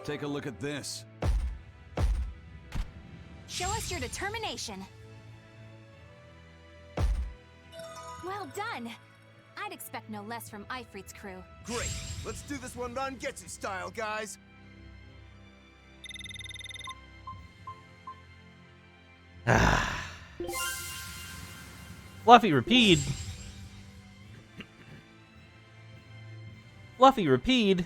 Take a look at this. Show us your determination. Well done. I'd expect no less from Ifrit's crew. Great. Let's do this one Rangetsu style, guys. Fluffy Rapide. Fluffy Rapide.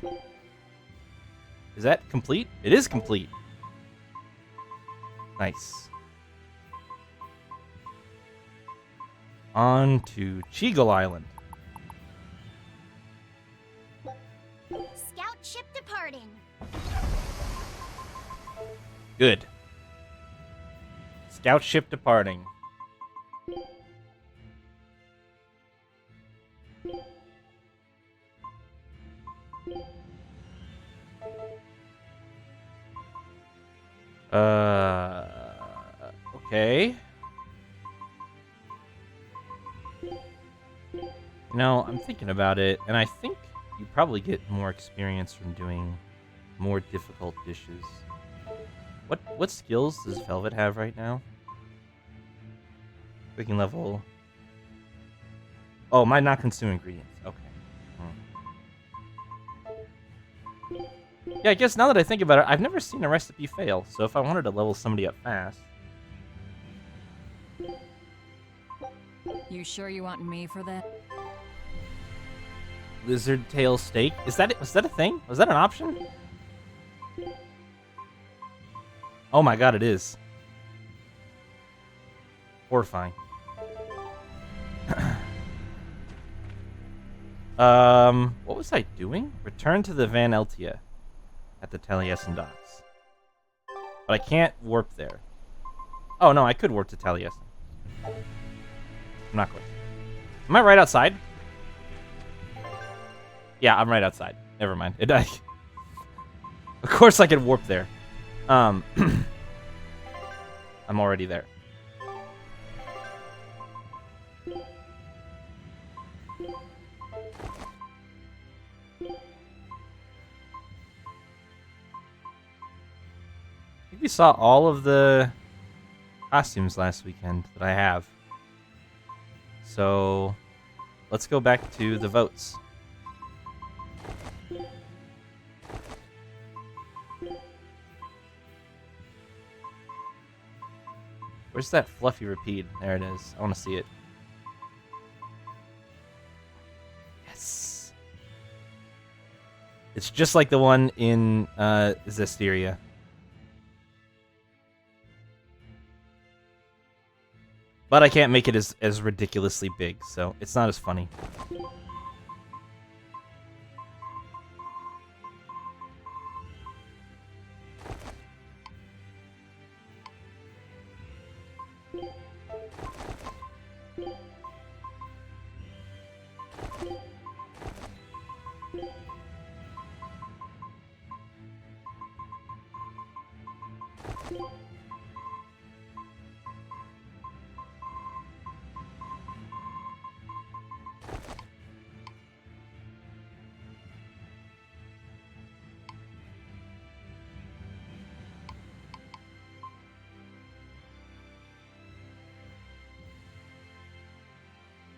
Is that complete? It is complete. Nice. On to Cheagle Island. Scout ship departing. Good. Scout ship departing. Okay. You know, I'm thinking about it, and I think you probably get more experience from doing more difficult dishes. What skills does Velvet have right now? Cooking level. Oh, might not consume ingredients. Okay. Yeah, I guess now that I think about it, I've never seen a recipe fail, so if I wanted to level somebody up fast... You sure you want me for that? Lizard tail steak? Was that a thing? Was that an option? Oh my god, it is. Horrifying. What was I doing? Return to the Van Eltia at the Taliesin docks. But I can't warp there. Oh no, I could warp to Taliesin. I'm not going to. Am I right outside? Yeah, I'm right outside. Never mind. Of course I could warp there. I'm already there. I think we saw all of the costumes last weekend that I have. So, let's go back to the votes. Where's that fluffy Rapide? There it is. I want to see it. Yes! It's just like the one in Zestiria. But I can't make it as ridiculously big, so it's not as funny.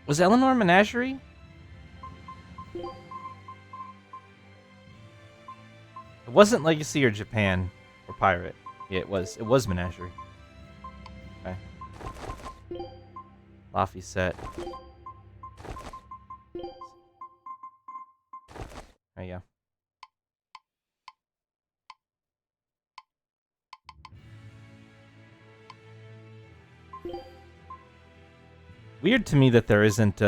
Was Eleanor Menagerie? It wasn't Legacy or Japan or Pirate. Yeah, it was. It was Menagerie. Okay. Laffy set. There you go. Weird to me that there isn't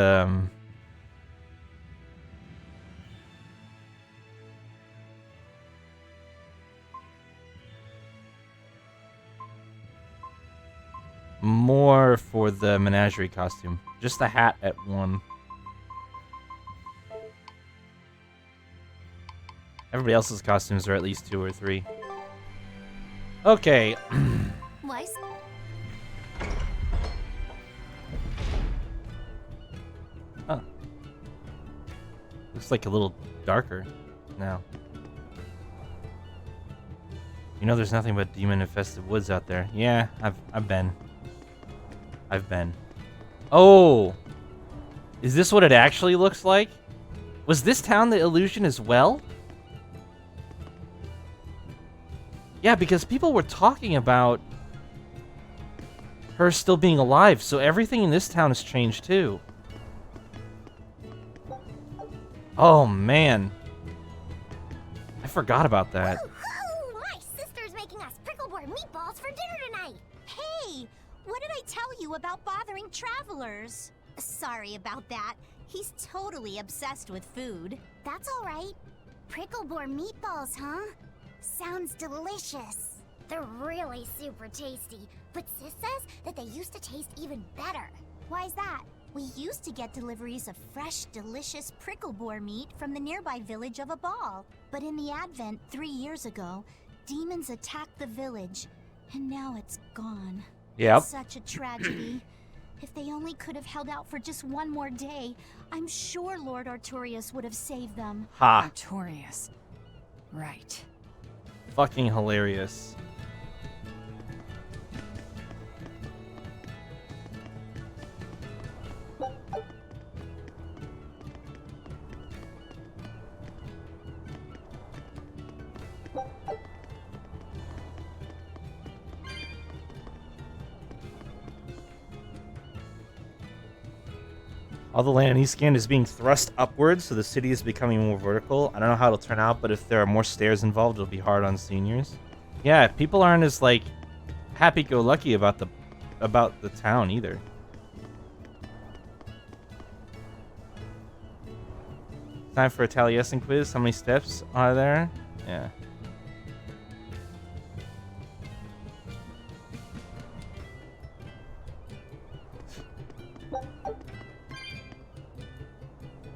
more for the Menagerie costume. Just the hat at 1. Everybody else's costumes are at least 2 or 3. Okay. Lice? Huh. Looks like a little darker now. You know there's nothing but demon-infested woods out there. Yeah, I've been. I've been. Oh! Is this what it actually looks like? Was this town the illusion as well? Yeah, because people were talking about her still being alive, so everything in this town has changed too. Oh, man. I forgot about that. Woo-hoo! My sister's making us pickleboard meatballs for dinner tonight. Hey, what did I tell you about bothering travelers? Sorry about that. He's totally obsessed with food. That's all right. Pickleboard meatballs, huh? Sounds delicious. They're really super tasty, but Sis says that they used to taste even better. Why's that? We used to get deliveries of fresh, delicious prickle boar meat from the nearby village of Abal. But in the Advent 3 years ago, demons attacked the village, and now it's gone. Yep. It's such a tragedy. If they only could have held out for just one more day, I'm sure Lord Artorius would have saved them. Ha. Artorius. Right. Fucking hilarious. All the land in Eastgand is being thrust upwards, so the city is becoming more vertical. I don't know how it'll turn out, but if there are more stairs involved, it'll be hard on seniors. Yeah, people aren't as, like, happy-go-lucky about the town, either. Time for a Taliesin quiz. How many steps are there? Yeah.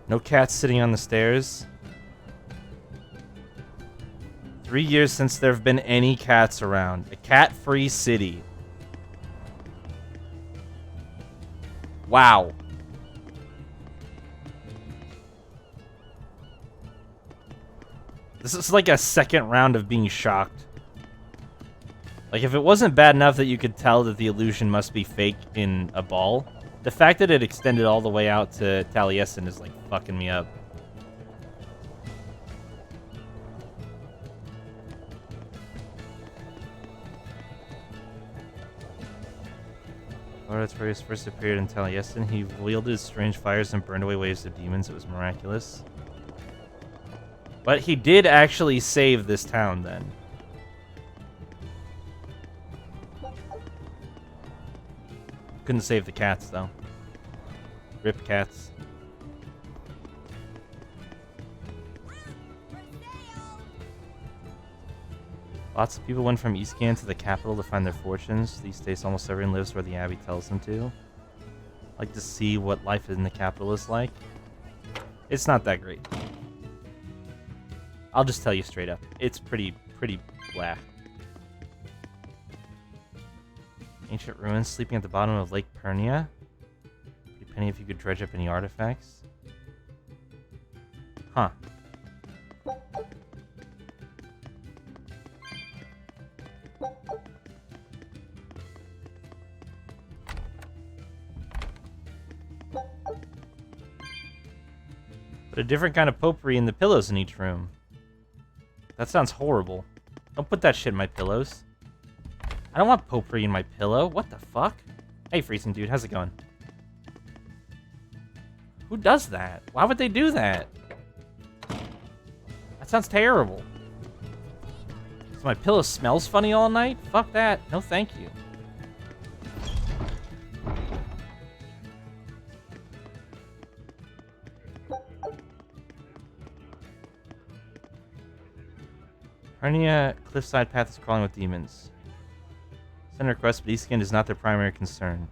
No cats sitting on the stairs. 3 years since there have been any cats around. A cat-free city. Wow. This is like a second round of being shocked. Like, if it wasn't bad enough that you could tell that the illusion must be fake in a ball, the fact that it extended all the way out to Taliesin is, like, fucking me up. Lord Artorius first appeared in Taliesin. He wielded strange fires and burned away waves of demons. It was miraculous. But he did actually save this town, then. Couldn't save the cats, though. Rip cats. Lots of people went from Eastgand to the capital to find their fortunes. These days, almost everyone lives where the Abbey tells them to. I like to see what life in the capital is like. It's not that great. I'll just tell you straight up. It's pretty blah. Ancient ruins sleeping at the bottom of Lake Pernia. Pretty penny if you could dredge up any artifacts. Huh. But a different kind of potpourri in the pillows in each room. That sounds horrible. Don't put that shit in my pillows. I don't want potpourri in my pillow. What the fuck? Hey, freezing dude, how's it going? Who does that? Why would they do that? That sounds terrible. So my pillow smells funny all night? Fuck that. No, thank you. Hernia cliffside path is crawling with demons. Send a request, but Eastgand is not their primary concern.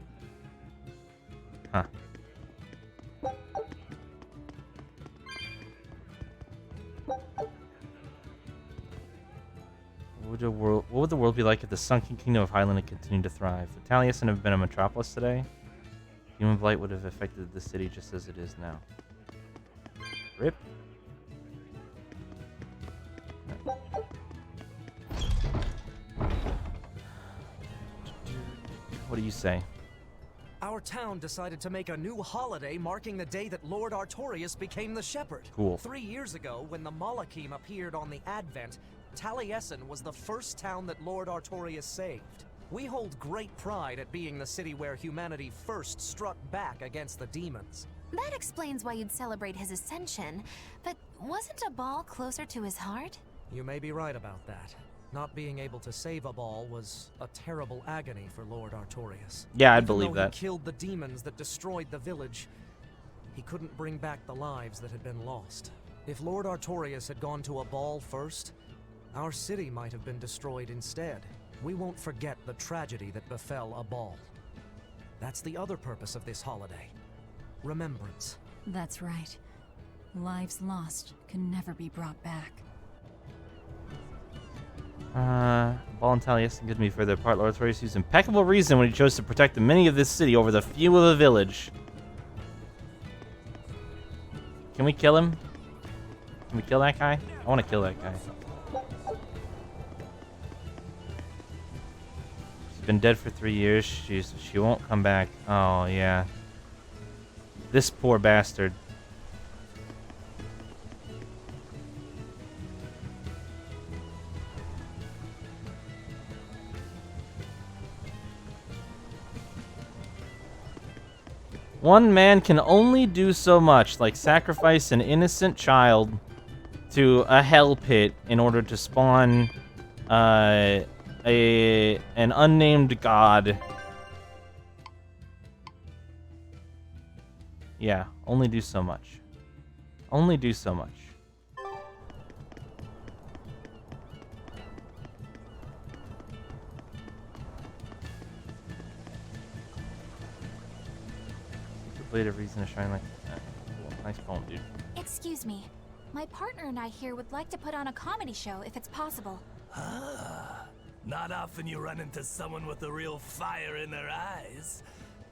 Huh. What would the world be like if the sunken kingdom of Highland had continued to thrive? Would Taliesin have been a metropolis today? Human blight would have affected the city just as it is now. Rip. What do you say? Our town decided to make a new holiday marking the day that Lord Artorias became the Shepherd. Cool. 3 years ago, when the Malachim appeared on the Advent, Taliesin was the first town that Lord Artorias saved. We hold great pride at being the city where humanity first struck back against the demons. That explains why you'd celebrate his ascension. But wasn't a ball closer to his heart? You may be right about that. Not being able to save a ball was a terrible agony for Lord Artorias. Yeah, I'd Even believe though that. He killed the demons that destroyed the village, he couldn't bring back the lives that had been lost. If Lord Artorias had gone to a ball first, our city might have been destroyed instead. We won't forget the tragedy that befell a ball. That's the other purpose of this holiday. Remembrance. That's right. Lives lost can never be brought back. Ball and Taliesin gives me further apart. Lord Artorias used impeccable reason when he chose to protect the many of this city over the few of the village. Can we kill him? Can we kill that guy? I want to kill that guy. She's been dead for 3 years. She won't come back. Oh, yeah. This poor bastard. One man can only do so much, like sacrifice an innocent child to a hell pit in order to spawn an unnamed god. Yeah, only do so much. Only do so much. Blade of reason to shine like that. Cool. Nice poem, dude. Excuse me. My partner and I here would like to put on a comedy show if it's possible. Ah, not often you run into someone with a real fire in their eyes.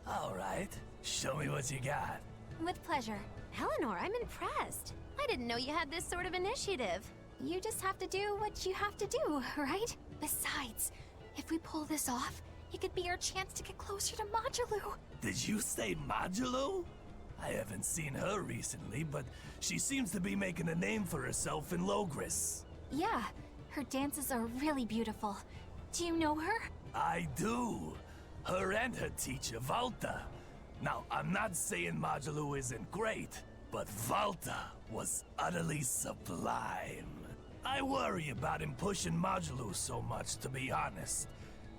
All right, show me what you got. With pleasure. Eleanor, I'm impressed. I didn't know you had this sort of initiative. You just have to do what you have to do, right? Besides, if we pull this off, it could be our chance to get closer to Modulu. Did you say Modulu? I haven't seen her recently, but she seems to be making a name for herself in Logris. Yeah, her dances are really beautiful. Do you know her? I do. Her and her teacher, Valta. Now, I'm not saying Modulu isn't great, but Valta was utterly sublime. I worry about him pushing Modulu so much, to be honest.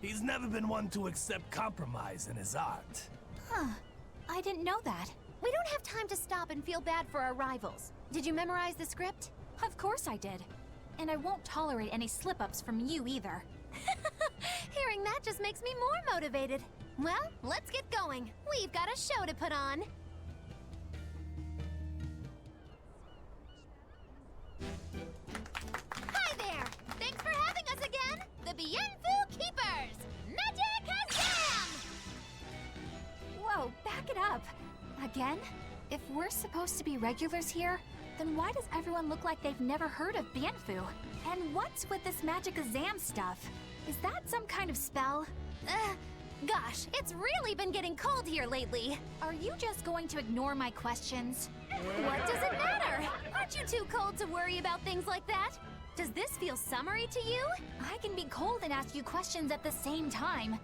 He's never been one to accept compromise in his art. Huh. I didn't know that. We don't have time to stop and feel bad for our rivals. Did you memorize the script? Of course I did. And I won't tolerate any slip-ups from you either. Hearing that just makes me more motivated. Well, let's get going. We've got a show to put on. Hi there! Thanks for having us again! The Bienfu Keepers! Magic Azam! Whoa, back it up. Again? If we're supposed to be regulars here, then why does everyone look like they've never heard of Bienfu? And what's with this Magic Azam stuff? Is that some kind of spell? Gosh, it's really been getting cold here lately. Are you just going to ignore my questions? What does it matter? Aren't you too cold to worry about things like that? Does this feel summery to you? I can be cold and ask you questions at the same time.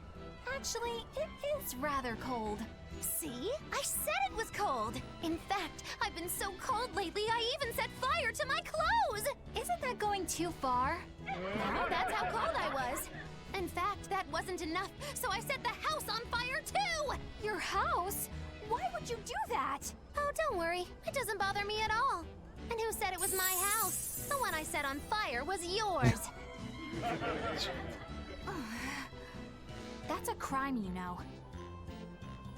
Actually, it is rather cold. See? I said it was cold! In fact, I've been so cold lately I even set fire to my clothes! Isn't that going too far? No, that's how cold I was. In fact, that wasn't enough, so I set the house on fire too! Your house? Why would you do that? Oh, don't worry. It doesn't bother me at all. And who said it was my house? The one I set on fire was yours. That's a crime, you know.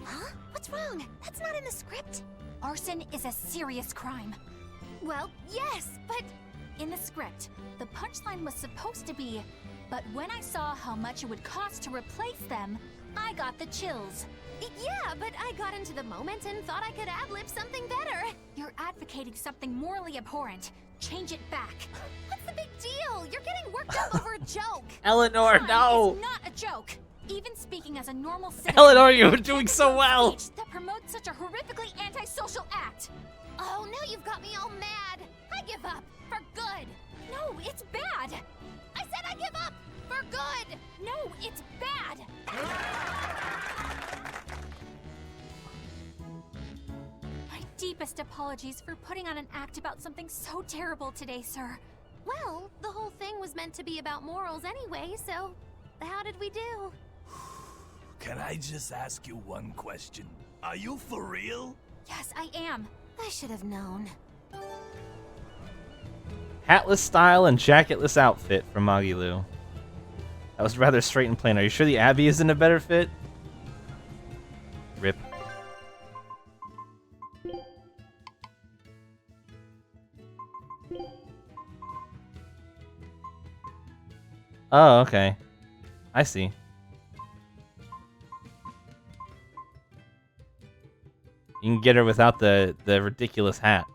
Huh? What's wrong? That's not in the script. Arson is a serious crime. Well, yes, but... In the script, the punchline was supposed to be, but when I saw how much it would cost to replace them, I got the chills. Yeah, but I got into the moment and thought I could ad-lib something better. You're advocating something morally abhorrent. Change it back. What's the big deal? You're getting worked up over a joke. Eleanor, Fine, no! It's not a joke. Even speaking as a normal citizen, Eleanor, you were doing so well. speech that promotes such a horrifically antisocial act. Oh, now you've got me all mad. I give up for good. No, it's bad. I said I give up for good. No, it's bad. My deepest apologies for putting on an act about something so terrible today, sir. Well, the whole thing was meant to be about morals anyway, so how did we do? Can I just ask you one question? Are you for real? Yes, I am. I should have known. Hatless style and jacketless outfit from Magilu. That was rather straight and plain. Are you sure the Abbey isn't a better fit? Rip. Oh, okay. I see. You can get her without the ridiculous hat.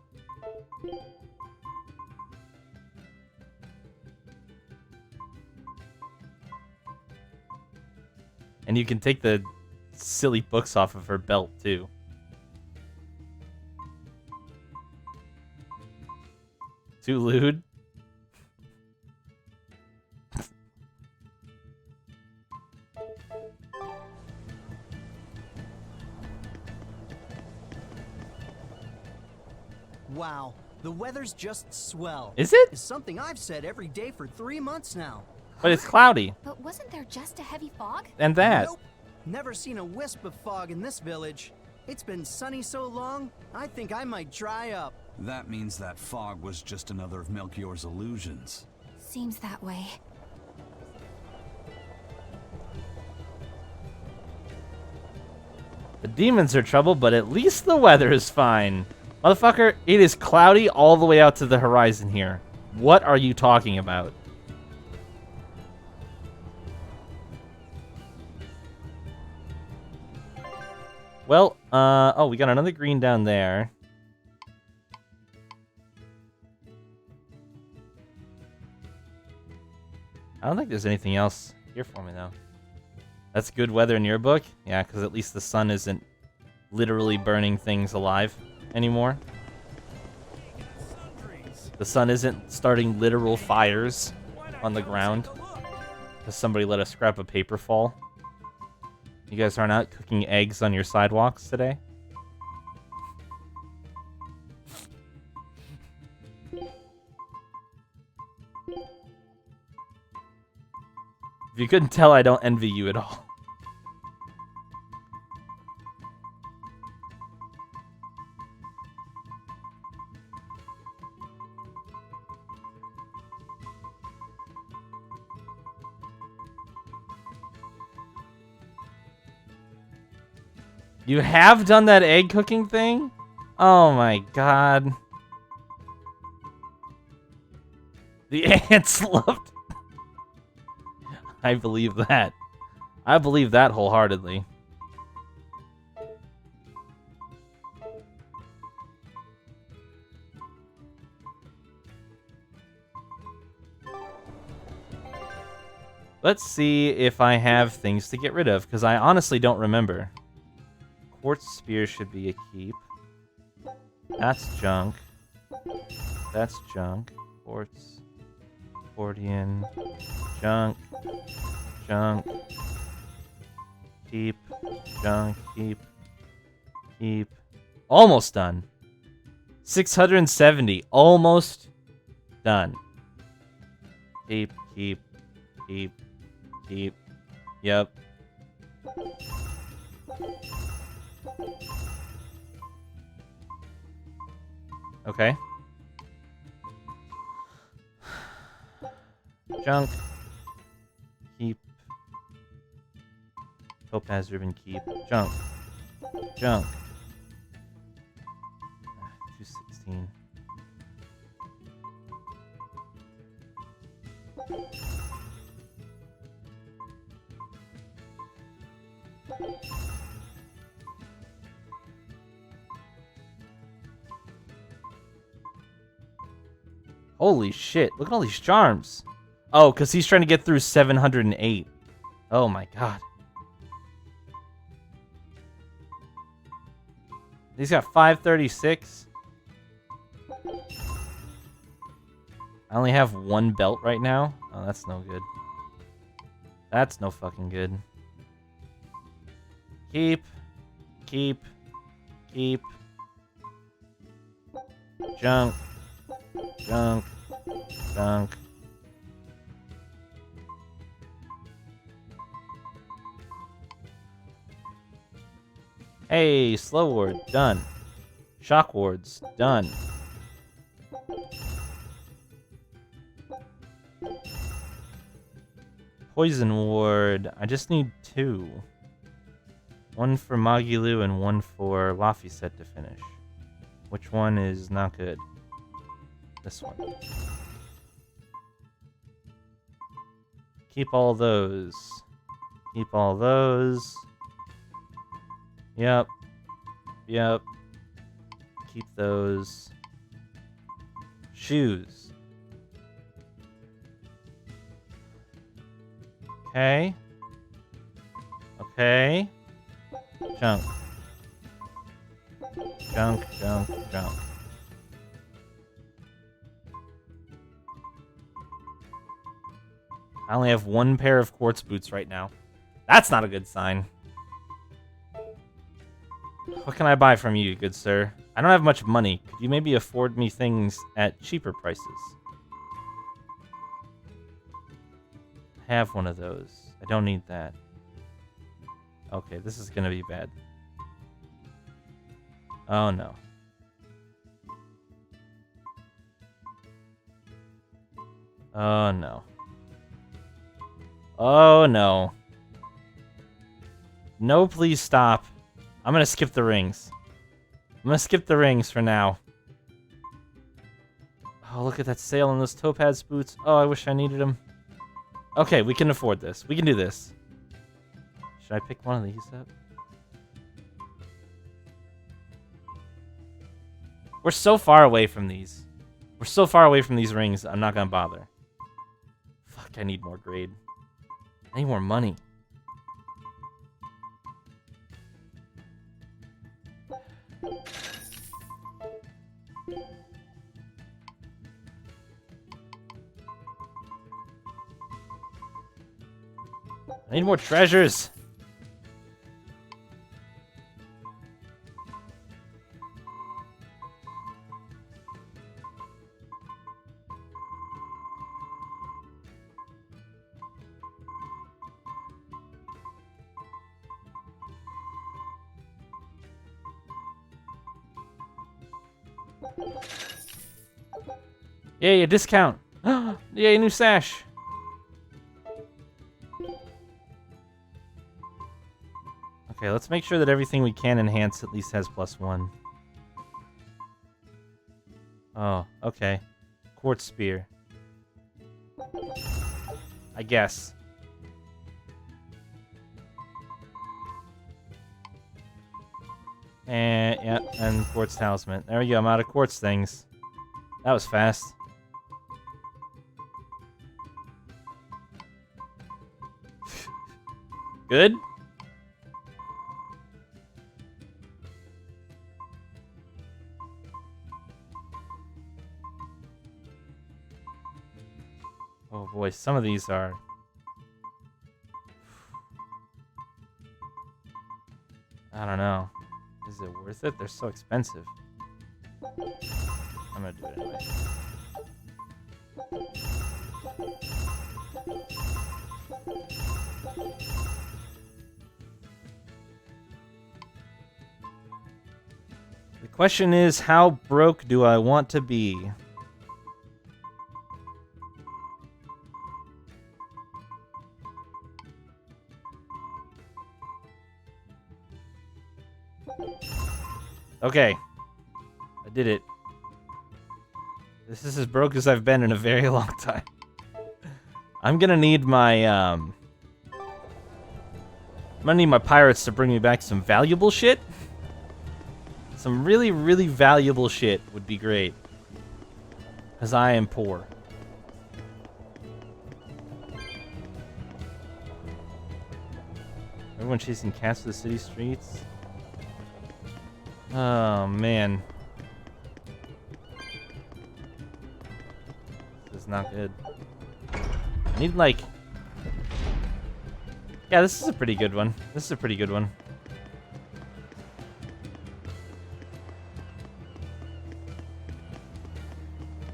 And you can take the silly books off of her belt, too. Too lewd? Wow, the weather's just swell. Is it? It's something I've said every day for 3 months now. But it's cloudy. But wasn't there just a heavy fog? And that. Nope. Never seen a wisp of fog in this village. It's been sunny so long, I think I might dry up. That means that fog was just another of Melchior's illusions. Seems that way. The demons are trouble, but at least the weather is fine. Motherfucker, it is cloudy all the way out to the horizon here. What are you talking about? Well, oh, we got another green down there. I don't think there's anything else here for me, though. That's good weather in your book? Yeah, because at least the sun isn't literally burning things alive anymore. The sun isn't starting literal fires on the ground because somebody let a scrap of paper fall. You guys aren't out cooking eggs on your sidewalks today? If you couldn't tell, I don't envy you at all. You have done that egg cooking thing? Oh my god. The ants loved. I believe that. I believe that wholeheartedly. Let's see if I have things to get rid of, because I honestly don't remember. Quartz spear should be a keep. That's junk. That's junk. Quartz. Accordion. Junk. Junk. Keep. Junk. Keep. Keep. Almost done. 670. Almost done. Keep. Keep. Keep. Keep. Yep. Okay. Junk. Keep. Topaz ribbon keep. Junk. Junk. 216. Holy shit, look at all these charms. Oh, because he's trying to get through 708. Oh my god. He's got 536. I only have one belt right now. Oh, that's no good. That's no fucking good. Keep. Keep. Keep. Junk. Junk. Junk. Hey, slow ward, done. Shock wards, done. Poison ward, I just need 2. One for Magilu and one for Laphicet to finish. Which one is not good? This one. Keep all those. Keep all those. Yep. Yep. Keep those. Shoes. Okay. Okay. Junk. Junk, junk, junk. I only have 1 pair of quartz boots right now. That's not a good sign. What can I buy from you, good sir? I don't have much money. Could you maybe afford me things at cheaper prices? I have one of those. I don't need that. Okay, this is gonna be bad. Oh no. Oh no. Oh no. No, please stop. I'm gonna skip the rings. I'm gonna skip the rings for now. Oh, look at that sale on those topaz boots. Oh, I wish I needed them. Okay, we can afford this. We can do this. Should I pick one of these up? We're so far away from these. We're so far away from these rings, I'm not gonna bother. Fuck, I need more grade. I need more money. I need more treasures. Yay, a discount. Yay, a new sash. Okay, let's make sure that everything we can enhance at least has +1. Oh, okay. Quartz spear. I guess. And, yeah, and quartz talisman. There we go, I'm out of quartz things. That was fast. Good? Oh boy, some of these are... I don't know. Is it worth it? They're so expensive. I'm gonna do it anyway. The question is, how broke do I want to be? Okay. I did it. This is as broke as I've been in a very long time. I'm gonna need my, I'm gonna need my pirates to bring me back some valuable shit. Some really, really valuable shit would be great. Because I am poor. Everyone chasing cats through the city streets. Oh, man. This is not good. I need, like... Yeah, this is a pretty good one. This is a pretty good one.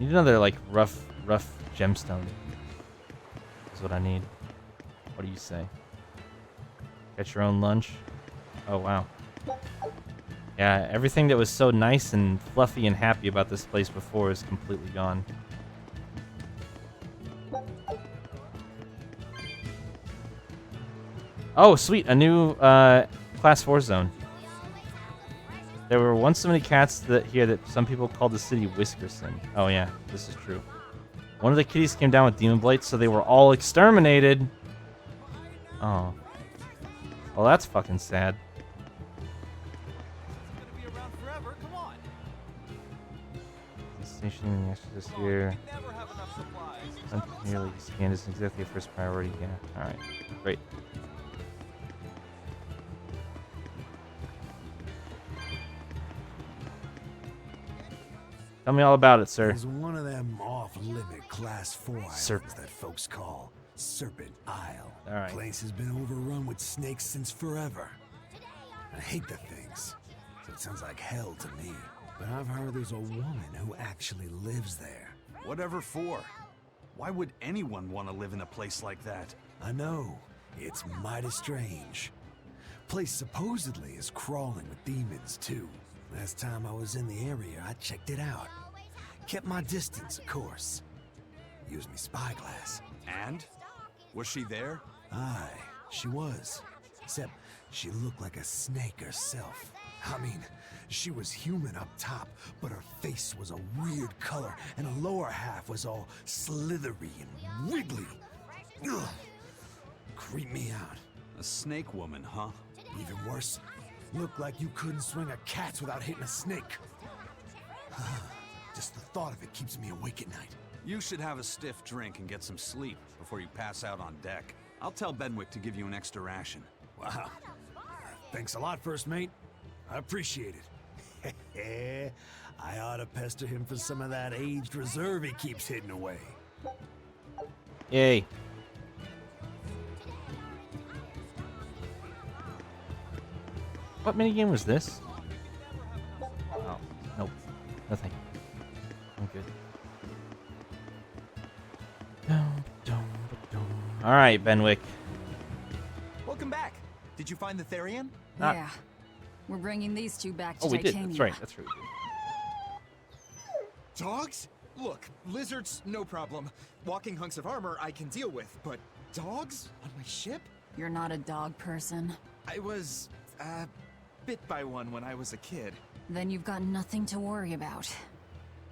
Need another, like, rough gemstone. Is what I need. What do you say? Get your own lunch? Oh, wow. Yeah, everything that was so nice and fluffy and happy about this place before is completely gone. Oh, sweet. A new Class 4 zone. There were once so many cats here that some people called the city Whiskerson. Oh, yeah. This is true. One of the kitties came down with demon blight, so they were all exterminated. Oh. Well, that's fucking sad. Station this year. Nearly scan is exactly a first priority. Yeah. All right. Great. Tell me all about it, sir. There's one of them off-limit Class 4 islands that folks call Serpent Isle. All right. Place has been overrun with snakes since forever. I hate the things, so it sounds like hell to me. But I've heard there's a woman who actually lives there. Whatever for? Why would anyone want to live in a place like that? I know. It's mighty strange. Place supposedly is crawling with demons, too. Last time I was in the area, I checked it out. Kept my distance, of course. Used me spyglass. And? Was she there? Aye, she was. Except she looked like a snake herself. I mean, she was human up top, but her face was a weird color, and her lower half was all slithery and wiggly. Ugh. Creeped me out. A snake woman, huh? Even worse, looked like you couldn't swing a cat without hitting a snake. Just the thought of it keeps me awake at night. You should have a stiff drink and get some sleep before you pass out on deck. I'll tell Benwick to give you an extra ration. Wow. Thanks a lot, First Mate. I appreciate it. I ought to pester him for some of that aged reserve he keeps hidden away. Yay. What minigame was this? Oh, nope. No thank you. I'm good. Alright, Benwick. Welcome back. Did you find the Therian? Yeah. We're bringing these two back to Oh, we Titania. did. That's right. That's right. We did. Dogs? Look, lizards, no problem. Walking hunks of armor I can deal with, but dogs? On my ship? You're not a dog person. I was, bit by one when I was a kid. Then you've got nothing to worry about.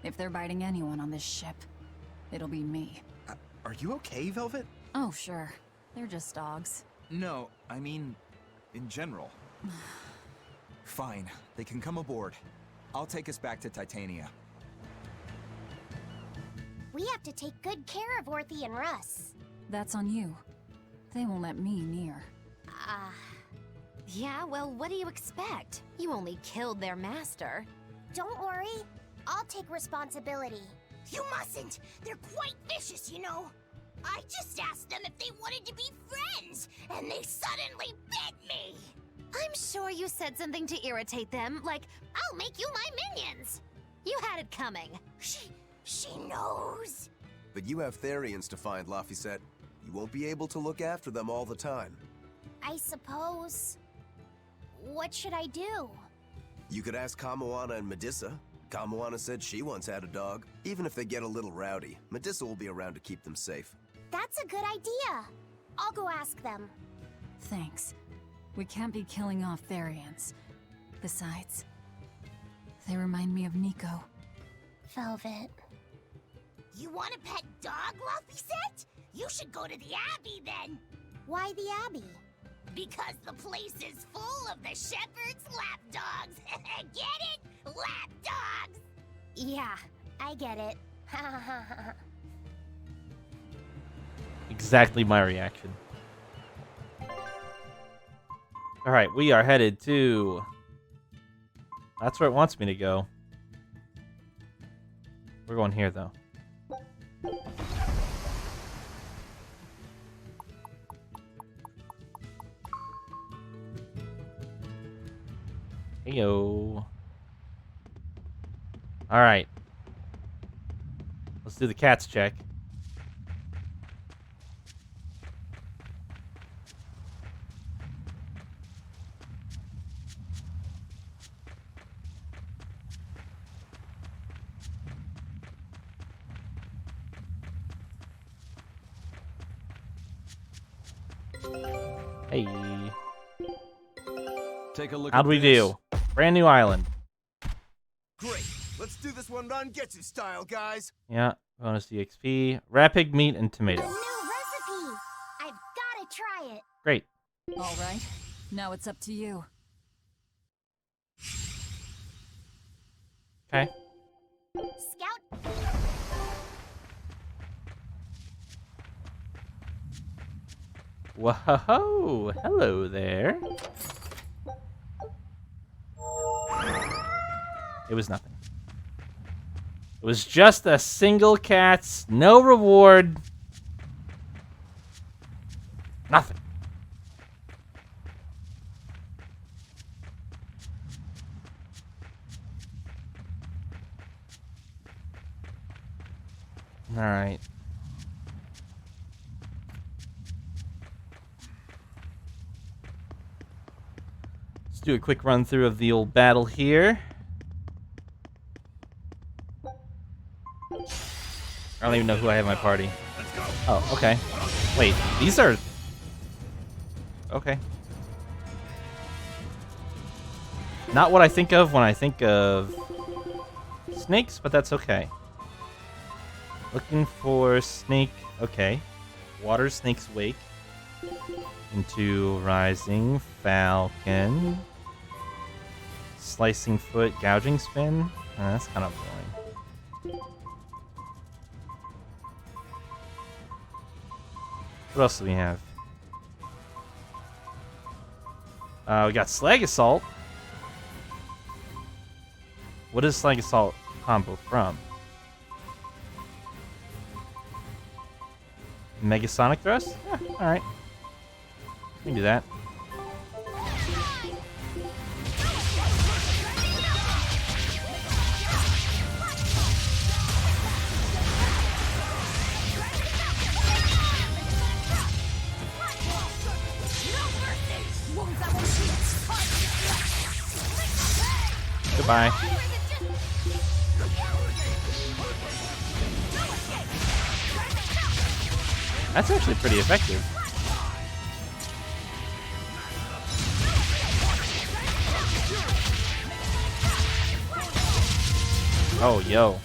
If they're biting anyone on this ship, it'll be me. Are you okay, Velvet? Oh, sure. They're just dogs. No, I mean, in general. Fine, they can come aboard. I'll take us back to Titania. We have to take good care of Orthy and Russ. That's on you. They won't let me near. Yeah, well, what do you expect? You only killed their master. Don't worry. I'll take responsibility. You mustn't! They're quite vicious, you know! I just asked them if they wanted to be friends, and they suddenly bit me! I'm sure you said something to irritate them, like, I'll make you my minions! You had it coming. She knows! But you have Therians to find, Laphicet. You won't be able to look after them all the time. I suppose... What should I do? You could ask Kamoana and Medissa. Kamoana said she once had a dog. Even if they get a little rowdy, Medissa will be around to keep them safe. That's a good idea. I'll go ask them. Thanks. We can't be killing off Therians. Besides, they remind me of Nico. Velvet. You want a pet dog, Laphicet? You should go to the Abbey then! Why the Abbey? Because the place is full of the shepherd's lapdogs! Get it? Lapdogs! Yeah, I get it. Exactly my reaction. Alright, we are headed to That's where it wants me to go. We're going here, though. Heyo. Alright. Let's do the cats check. Hey. Take a look. How'd at we this. do? Brand new island. Great. Let's do this one run Getsu style, guys. Yeah. Bonus EXP. Rapid meat and tomato. New recipe! I've gotta try it. Great. All right. Now it's up to you. Okay. Scout. Whoa. Hello there. It was nothing. It was just a single cat's, no reward. Nothing. All right. Let's do a quick run through of the old battle here. I don't even know who I have in my party. Oh, okay. Wait, these are... Okay. Not what I think of when I think of snakes, but that's okay. Looking for snake... Okay. Water snake's wake. Into rising falcon. Slicing foot, gouging spin. That's kind of boring. What else do we have? We got Slag Assault. What is Slag Assault combo from? Mega Sonic Thrust? Yeah, alright. We can do that. Goodbye. That's actually pretty effective. Oh, yo.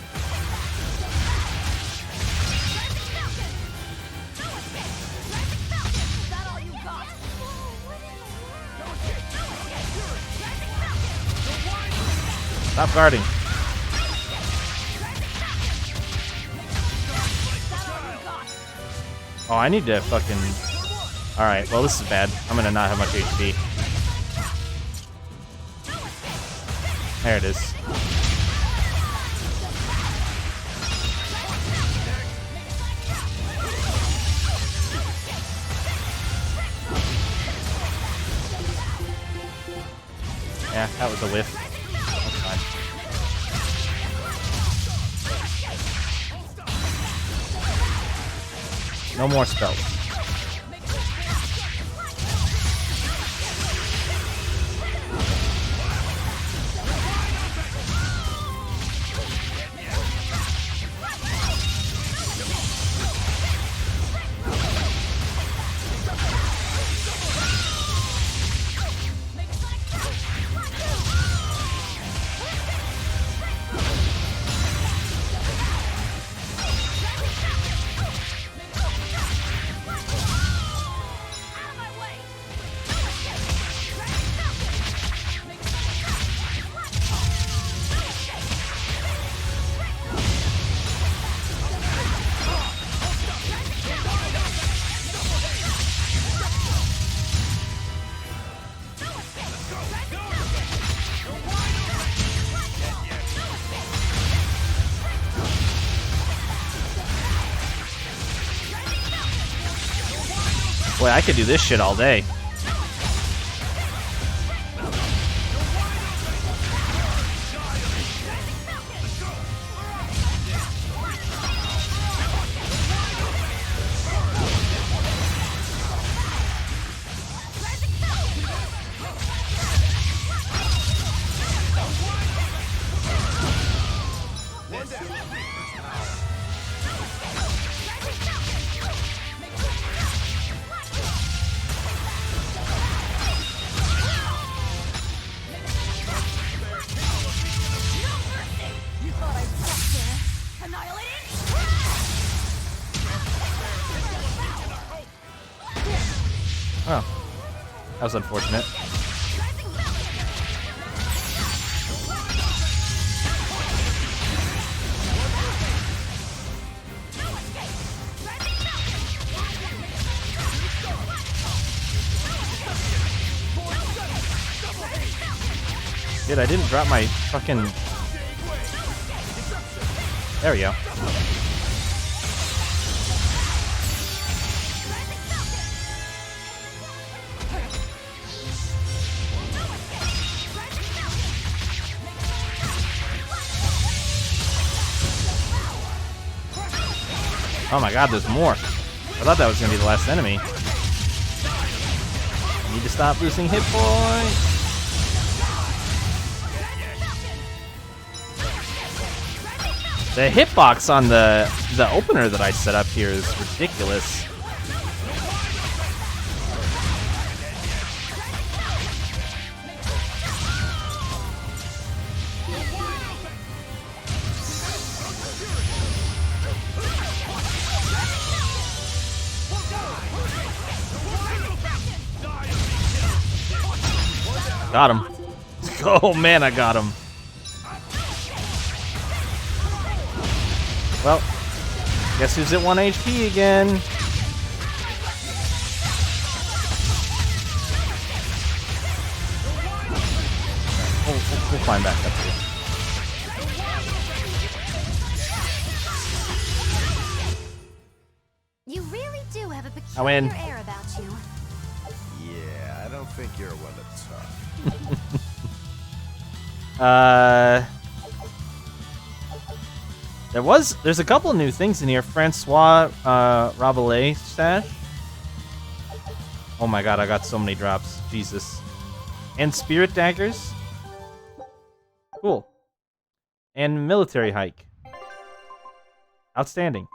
Stop guarding. Oh, I need to fucking... Alright, well this is bad. I'm gonna not have much HP. There it is. Yeah, that was a whiff. That's fine. No more spells. Boy, I could do this shit all day. Oh, that was unfortunate. Dude, I didn't drop my fucking... There we go. Oh my god, there's more. I thought that was going to be the last enemy. I need to stop losing hit points. The hitbox on the opener that I set up here is ridiculous. Got him. Oh man, I got him. Well, guess who's at 1 HP again? We'll climb back up here. You really do have a I win. peculiar air about you. Yeah, I don't think you're one to talk. There's a couple new things in here. Francois Rabelais stash. Oh my god, I got so many drops. Jesus. And spirit daggers. Cool. And military hike. Outstanding.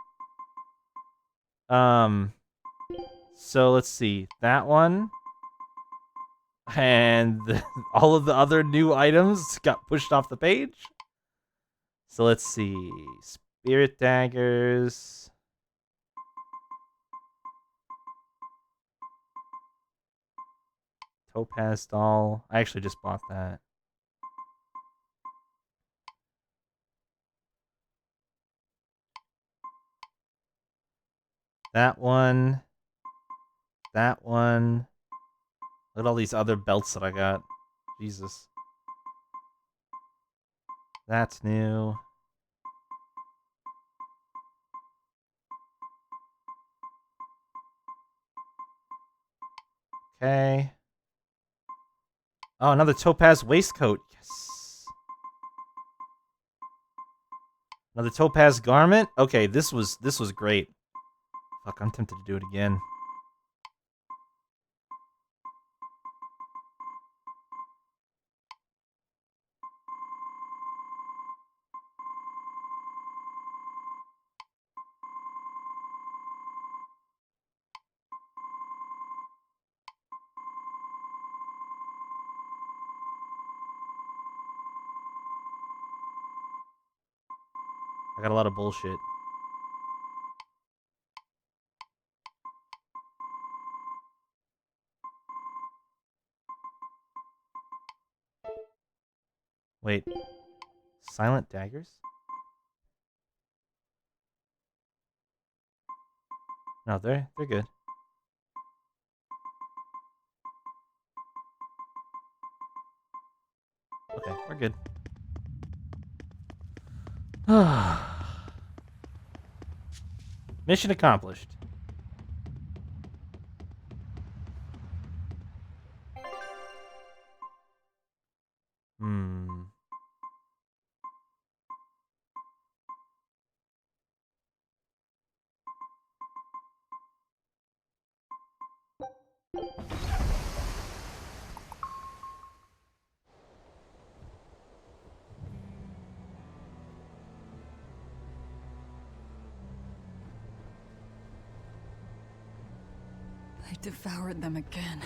So let's see. That one. And all of the other new items got pushed off the page. So let's see. Spirit daggers. Topaz doll. I actually just bought that. That one. That one. Look at all these other belts that I got. Jesus. That's new. Okay. Oh, another topaz waistcoat. Yes. Another topaz garment. Okay, this was great. Fuck, I'm tempted to do it again. I got a lot of bullshit. Wait. Silent daggers? No, they're good. Okay, we're good. Mission accomplished. devoured them again.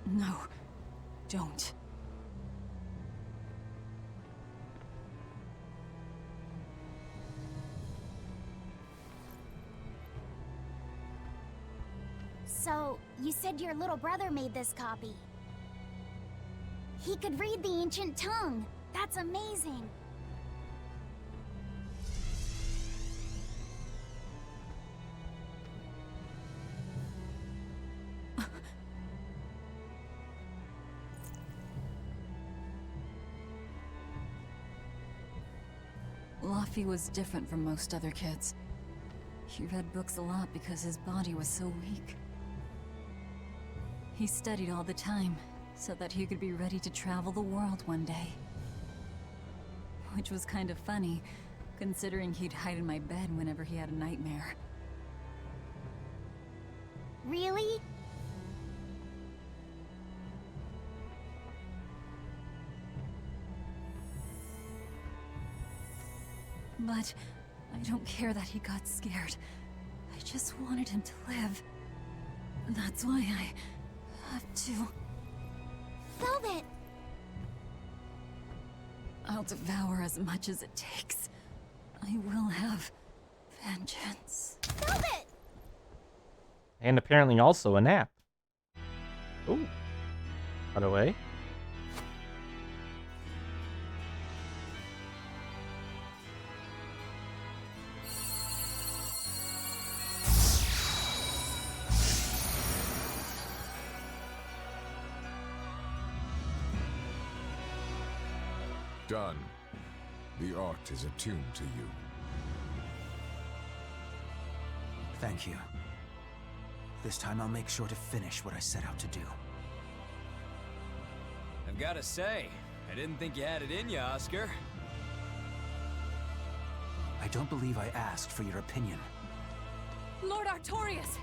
No, don't. So, you said your little brother made this copy. He could read the ancient tongue. That's amazing. Laffy was different from most other kids. He read books a lot because his body was so weak. He studied all the time, so that he could be ready to travel the world one day. Which was kind of funny, considering he'd hide in my bed whenever he had a nightmare. Really? But I don't care that he got scared. I just wanted him to live. That's why I have to. Velvet! I'll devour as much as it takes. I will have vengeance. Velvet! And apparently also a nap. Ooh. Cut away. Done. The art is attuned to you. Thank you. This time I'll make sure to finish what I set out to do. I've gotta say, I didn't think you had it in you, Oscar. I don't believe I asked for your opinion. Lord Artorias!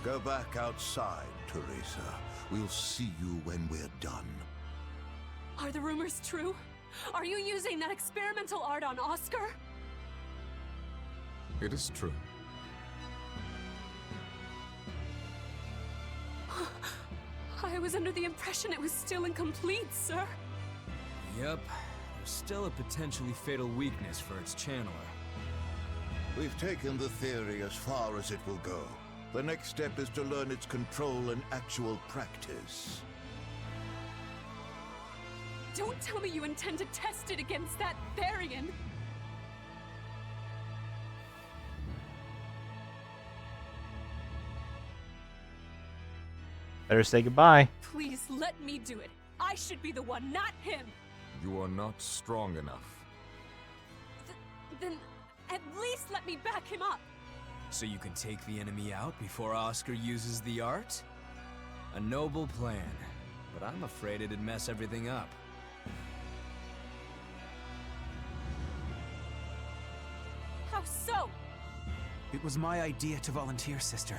Go back outside, Teresa. We'll see you when we're done. Are the rumors true? Are you using that experimental art on Oscar? It is true. I was under the impression it was still incomplete, sir. Yep, there's still a potentially fatal weakness for its channeler. We've taken the theory as far as it will go. The next step is to learn its control in actual practice. Don't tell me you intend to test it against that Therian! Better say goodbye. Please let me do it. I should be the one, not him! You are not strong enough. Then at least let me back him up! So you can take the enemy out before Oscar uses the art? A noble plan, but I'm afraid it'd mess everything up. How so? It was my idea to volunteer, sister.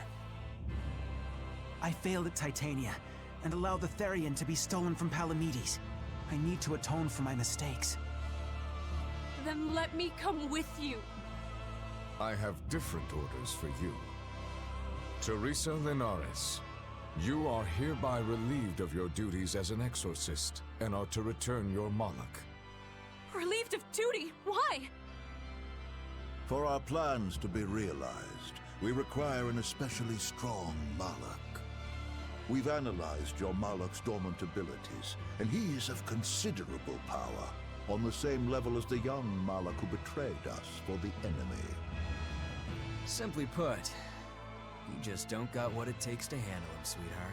I failed at Titania, and allowed the Therian to be stolen from Palamedes. I need to atone for my mistakes. Then let me come with you. I have different orders for you. Teresa Linares, you are hereby relieved of your duties as an exorcist, and are to return your Moloch. Relieved of duty? Why? For our plans to be realized, we require an especially strong Moloch. We've analyzed your Moloch's dormant abilities, and he is of considerable power, on the same level as the young Moloch who betrayed us for the enemy. Simply put, you just don't got what it takes to handle him, sweetheart.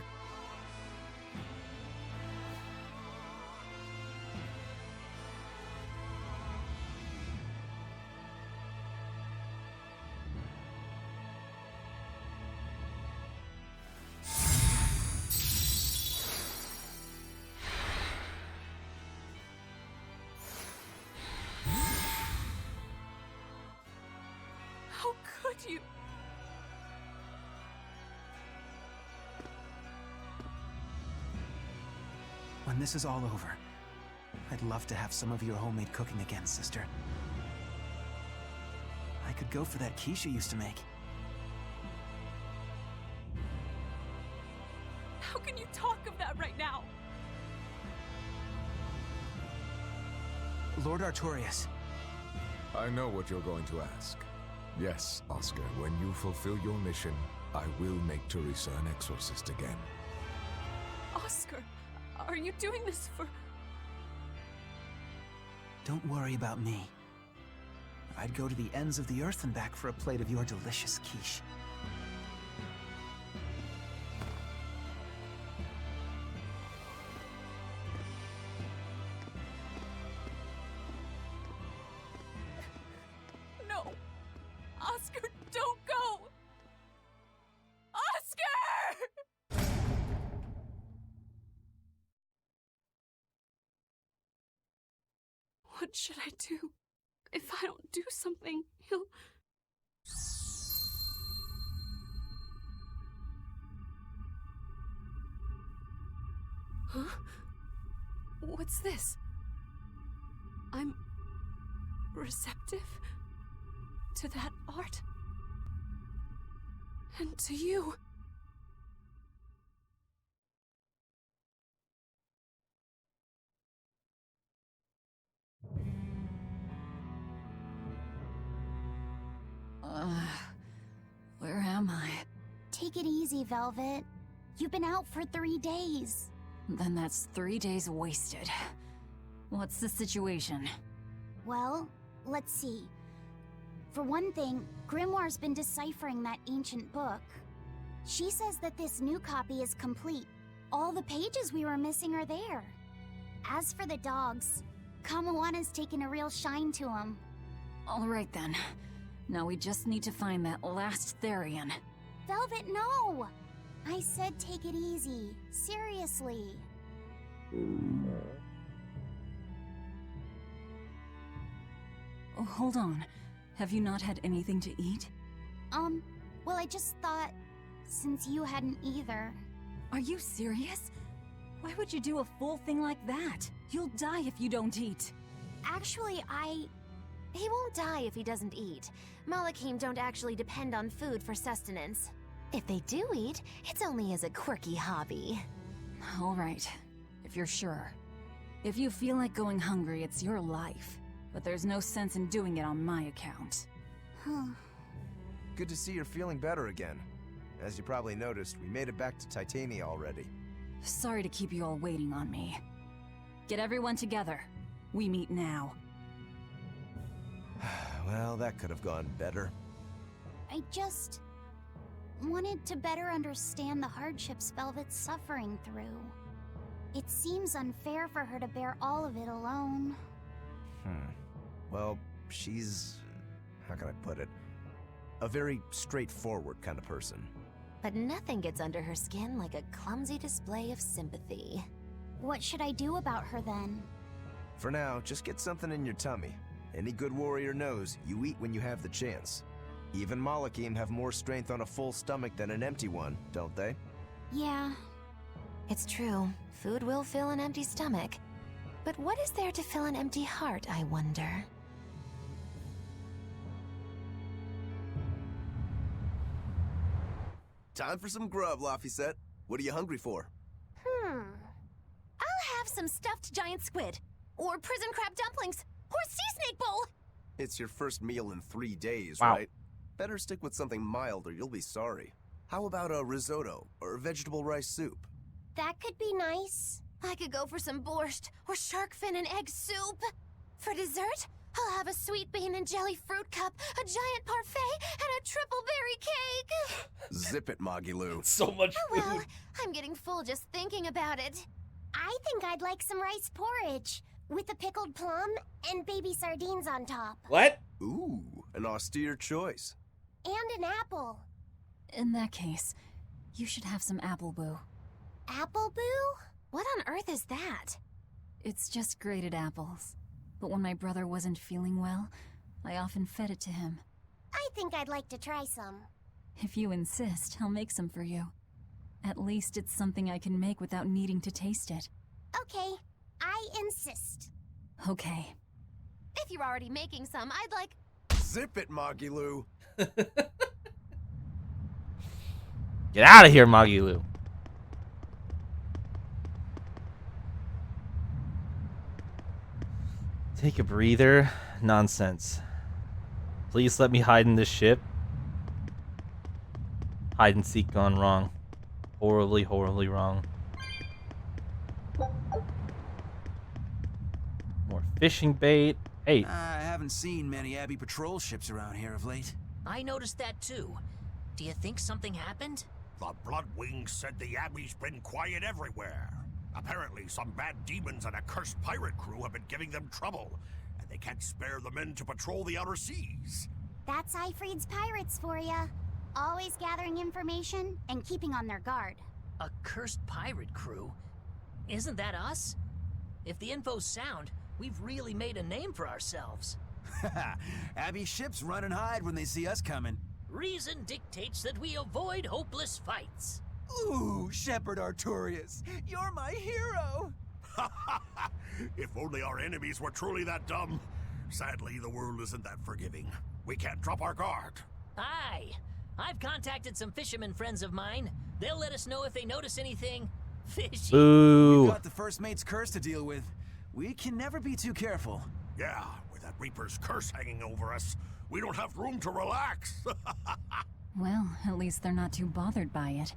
How could you? When this is all over, I'd love to have some of your homemade cooking again, sister. I could go for that quiche you used to make. Lord Artorias. I know what you're going to ask. Yes, Oscar, when you fulfill your mission, I will make Teresa an exorcist again. Oscar, are you doing this for... Don't worry about me. I'd go to the ends of the earth and back for a plate of your delicious quiche. No! Oscar, don't go! Oscar! What should I do? If I don't do something, he'll... Huh? What's this? I'm receptive to that art. And to you. Where am I? Take it easy, Velvet. You've been out for 3 days. Then that's 3 days wasted. What's the situation? Well, let's see. For one thing, Grimoire's been deciphering that ancient book. She says that this new copy is complete. All the pages we were missing are there. As for the dogs, Kamoana's taken a real shine to them. All right then. Now we just need to find that last Therian. Velvet, no! I said take it easy. Seriously. Oh, hold on. Have you not had anything to eat? Well, I just thought, since you hadn't either. Are you serious? Why would you do a full thing like that? You'll die if you don't eat. Actually, He won't die if he doesn't eat. Malachim don't actually depend on food for sustenance. If they do eat, it's only as a quirky hobby. All right, if you're sure. If you feel like going hungry, it's your life. But there's no sense in doing it on my account. Good to see you're feeling better again. As you probably noticed, we made it back to Titania already. Sorry to keep you all waiting on me. Get everyone together. We meet now. Well, that could have gone better. I just wanted to better understand the hardships Velvet's suffering through. It seems unfair for her to bear all of it alone. Well, she's... how can I put it? A very straightforward kind of person. But nothing gets under her skin like a clumsy display of sympathy. What should I do about her then? For now, just get something in your tummy. Any good warrior knows you eat when you have the chance. Even Malachim have more strength on a full stomach than an empty one, don't they? Yeah. It's true. Food will fill an empty stomach. But what is there to fill an empty heart, I wonder? Time for some grub, Laphicet. What are you hungry for? I'll have some stuffed giant squid. Or prison crab dumplings. Or sea snake bowl. It's your first meal in 3 days, Wow. right? Better stick with something mild or you'll be sorry. How about a risotto or vegetable rice soup? That could be nice. I could go for some borscht or shark fin and egg soup. For dessert, I'll have a sweet bean and jelly fruit cup, a giant parfait, and a triple berry cake. Zip it, Magilu. So much Oh well, I'm getting full just thinking about it. I think I'd like some rice porridge with a pickled plum and baby sardines on top. What? Ooh, an austere choice. And an apple. In that case, you should have some apple boo. Apple boo? What on earth is that? It's just grated apples. But when my brother wasn't feeling well, I often fed it to him. I think I'd like to try some. If you insist, I'll make some for you. At least it's something I can make without needing to taste it. Okay, I insist. Okay. If you're already making some, I'd like... Zip it, Magilu. Get out of here, Magilu. Take a breather. Nonsense. Please let me hide in this ship. Hide and seek gone wrong. Horribly, horribly wrong. More fishing bait. Hey. I haven't seen many Abbey patrol ships around here of late. I noticed that too. Do you think something happened? The Bloodwings said the Abbey's been quiet everywhere. Apparently, some bad demons and a cursed pirate crew have been giving them trouble, and they can't spare the men to patrol the outer seas. That's Eifried's pirates for ya. Always gathering information and keeping on their guard. A cursed pirate crew? Isn't that us? If the info's sound, we've really made a name for ourselves. Abbey ships run and hide when they see us coming. Reason dictates that we avoid hopeless fights. Ooh, Shepherd Artorius, you're my hero! If only our enemies were truly that dumb. Sadly, the world isn't that forgiving. We can't drop our guard. Aye. I've contacted some fishermen friends of mine. They'll let us know if they notice anything fishy. Boo. We've got the First Mate's curse to deal with. We can never be too careful. Yeah, with that Reaper's curse hanging over us, we don't have room to relax. Well, at least they're not too bothered by it.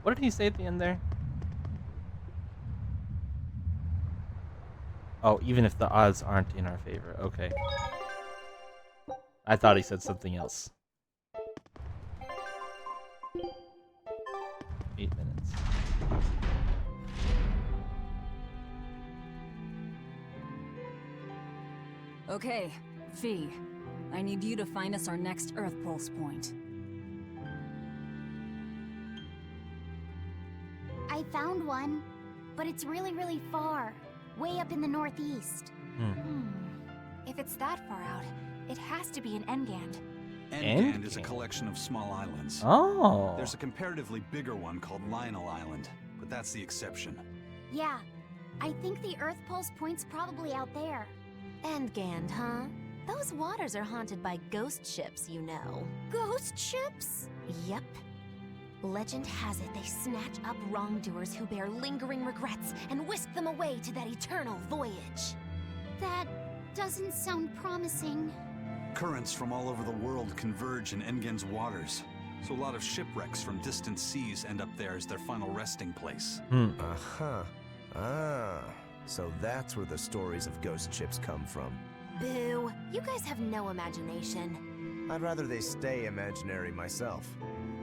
What did he say at the end there? Oh, even if the odds aren't in our favor. Okay. I thought he said something else. 8 minutes. Okay, Fee. I need you to find us our next Earth Pulse point. I found one, but it's really, really far. Way up in the northeast. If it's that far out, it has to be an Engand. Engand is a collection of small islands. Oh. There's a comparatively bigger one called Lionel Island, but that's the exception. Yeah, I think the Earth Pulse point's probably out there. Engand, huh? Those waters are haunted by ghost ships, you know. Ghost ships? Yep. Legend has it they snatch up wrongdoers who bear lingering regrets and whisk them away to that eternal voyage. That doesn't sound promising. Currents from all over the world converge in Engand's waters, so a lot of shipwrecks from distant seas end up there as their final resting place. Uh-huh. Ah, so that's where the stories of ghost ships come from. Boo. You guys have no imagination. I'd rather they stay imaginary myself.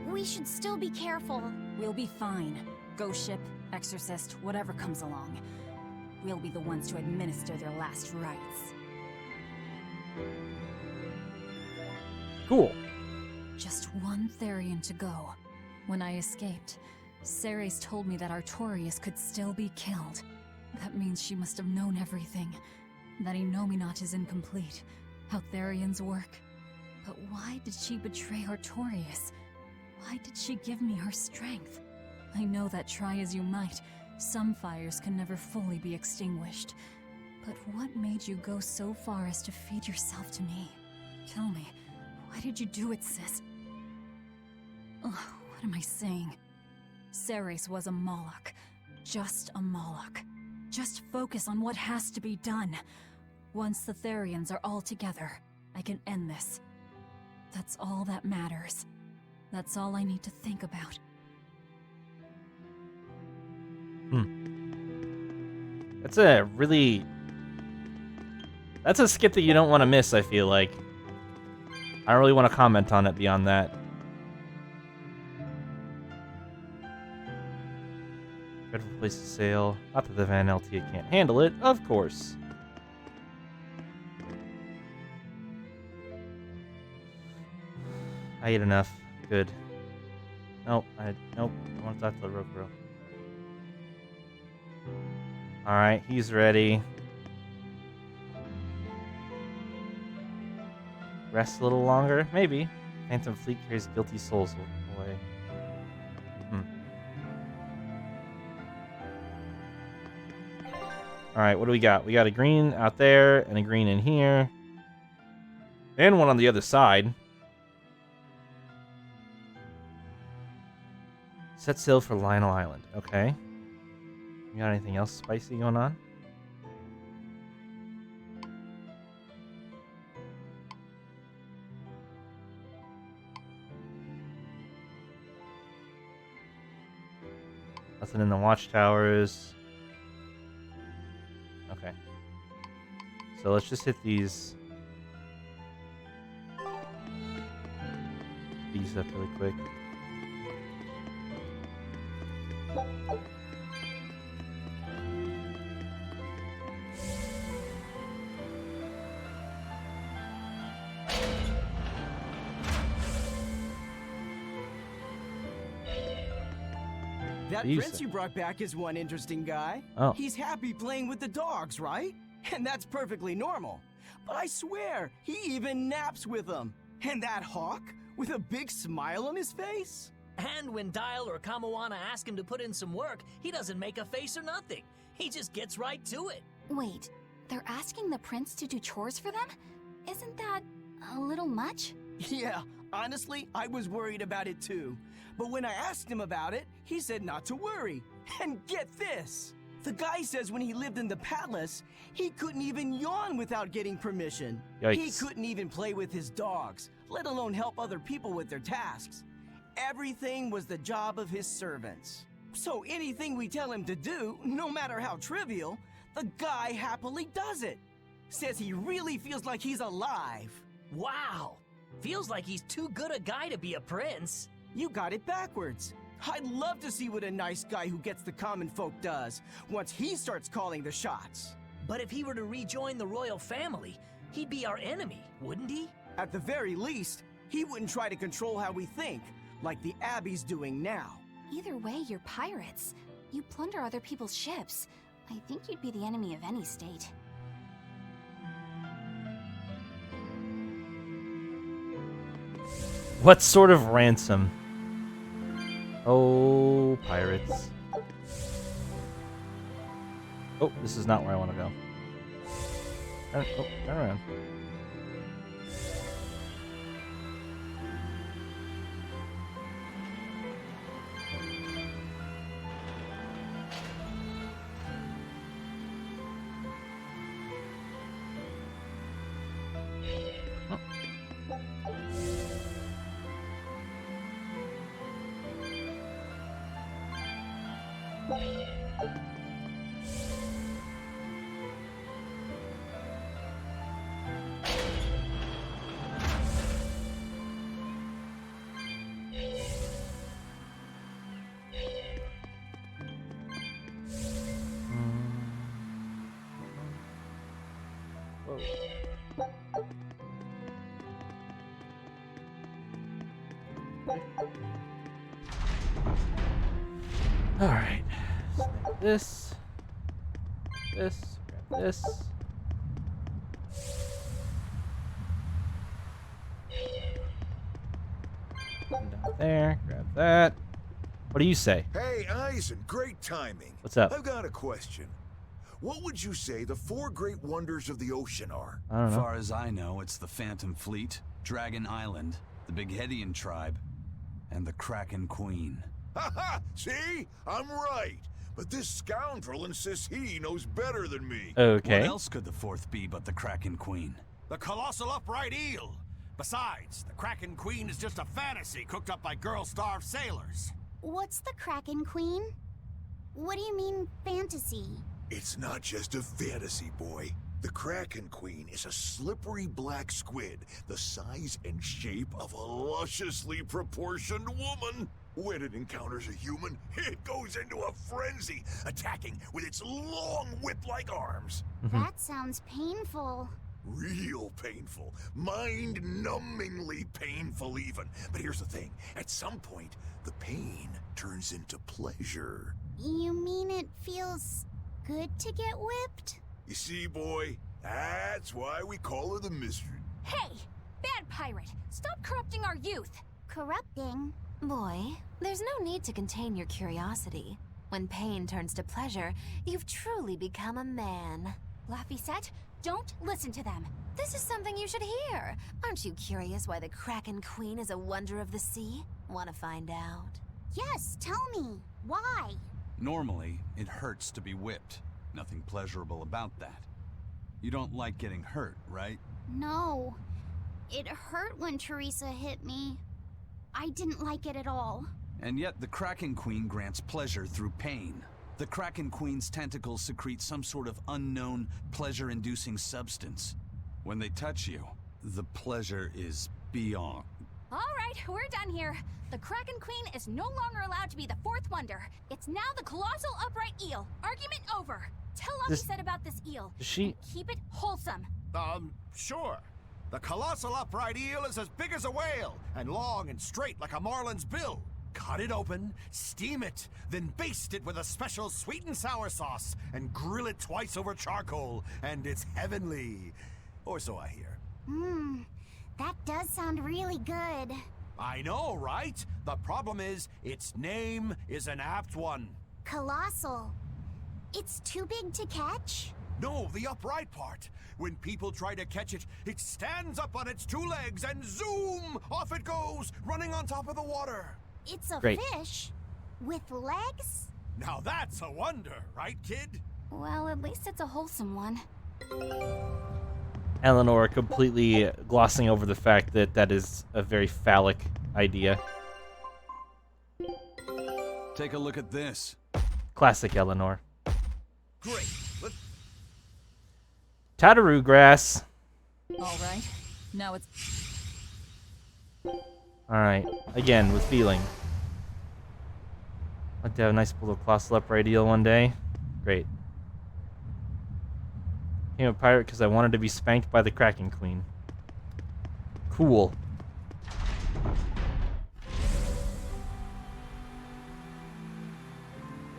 We should still be careful. We'll be fine. Ghost ship, exorcist, whatever comes along. We'll be the ones to administer their last rites. Cool. Just one Therian to go. When I escaped, Ceres told me that Artorius could still be killed. That means she must have known everything. That Innominat is incomplete. How Therians work. But why did she betray Artorius? Why did she give me her strength? I know that try as you might, some fires can never fully be extinguished. But what made you go so far as to feed yourself to me? Tell me, why did you do it, sis? Ugh, what am I saying? Ceres was a Moloch. Just a Moloch. Just focus on what has to be done. Once the Therians are all together, I can end this. That's all that matters. That's all I need to think about. That's a really... That's a skip that you don't want to miss, I feel like. I don't really want to comment on it beyond that. Dreadful place to sail. Not that the Van Eltia can't handle it, of course. I ate enough. Good. Nope. Nope. I want to talk to the rope girl. Alright, he's ready. Rest a little longer? Maybe. Phantom Fleet carries guilty souls away. Alright, what do we got? We got a green out there, and a green in here. And one on the other side. Set sail for Lionel Island. Okay. You got anything else spicy going on? Nothing in the watchtowers. Okay. So let's just hit these up really quick. That Bisa. prince you brought back is one interesting guy. Oh. He's happy playing with the dogs, right? And that's perfectly normal. But I swear, he even naps with them. And that hawk, with a big smile on his face? And when Dial or Kamawana ask him to put in some work, he doesn't make a face or nothing. He just gets right to it. Wait, they're asking the prince to do chores for them? Isn't that a little much? Yeah, honestly, I was worried about it too. But when I asked him about it, he said not to worry. And get this! The guy says when he lived in the palace, he couldn't even yawn without getting permission. Yikes. He couldn't even play with his dogs, let alone help other people with their tasks. Everything was the job of his servants. So anything we tell him to do, no matter how trivial, the guy happily does it. Says he really feels like he's alive. Wow! Feels like he's too good a guy to be a prince. You got it backwards. I'd love to see what a nice guy who gets the common folk does once he starts calling the shots. But if he were to rejoin the royal family, he'd be our enemy, wouldn't he? At the very least, he wouldn't try to control how we think, like the Abbey's doing now. Either way, you're pirates. You plunder other people's ships. I think you'd be the enemy of any state. What sort of ransom? Oh, pirates. Oh, this is not where I want to go. Turn around. All right. This. Grab this. Down there. Grab that. What do you say? Hey, Eisen, great timing. What's up? I've got a question. What would you say the 4 great wonders of the ocean are? I don't know. As far as I know, it's the Phantom Fleet, Dragon Island, the Big Hedian tribe, and the Kraken Queen. Ha! See? I'm right. But this scoundrel insists he knows better than me. Okay. What else could the 4th be but the Kraken Queen? The colossal upright eel. Besides, the Kraken Queen is just a fantasy cooked up by girl-starved sailors. What's the Kraken Queen? What do you mean, fantasy? It's not just a fantasy, boy. The Kraken Queen is a slippery black squid, the size and shape of a lusciously proportioned woman. When it encounters a human, it goes into a frenzy, attacking with its long whip-like arms. That sounds painful. Real painful. Mind-numbingly painful even. But here's the thing. At some point, the pain turns into pleasure. You mean it feels good to get whipped? You see, boy? That's why we call her the Mistress. Hey! Bad pirate! Stop corrupting our youth! Corrupting? Boy, there's no need to contain your curiosity. When pain turns to pleasure, you've truly become a man. Laphicet, don't listen to them. This is something you should hear. Aren't you curious why the Kraken Queen is a wonder of the sea? Want to find out? Yes, tell me. Why? Normally, it hurts to be whipped. Nothing pleasurable about that. You don't like getting hurt, right? No. It hurt when Teresa hit me. I didn't like it at all. And yet the Kraken Queen grants pleasure through pain. The Kraken Queen's tentacles secrete some sort of unknown, pleasure-inducing substance. When they touch you, the pleasure is beyond. All right, we're done here. The Kraken Queen is no longer allowed to be the fourth wonder. It's now the colossal upright eel. Argument over. Tell what he said about this eel. She... Keep it wholesome. Sure. The colossal upright eel is as big as a whale, and long and straight like a marlin's bill. Cut it open, steam it, then baste it with a special sweet and sour sauce, and grill it twice over charcoal, and it's heavenly. Or so I hear. That does sound really good. I know, right? The problem is, its name is an apt one. Colossal. It's too big to catch? No, the upright part. When people try to catch it, it stands up on its two legs and zoom! Off it goes, running on top of the water. It's a Great. fish? With legs? Now that's a wonder, right, kid? Well, at least it's a wholesome one. Eleanor completely glossing over the fact that that is a very phallic idea. Take a look at this. Classic Eleanor. Great. Tataroo grass. All right. Now it's... Alright, again, with feeling. I'd like to have a nice little colossal upright eel one day. Great. Became a pirate because I wanted to be spanked by the Kraken Queen. Cool.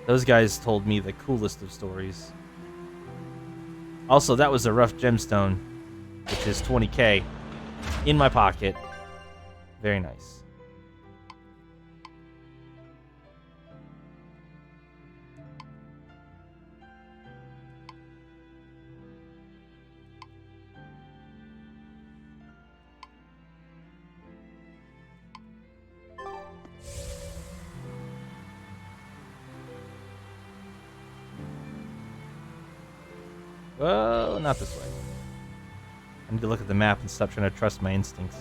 Those guys told me the coolest of stories. Also, that was a rough gemstone, which is 20k, in my pocket. Very nice. Well, not this way. I need to look at the map and stop trying to trust my instincts.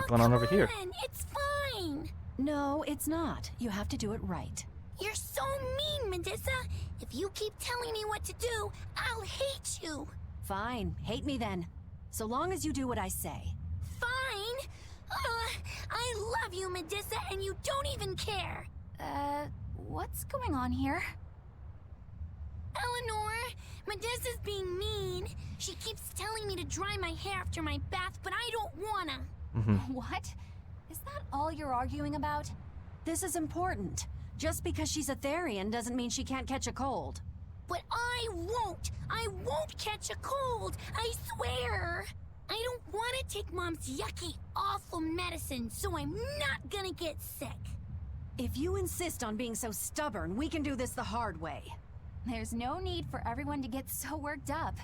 Going on over here? It's fine. No, it's not. You have to do it right. You're so mean, Medusa. If you keep telling me what to do, I'll hate you. Fine, hate me then. So long as you do what I say. Fine. I love you, Medusa, and you don't even care. What's going on here? Eleanor, Medusa's being mean. She keeps telling me to dry my hair after my bath, but I don't wanna. What? Is that all you're arguing about? This is important. Just because she's a Therian doesn't mean she can't catch a cold. But I won't. I won't catch a cold. I swear. I don't want to take Mom's yucky, awful medicine, so I'm not gonna get sick. If you insist on being so stubborn, we can do this the hard way. There's no need for everyone to get so worked up.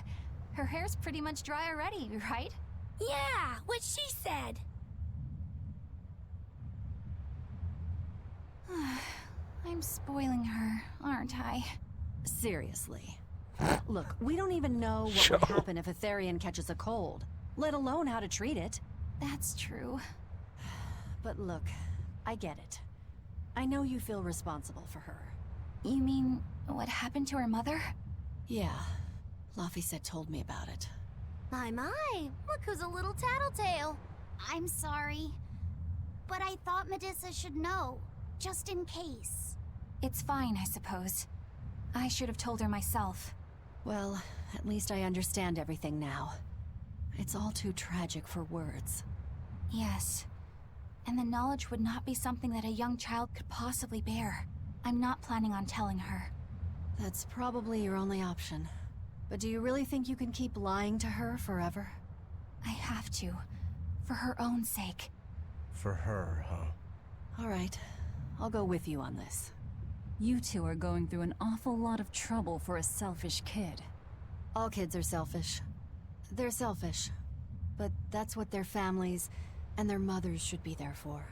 Her hair's pretty much dry already, right? Yeah, what she said. I'm spoiling her, aren't I? Seriously. Look, we don't even know what would happen if a Therian catches a cold, let alone how to treat it. That's true. But look, I get it. I know you feel responsible for her. You mean what happened to her mother? Yeah. Laphicet told me about it. My, look who's a little tattletale. I'm sorry, but I thought Medusa should know, just in case. It's fine, I suppose. I should have told her myself. Well, at least I understand everything now. It's all too tragic for words. Yes. And the knowledge would not be something that a young child could possibly bear. I'm not planning on telling her. That's probably your only option. But do you really think you can keep lying to her forever? I have to. For her own sake. For her, huh? Alright, I'll go with you on this. You two are going through an awful lot of trouble for a selfish kid. All kids are selfish. They're selfish. But that's what their families and their mothers should be there for.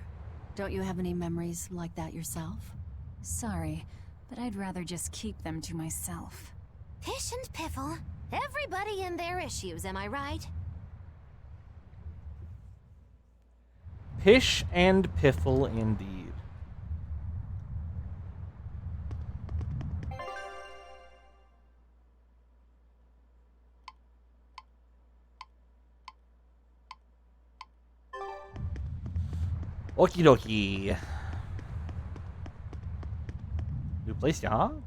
Don't you have any memories like that yourself? Sorry, but I'd rather just keep them to myself. Pish and Piffle. Everybody in their issues, am I right? Pish and Piffle indeed. Okie dokie. New place, yeah? You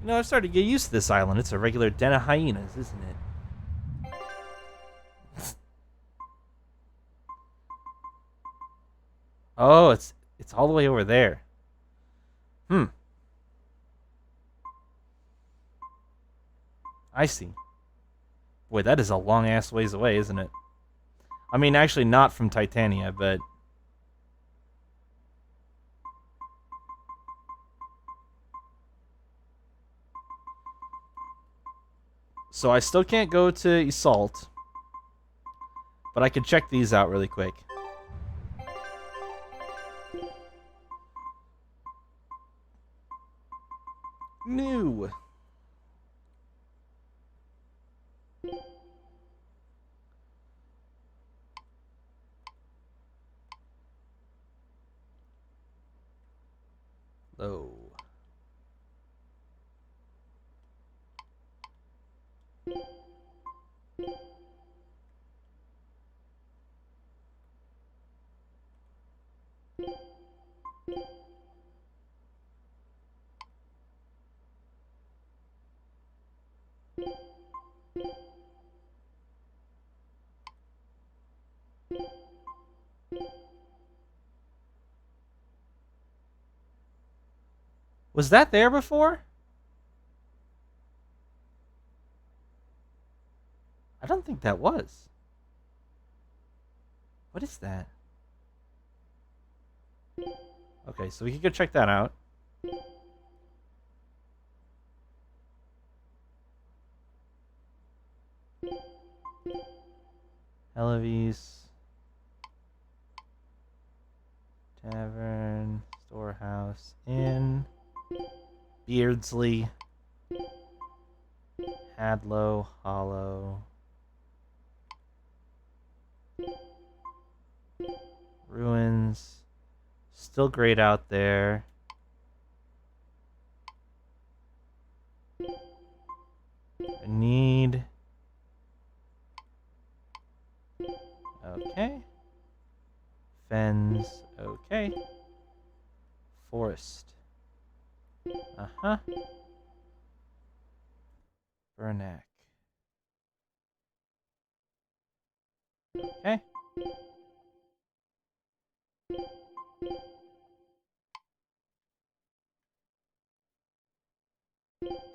know, I've started to get used to this island. It's a regular den of hyenas, isn't it? Oh, it's all the way over there. I see. Boy, that is a long-ass ways away, isn't it? I mean, actually not from Titania, but... So I still can't go to Iseult, but I could check these out really quick. New. Low. Was that there before? I don't think that was. What is that? Okay, so we can go check that out. Helavis. Tavern. Storehouse. Inn. Beardsley. Hadlow. Hollow. Ruins. Still great out there. I need... Okay. Fens. Okay. Forest. Uh-huh. Bernac. Okay.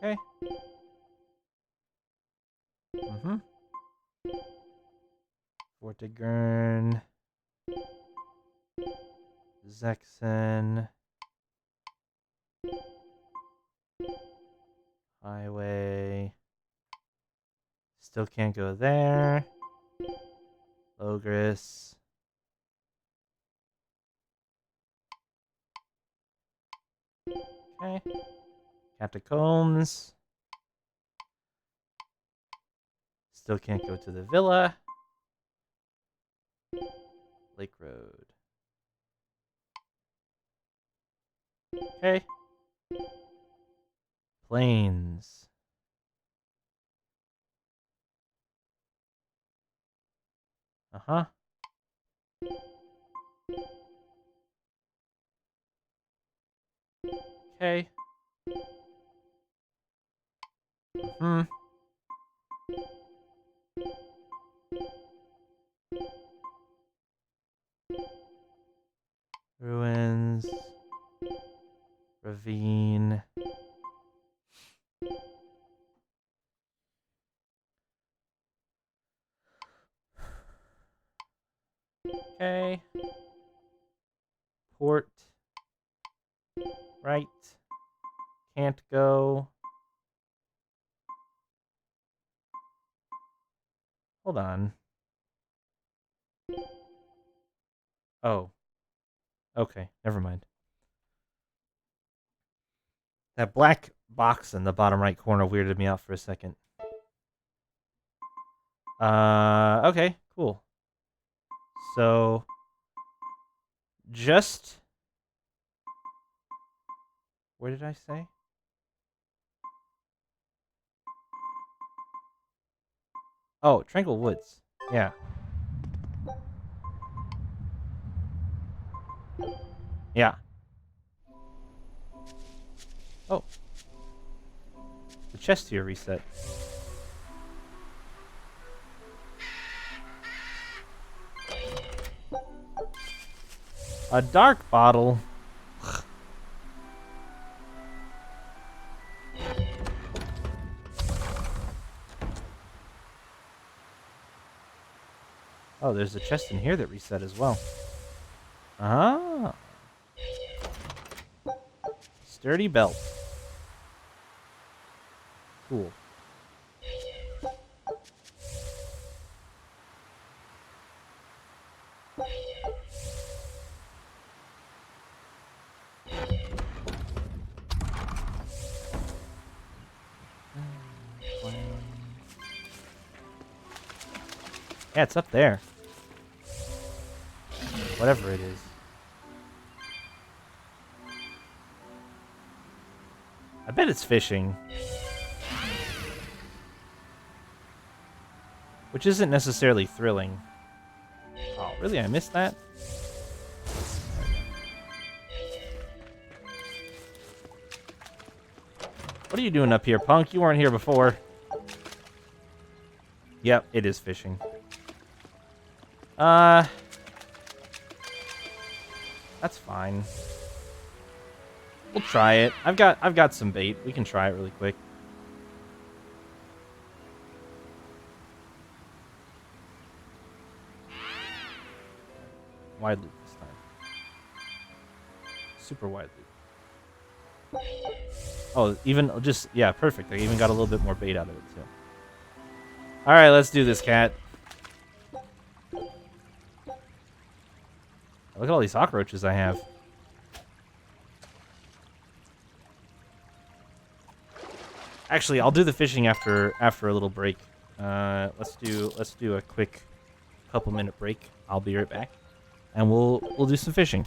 Okay. Mm-hmm. Vortigern. Zexen. Highway. Still can't go there. Ogres. Okay. Catacombs. Still can't go to the villa. Lake Road. Okay. Plains. Uh-huh. Okay. Hmm. Ruins. Ravine. Okay. Port. Right. Can't go. Hold on. Oh. Okay, never mind. That black box in the bottom right corner weirded me out for a second. Okay, cool. So, just... Where did I say? Oh, Tranquil Woods. Yeah. Yeah. Oh. The chest here reset. A dark bottle. Oh, there's a chest in here that reset as well. Ah. Sturdy belt. Cool. Yeah, it's up there. Whatever it is. I bet it's fishing. Which isn't necessarily thrilling. Oh, really? I missed that? What are you doing up here, punk? You weren't here before. Yep, it is fishing. That's fine. We'll try it. I've got some bait. We can try it really quick. Wide loop this time. Super wide loop. Oh, even just yeah, perfect. I even got a little bit more bait out of it too. All right, let's do this, cat. Look at all these cockroaches I have. Actually, I'll do the fishing after a little break. Let's do a quick couple-minute break. I'll be right back, and we'll do some fishing.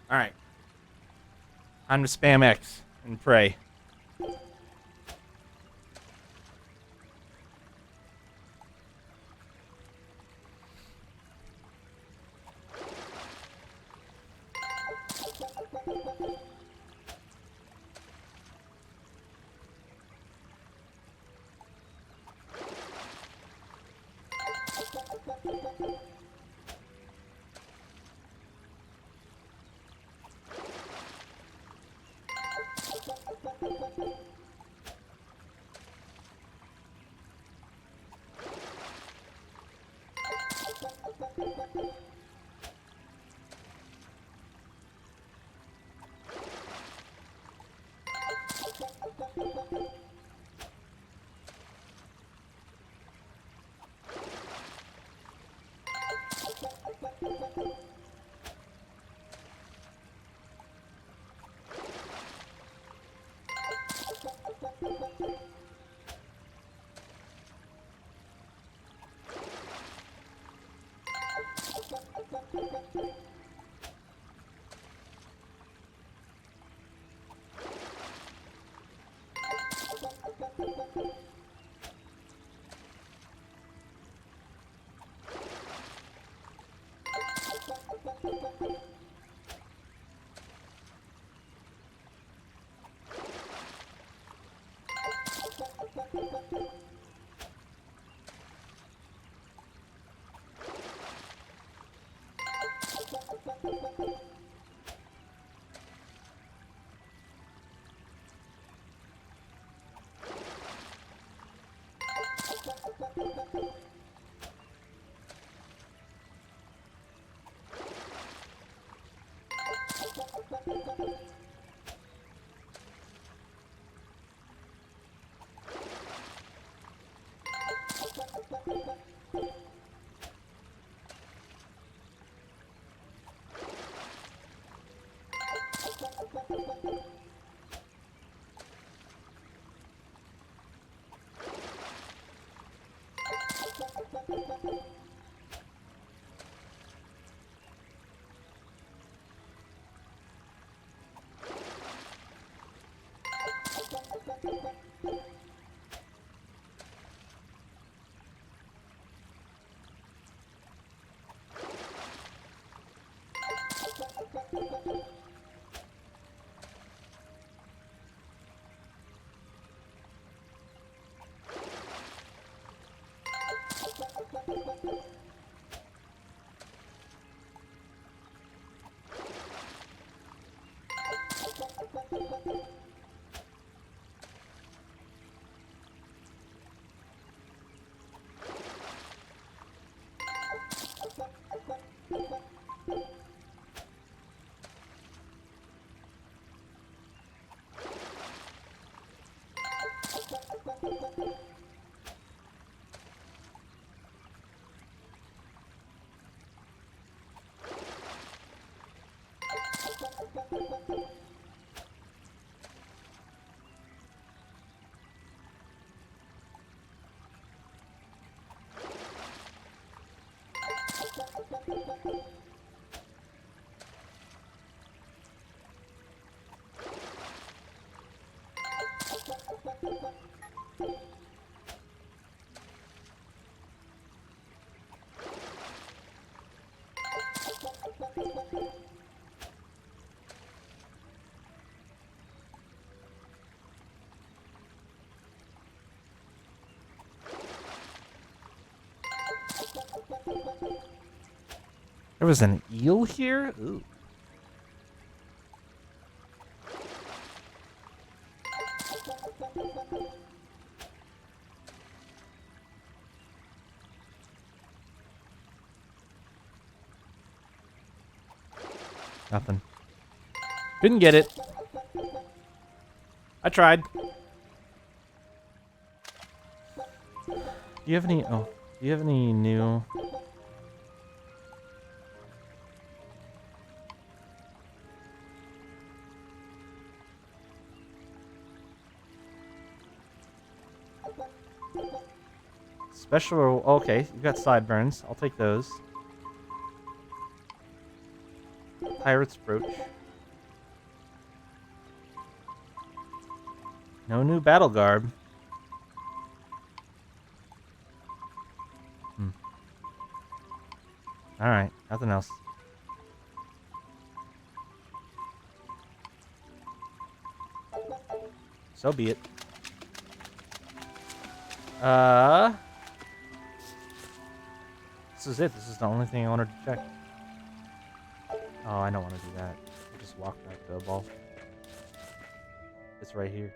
Alright. Time to spam X and pray. There was an eel here? Ooh. Nothing. Couldn't get it. I tried. Do you have any... Oh. Do you have any new... Special... Okay, you've got sideburns. I'll take those. Pirate's brooch. No new battle garb. Alright, nothing else. So be it. This is it. This is the only thing I wanted to check. Oh, I don't want to do that. I'll just walk back to the ball. It's right here.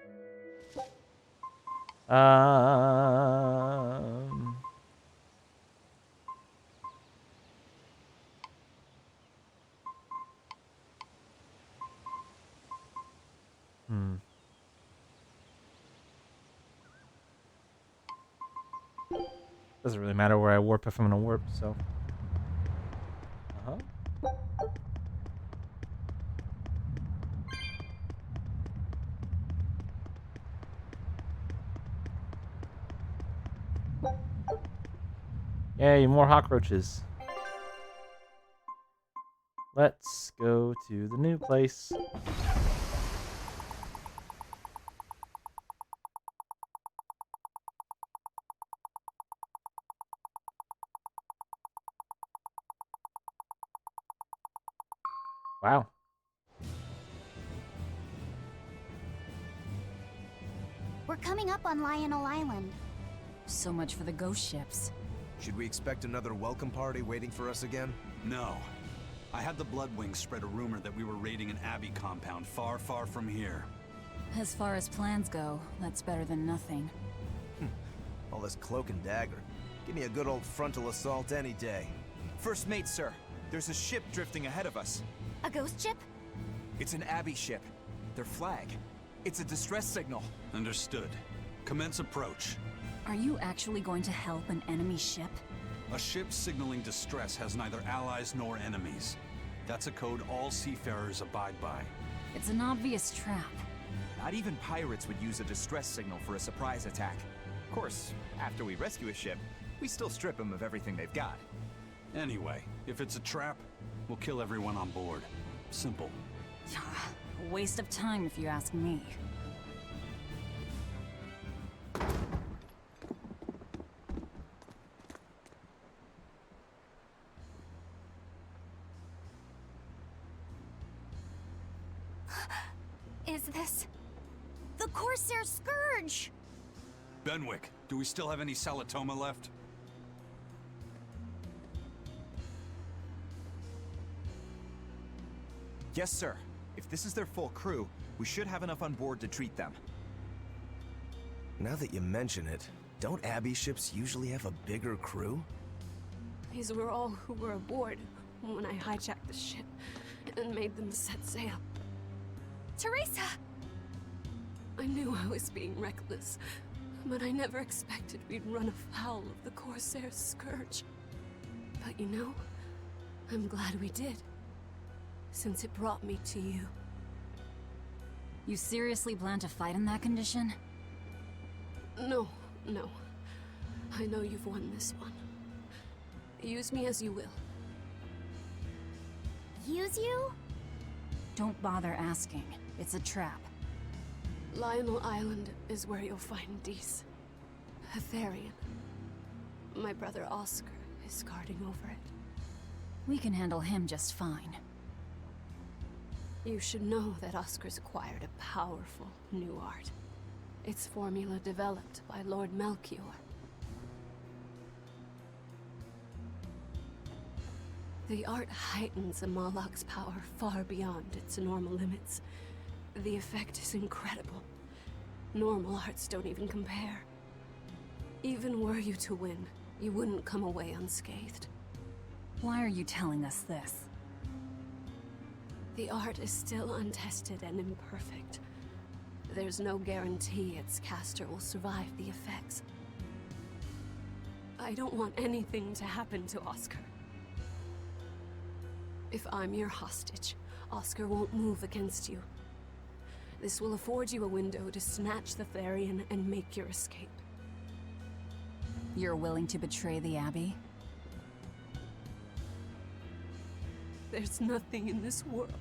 Doesn't really matter where I warp if I'm gonna warp, so. Yay, more cockroaches. Let's go to the new place. Wow. We're coming up on Lionel Island. So much for the ghost ships. Should we expect another welcome party waiting for us again? No. I had the Bloodwings spread a rumor that we were raiding an Abbey compound far, far from here. As far as plans go, that's better than nothing. All this cloak and dagger. Give me a good old frontal assault any day. First mate, sir. There's a ship drifting ahead of us. A ghost ship? It's an Abbey ship. Their flag. It's a distress signal. Understood. Commence approach. Are you actually going to help an enemy ship? A ship signaling distress has neither allies nor enemies. That's a code all seafarers abide by. It's an obvious trap. Not even pirates would use a distress signal for a surprise attack. Of course, after we rescue a ship, we still strip them of everything they've got. Anyway, if it's a trap, we'll kill everyone on board. Simple. A waste of time if you ask me. Is this... the Corsair Scourge? Benwick, do we still have any Salatoma left? Yes, sir. If this is their full crew, we should have enough on board to treat them. Now that you mention it, don't Abbey ships usually have a bigger crew? These were all who were aboard when I hijacked the ship and made them set sail. Teresa! I knew I was being reckless, but I never expected we'd run afoul of the Corsair Scourge. But you know, I'm glad we did, since it brought me to you. You seriously plan to fight in that condition? No. I know you've won this one. Use me as you will. Use you? Don't bother asking. It's a trap. Lionel Island is where you'll find Dees. A Therian. My brother Oscar is guarding over it. We can handle him just fine. You should know that Oscar's acquired a powerful new art. Its formula developed by Lord Melchior. The art heightens a Malak's power far beyond its normal limits. The effect is incredible. Normal arts don't even compare. Even were you to win, you wouldn't come away unscathed. Why are you telling us this? The art is still untested and imperfect. There's no guarantee its caster will survive the effects. I don't want anything to happen to Oscar. If I'm your hostage, Oscar won't move against you. This will afford you a window to snatch the Therian and make your escape. You're willing to betray the Abbey? There's nothing in this world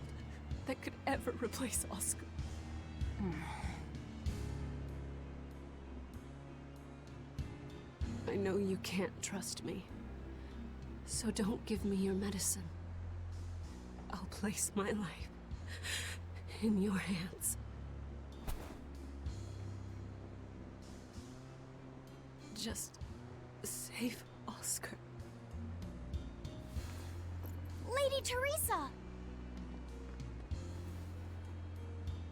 that could ever replace Oscar. I know you can't trust me. So don't give me your medicine. I'll place my life in your hands. Just save Oscar. Lady Teresa!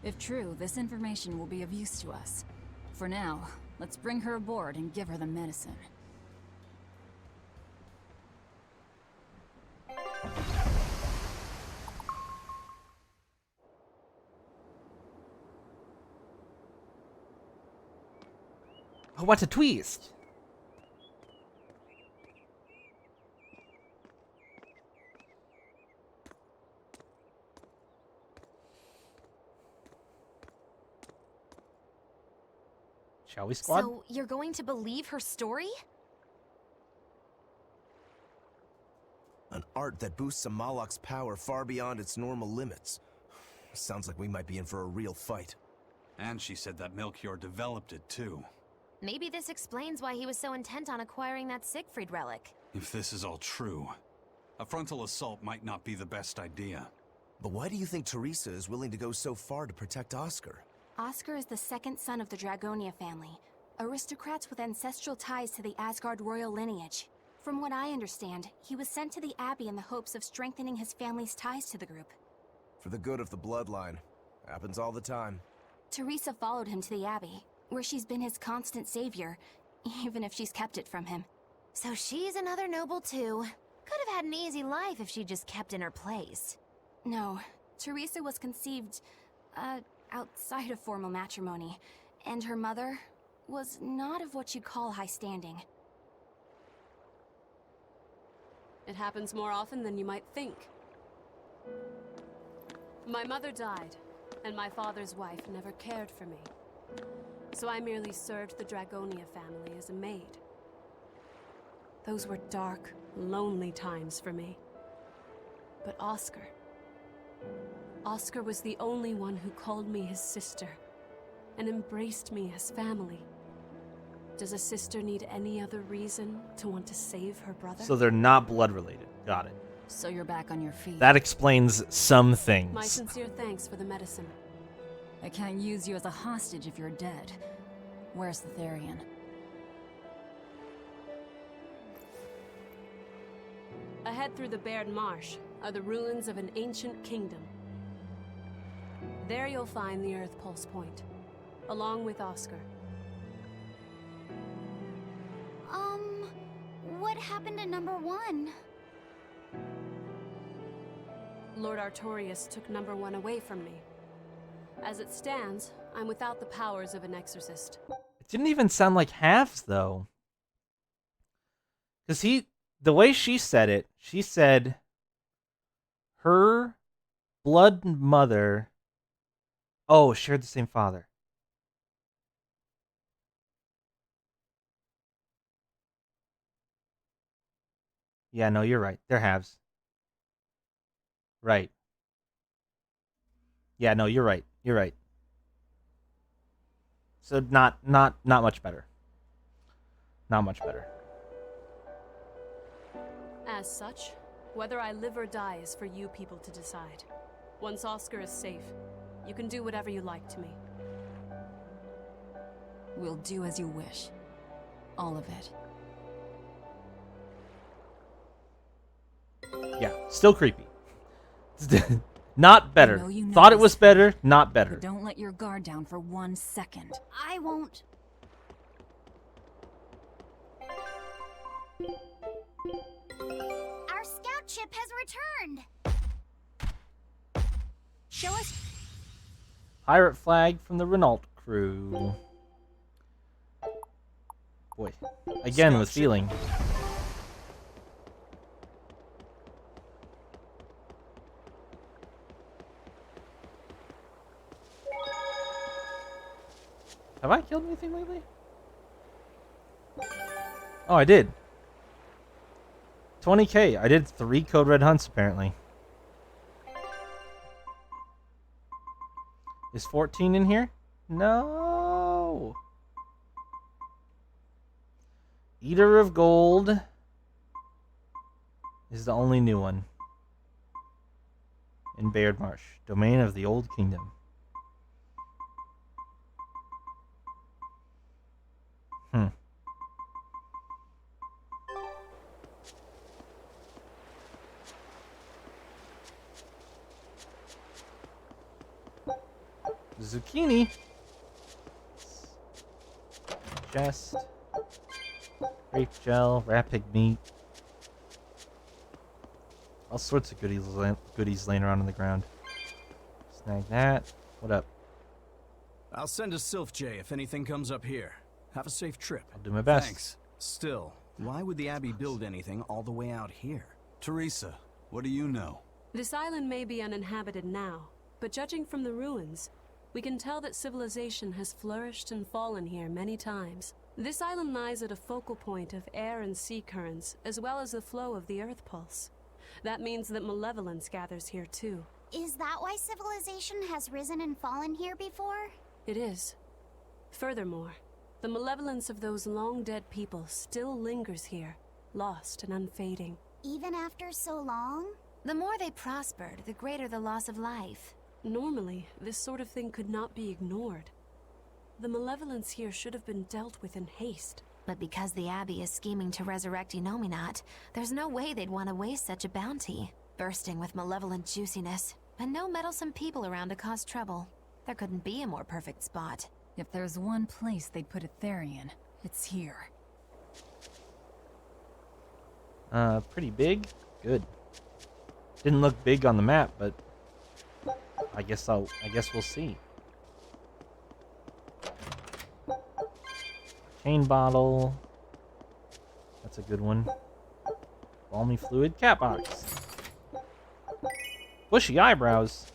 If true, this information will be of use to us. For now, let's bring her aboard and give her the medicine. Oh, what a twist! Shall we, squad? So, you're going to believe her story? An art that boosts a Malak's power far beyond its normal limits. Sounds like we might be in for a real fight. And she said that Melchior developed it, too. Maybe this explains why he was so intent on acquiring that Siegfried relic. If this is all true, a frontal assault might not be the best idea. But why do you think Teresa is willing to go so far to protect Oscar? Oscar is the second son of the Dragonia family, aristocrats with ancestral ties to the Asgard royal lineage. From what I understand, he was sent to the Abbey in the hopes of strengthening his family's ties to the group. For the good of the bloodline. Happens all the time. Teresa followed him to the Abbey, where she's been his constant savior, even if she's kept it from him. So she's another noble too. Could have had an easy life if she just kept in her place. No, Teresa was conceived, outside of formal matrimony, and her mother was not of what you'd call high standing. It happens more often than you might think. My mother died, and my father's wife never cared for me. So I merely served the Dragonia family as a maid. Those were dark, lonely times for me. But Oscar was the only one who called me his sister and embraced me as family. Does a sister need any other reason to want to save her brother? So they're not blood related. Got it. So you're back on your feet. That explains some things. My sincere thanks for the medicine. I can't use you as a hostage if you're dead. Where's the Therian? Ahead through the Baird Marsh are the ruins of an ancient kingdom. There you'll find the Earth Pulse Point, along with Oscar. What happened to number 1? Lord Artorius took number 1 away from me. As it stands, I'm without the powers of an exorcist. It didn't even sound like halves, though. Because the way she said it, she said her blood mother, shared the same father. Yeah, no, you're right. They're halves. Right. Yeah, no, you're right. You're right. So not much better. Not much better. As such, whether I live or die is for you people to decide. Once Oscar is safe, you can do whatever you like to me. We'll do as you wish. All of it. Yeah, still creepy. Not better. You Thought it know was better, not better. But don't let your guard down for 1 second. I won't. Our scout ship has returned. Show us. Pirate flag from the Renault crew. Boy, again with feeling. Have I killed anything lately? Oh, I did. 20k. I did 3 Code Red hunts, apparently. Is 14 in here? No. Eater of Gold is the only new one in Baird Marsh, domain of the Old Kingdom. Zucchini. Chest. Grape gel, rapid meat. All sorts of goodies laying around on the ground. Snag that. What up? I'll send a Sylph J if anything comes up here. Have a safe trip. I'll do my best. Thanks. Still, why would the Abbey build anything all the way out here? Teresa, what do you know? This island may be uninhabited now, but judging from the ruins, we can tell that civilization has flourished and fallen here many times. This island lies at a focal point of air and sea currents, as well as the flow of the Earth pulse. That means that malevolence gathers here too. Is that why civilization has risen and fallen here before? It is. Furthermore, the malevolence of those long-dead people still lingers here, lost and unfading. Even after so long? The more they prospered, the greater the loss of life. Normally, this sort of thing could not be ignored. The malevolence here should have been dealt with in haste. But because the Abbey is scheming to resurrect Inominat, there's no way they'd want to waste such a bounty. Bursting with malevolent juiciness, and no meddlesome people around to cause trouble. There couldn't be a more perfect spot. If there's one place they'd put a Therian, it's here. Pretty big? Good. Didn't look big on the map, but I guess we'll see. Cane bottle. That's a good one. Balmy fluid cat box. Bushy eyebrows.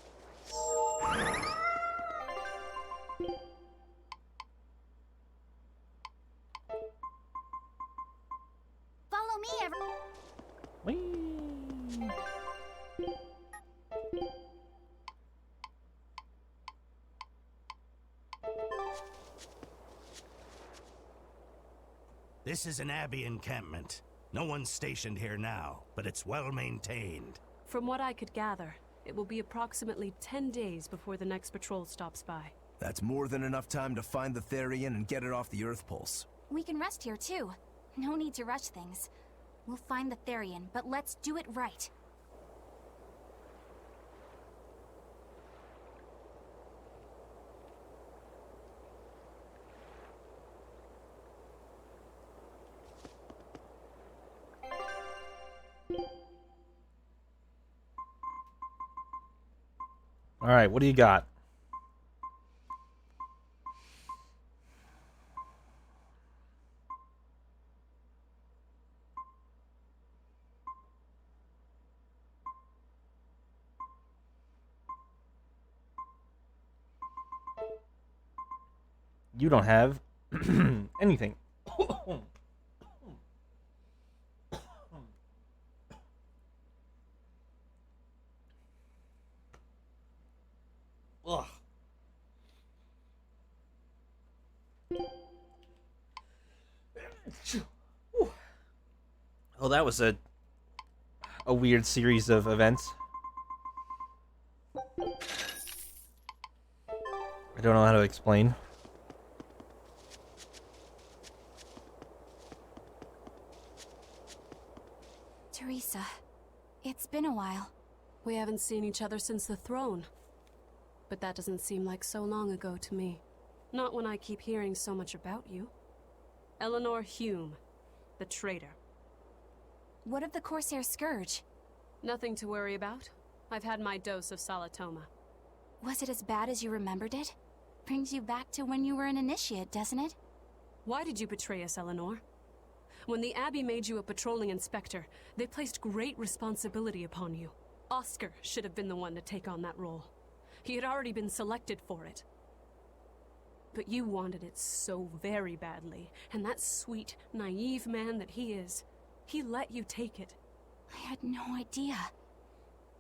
Follow me, Whee! This is an Abbey encampment. No one's stationed here now, but it's well maintained. From what I could gather, it will be approximately 10 days before the next patrol stops by. That's more than enough time to find the Therian and get it off the Earth Pulse. We can rest here too. No need to rush things. We'll find the Therian, but let's do it right. All right, what do you got? You don't have anything. Ugh. Oh, that was a weird series of events. I don't know how to explain. Teresa, it's been a while. We haven't seen each other since the throne. But that doesn't seem like so long ago to me. Not when I keep hearing so much about you. Eleanor Hume, the traitor. What of the Corsair Scourge? Nothing to worry about. I've had my dose of Salatoma. Was it as bad as you remembered it? Brings you back to when you were an initiate, doesn't it? Why did you betray us, Eleanor? When the Abbey made you a patrolling inspector, they placed great responsibility upon you. Oscar should have been the one to take on that role. He had already been selected for it. But you wanted it so very badly, and that sweet, naive man that he is, he let you take it. I had no idea.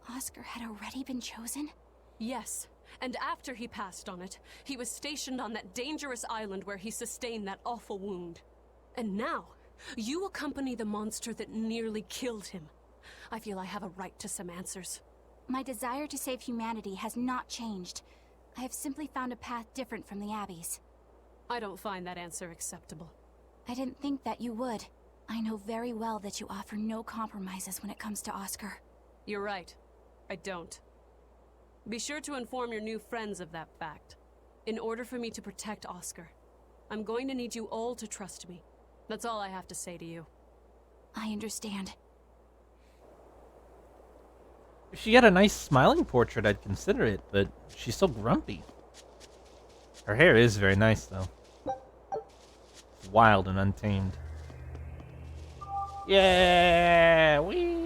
Oscar had already been chosen? Yes, and after he passed on it, he was stationed on that dangerous island where he sustained that awful wound. And now, You accompany the monster that nearly killed him. I feel I have a right to some answers. My desire to save humanity has not changed. I have simply found a path different from the Abbey's. I don't find that answer acceptable. I didn't think that you would. I know very well that you offer no compromises when it comes to Oscar. You're right. I don't. Be sure to inform your new friends of that fact. In order for me to protect Oscar, I'm going to need you all to trust me. That's all I have to say to you. I understand. If she had a nice smiling portrait, I'd consider it, but she's so grumpy. Her hair is very nice, though. It's wild and untamed. Yeah! Whee!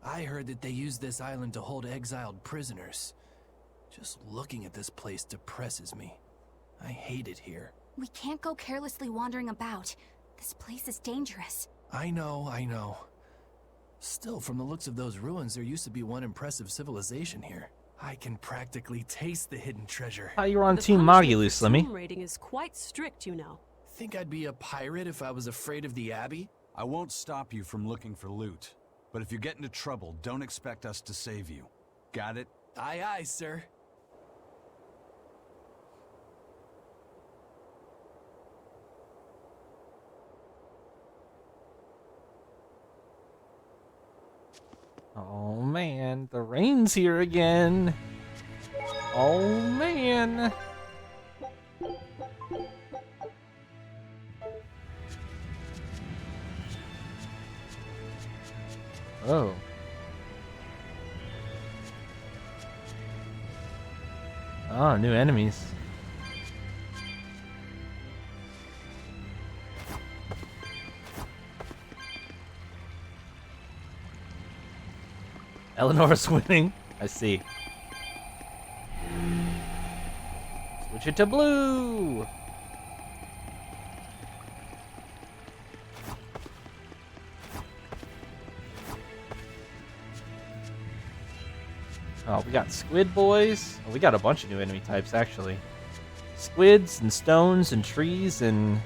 I heard that they use this island to hold exiled prisoners. Just looking at this place depresses me. I hate it here. We can't go carelessly wandering about. This place is dangerous. I know. Still, from the looks of those ruins, there used to be one impressive civilization here. I can practically taste the hidden treasure. Thought you were on Team Mogulus, Lemmy. The rating is quite strict, you know. Think I'd be a pirate if I was afraid of the Abbey? I won't stop you from looking for loot. But if you get into trouble, don't expect us to save you. Got it? Aye, aye, sir. Oh man, the rain's here again. Oh man. Oh. Oh, new enemies. Eleanor's winning. I see. Switch it to blue. Oh, we got squid boys. Oh, we got a bunch of new enemy types, actually. Squids and stones and trees and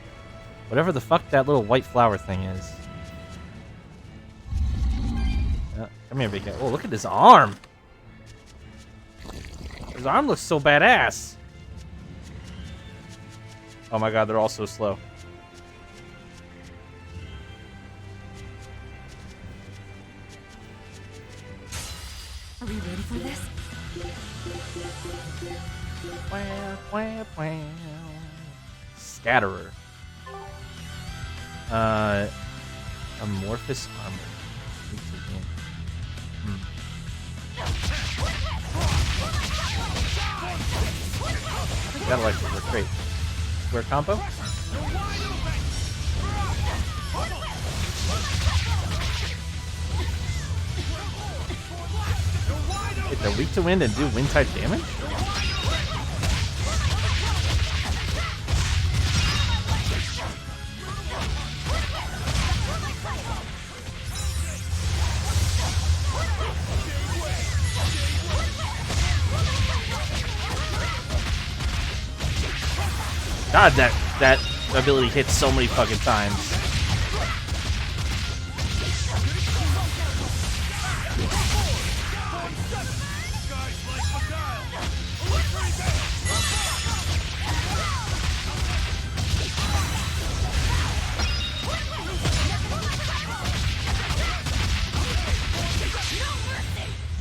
whatever the fuck that little white flower thing is. Come here, big guy. Oh, look at his arm. His arm looks so badass. Oh my god, they're all so slow. Are we ready for this? Scatterer. Amorphous armor. Gotta like this. Look great. Square combo. Wait, they're weak to wind and do wind type damage? God, that ability hits so many fucking times.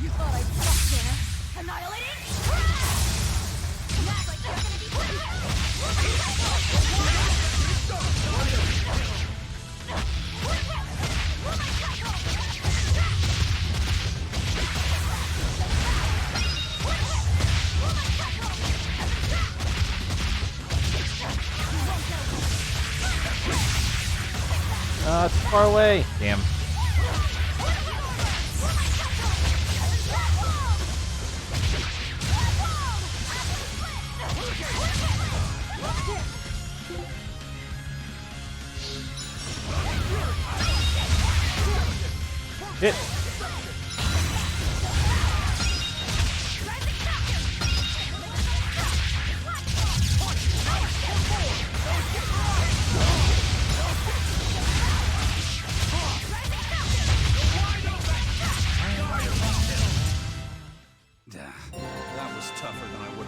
You thought I'd stop there? Annihilating? It's far away. Damn. Hit.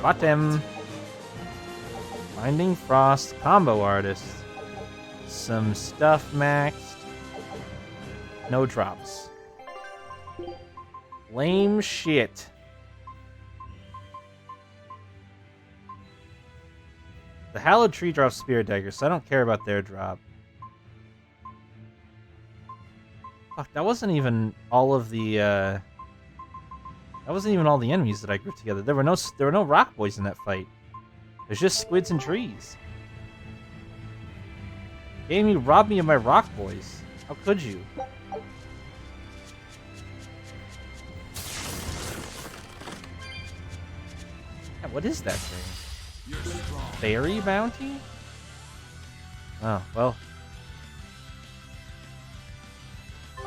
Got him. Finding Frost combo artist. Some stuff maxed. No drops. Lame shit. The Hallowed Tree drops Spirit Daggers, so I don't care about their drop. Fuck, that wasn't even all of the, that wasn't even all the enemies that I grouped together. There were no rock boys in that fight. There's just squids and trees. Game, you robbed me of my rock boys. How could you? Yeah, what is that thing? Fairy bounty? Oh, well.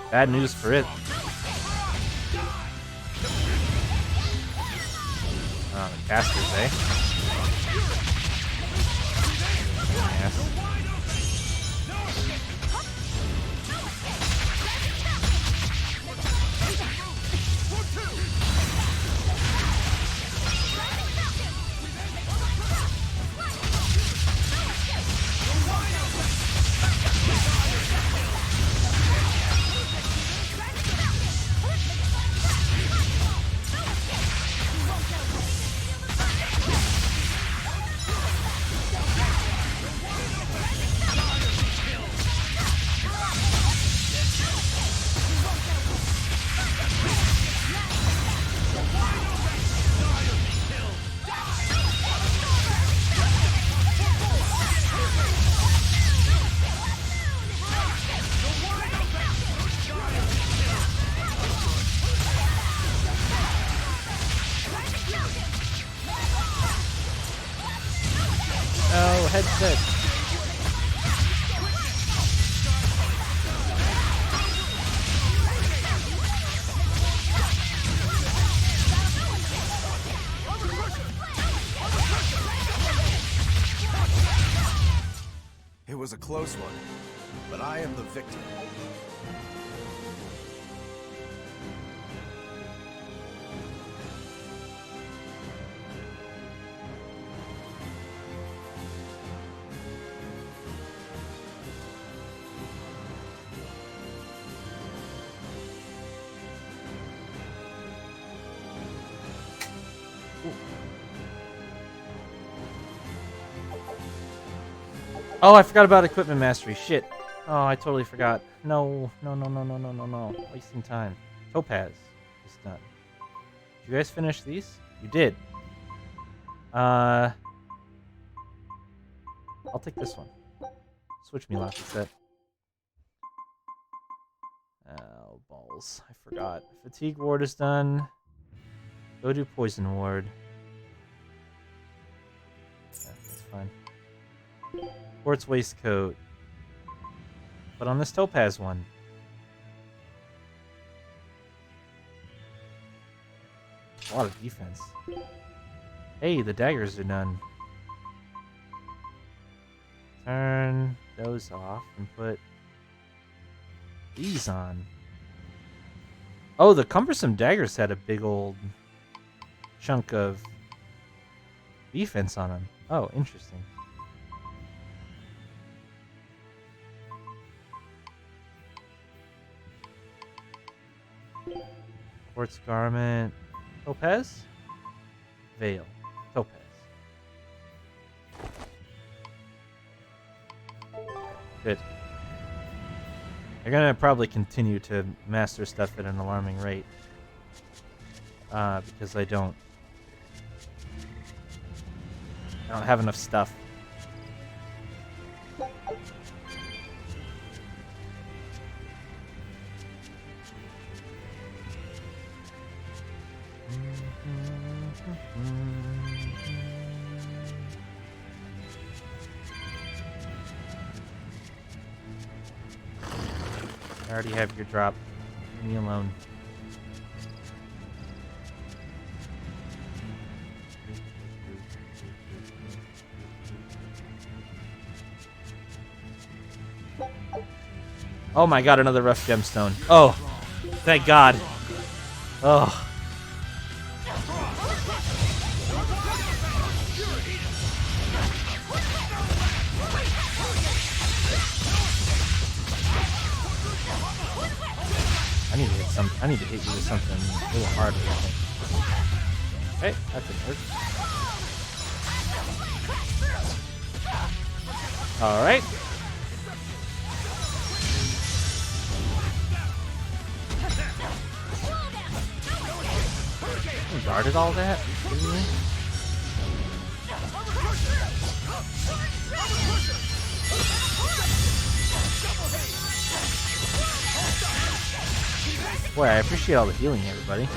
Bad news for it. Oh, the casters, eh? Yes. Oh, headset. It was a close one, but I am the victor. Oh, I forgot about equipment mastery. Shit. Oh, I totally forgot. No. Wasting time. Topaz is done. Did you guys finish these? You did. I'll take this one. Switch me lock set. Oh, balls. I forgot. Fatigue ward is done. Go do poison ward. Yeah, that's fine. Quartz waistcoat. Put on this topaz one. A lot of defense. Hey, the daggers are done. Turn those off and put these on. Oh, the cumbersome daggers had a big old chunk of defense on them. Oh, interesting. Quartz garment. Topaz? Veil. Topaz. Good. They're gonna probably continue to master stuff at an alarming rate. Because I don't have enough stuff. I already have your drop. Leave me alone. Oh my god, another rough gemstone. Oh, thank god. Oh. I need to hit you with something a little harder. Hey, that didn't work. Alright. I guarded all that? Really? Boy, I appreciate all the healing, everybody.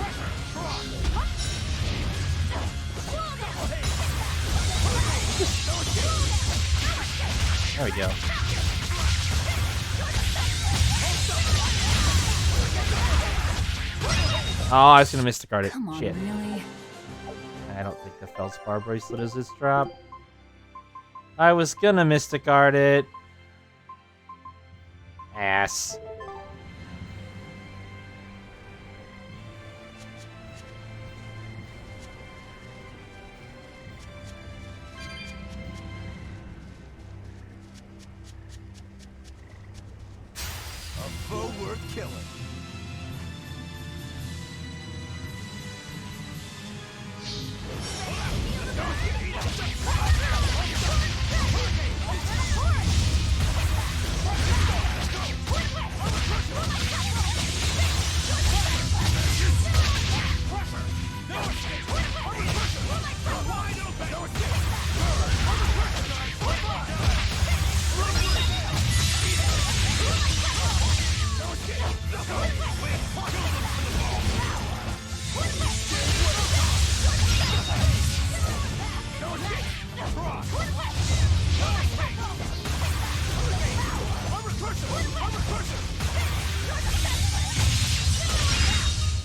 There we go. Oh, I was gonna Mystic Guard it. Come on, Shit. really? I don't think the Feldspar bracelet is this drop. I was gonna Mystic Guard it. Ass. A foe worth killing.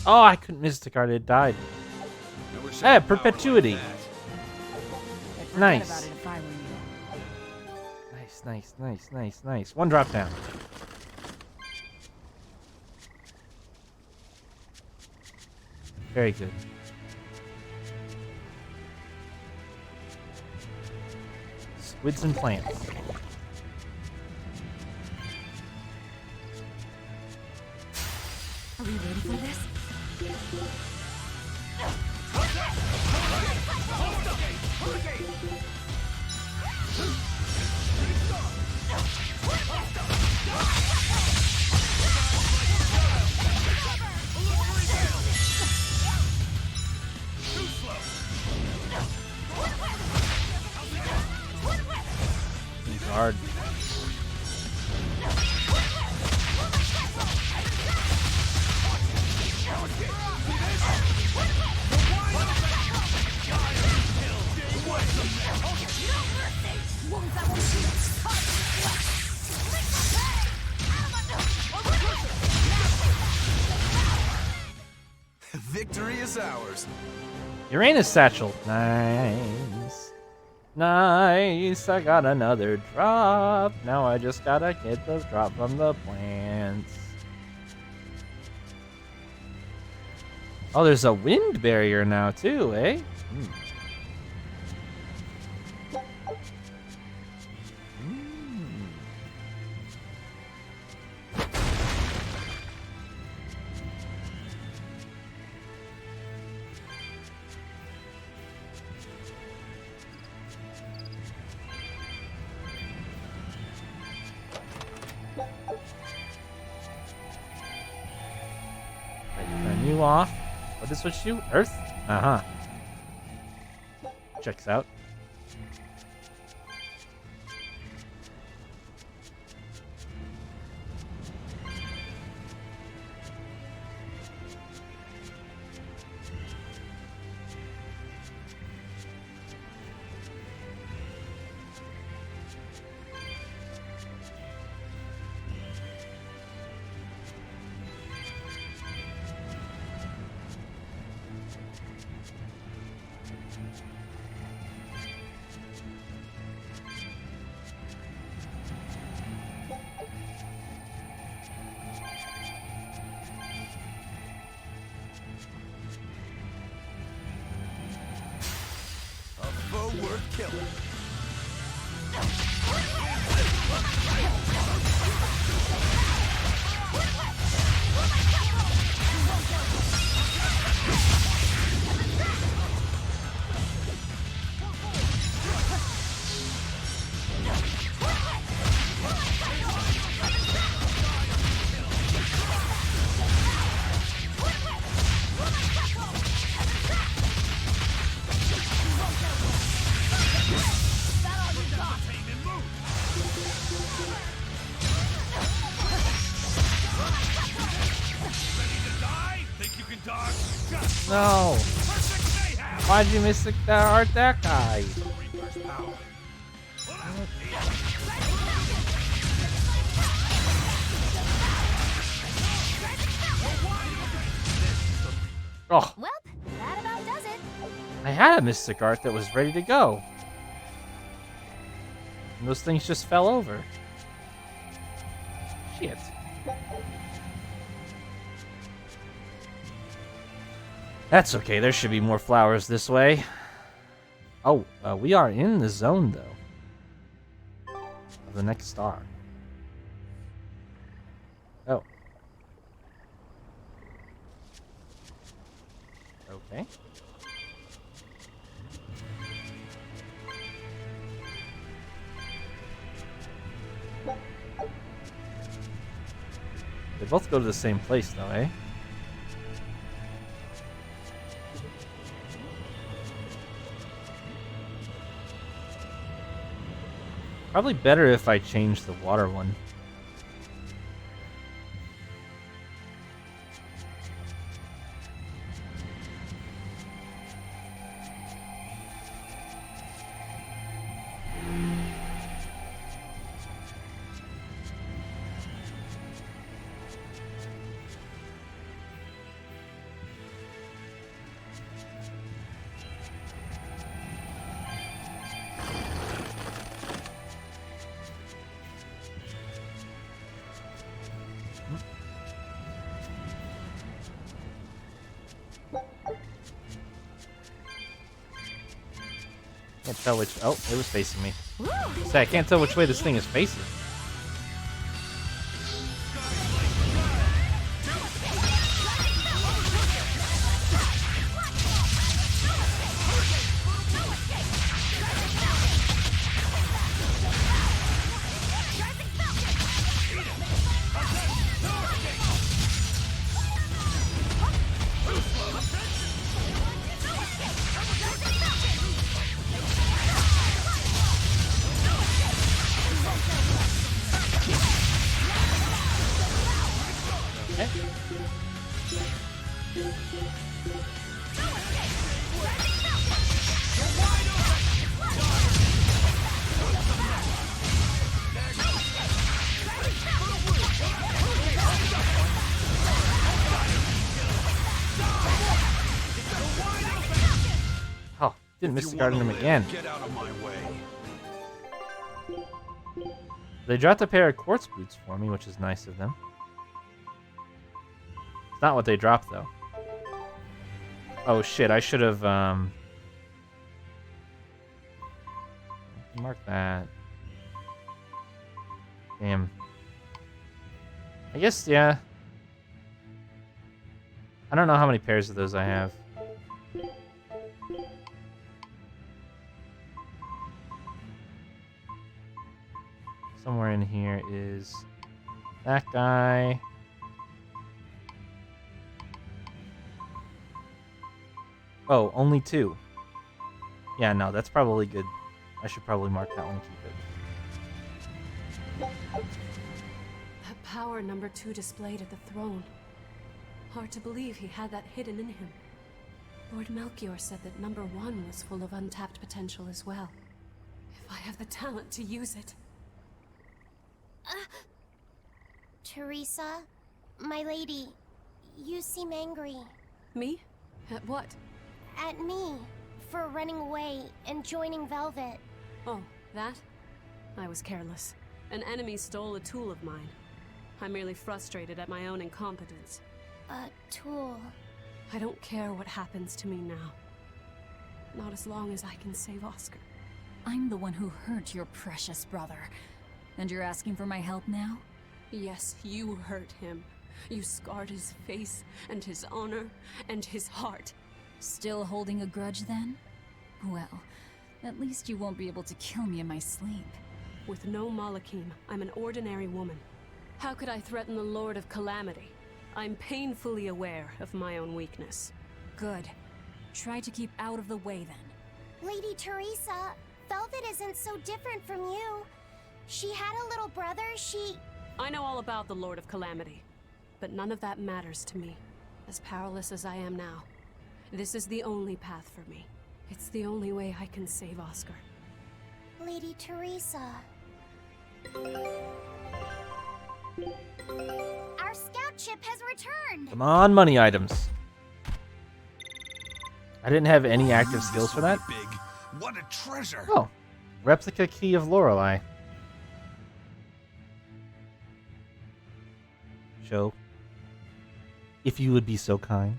Oh, I couldn't Mystic Guard it. It died. Hey, perpetuity. Nice. Nice. One drop down. Very good. Squids and plants. Are we ready for this? Hard. Victory is ours. Uranus Satchel. Nice. Nice. I got another drop. Now I just gotta get the drop from the plants. Oh, there's a wind barrier now too, eh? Turn you off. What does switch to? Earth? Uh-huh. Checks out. A foe worth killing. No! Why'd you miss that guy? Oh! Well, that about does it. I had a Mystic Art that was ready to go. And those things just fell over. Shit. That's okay, there should be more flowers this way. Oh, we are in the zone, though. Of the next star. Oh. Okay. They both go to the same place, though, eh? Probably better if I change the water one. Can't tell which. Oh, it was facing me. Say, I can't tell which way this thing is facing. Didn't miss the guard on him again. Get out of my way. They dropped a pair of quartz boots for me, which is nice of them. It's not what they dropped, though. Oh shit, I should have, mark that. Damn. I guess, yeah. I don't know how many pairs of those I have. Somewhere in here is that guy. Oh, only 2. Yeah, no, that's probably good. I should probably mark that one and keep it. That power number 2 displayed at the throne. Hard to believe he had that hidden in him. Lord Melchior said that number 1 was full of untapped potential as well. If I have the talent to use it. Teresa, my lady, you seem angry. Me? At what? At me, for running away and joining Velvet. Oh, that? I was careless. An enemy stole a tool of mine. I'm merely frustrated at my own incompetence. A tool? I don't care what happens to me now. Not as long as I can save Oscar. I'm the one who hurt your precious brother. And you're asking for my help now? Yes, you hurt him. You scarred his face, and his honor, and his heart. Still holding a grudge then? Well, at least you won't be able to kill me in my sleep. With no Malakim, I'm an ordinary woman. How could I threaten the Lord of Calamity? I'm painfully aware of my own weakness. Good. Try to keep out of the way then. Lady Teresa, Velvet isn't so different from you. She had a little brother, I know all about the Lord of Calamity, but none of that matters to me, as powerless as I am now. This is the only path for me. It's the only way I can save Oscar. Lady Teresa. Our scout ship has returned. Come on, money items. I didn't have any active skills for that. Big. What a treasure! Oh, replica key of Lorelei. Show. If you would be so kind.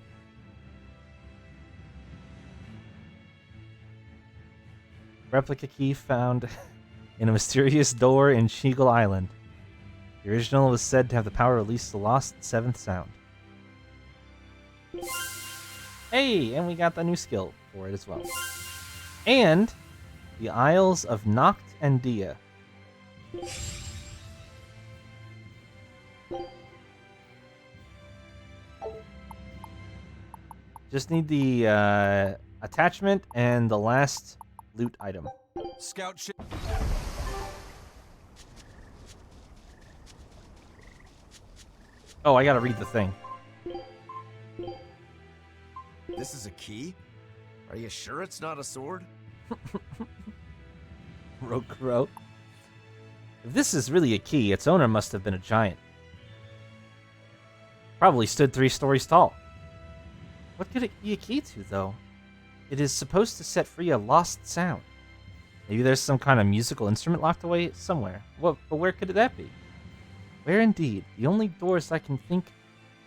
Replica key found in a mysterious door in Sheagle Island. The original was said to have the power to release the lost seventh sound. Hey, and we got the new skill for it as well. And the Isles of Noct and Dia. Just need the attachment and the last loot item. Scout ship. Oh, I gotta read the thing. This is a key? Are you sure it's not a sword? Rokuro. If this is really a key, its owner must have been a giant. Probably stood 3 stories tall. What could it be a key to, though? It is supposed to set free a lost sound. Maybe there's some kind of musical instrument locked away somewhere. But where could that be? Where indeed? The only doors I can think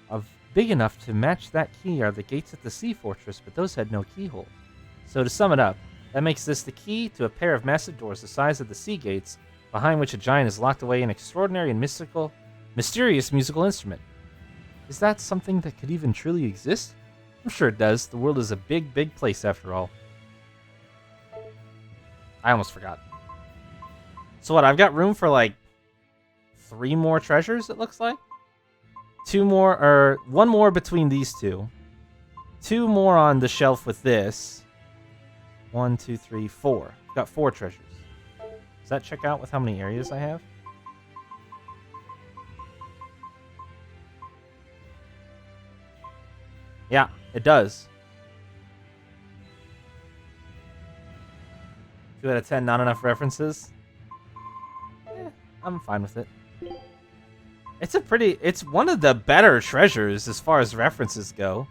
of big enough to match that key are the gates at the Sea Fortress, but those had no keyhole. So to sum it up, that makes this the key to a pair of massive doors the size of the sea gates, behind which a giant is locked away an extraordinary and mysterious musical instrument. Is that something that could even truly exist? I'm sure it does. The world is a big, big place after all. I almost forgot. So what, I've got room for like 3 more treasures, it looks like? 2 more, or 1 more between these 2. 2 more on the shelf with this. 1, 2, 3, 4. Got 4 treasures. Does that check out with how many areas I have? Yeah, it does. 2 out of 10, not enough references. I'm fine with it. It's one of the better treasures as far as references go.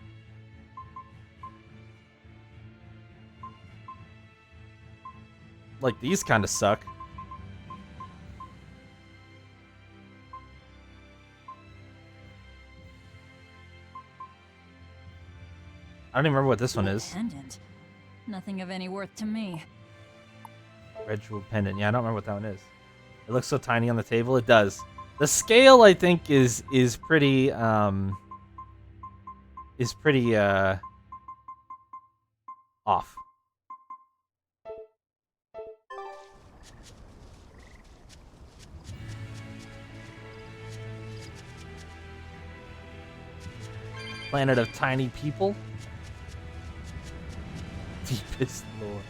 Like, these kind of suck. I don't even remember what this one is. Pendant. Nothing of any worth to me. Red jeweled pendant. Yeah, I don't remember what that one is. It looks so tiny on the table. It does. The scale, I think, is pretty off. Planet of tiny people. Deepest lore.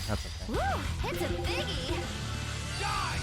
That's okay. Woo, it's a biggie. Die!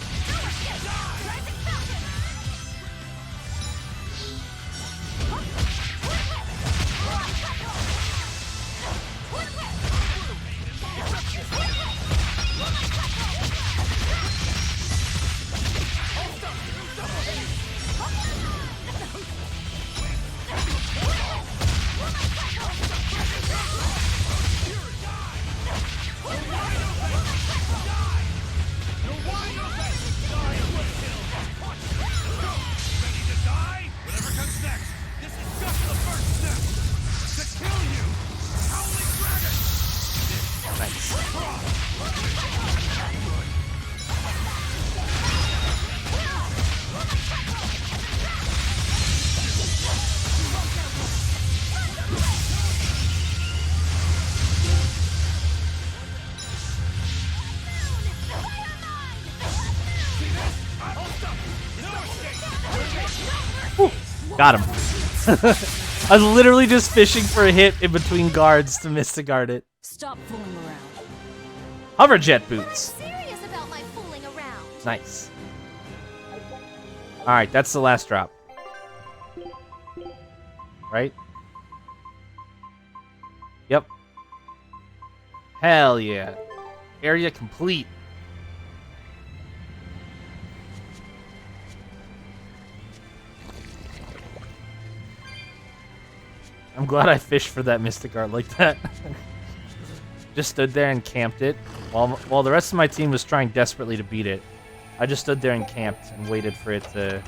Got him. I was literally just fishing for a hit in between guards to miss to guard it. Stop fooling around. Hover jet boots. Serious about my fooling around. Nice. Alright, that's the last drop. right? Yep. Hell yeah. Area complete. I'm glad I fished for that Mystic Art like that. Just stood there and camped it. While the rest of my team was trying desperately to beat it, I just stood there and camped and waited for it to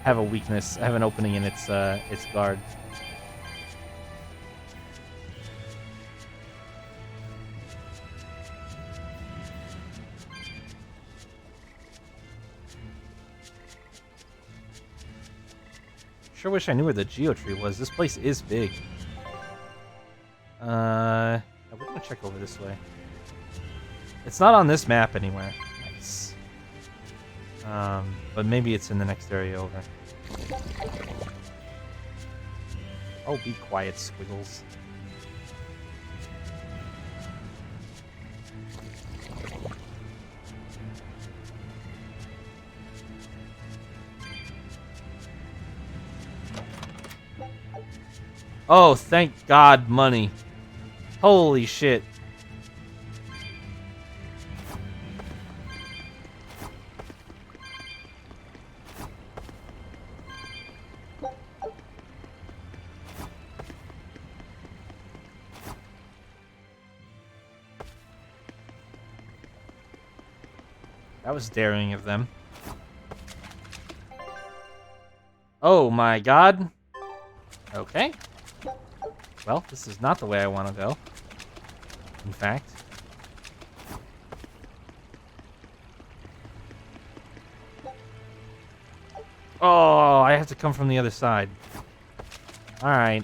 have a weakness, have an opening in its guard. Sure wish I knew where the Geotree was. This place is big. We're gonna check over this way. It's not on this map anywhere. Nice. But maybe it's in the next area over. Oh, be quiet, Squiggles. Oh, thank God, money. Holy shit. That was daring of them. Oh my God. Okay. Well, this is not the way I want to go. In fact. Oh, I have to come from the other side. Alright.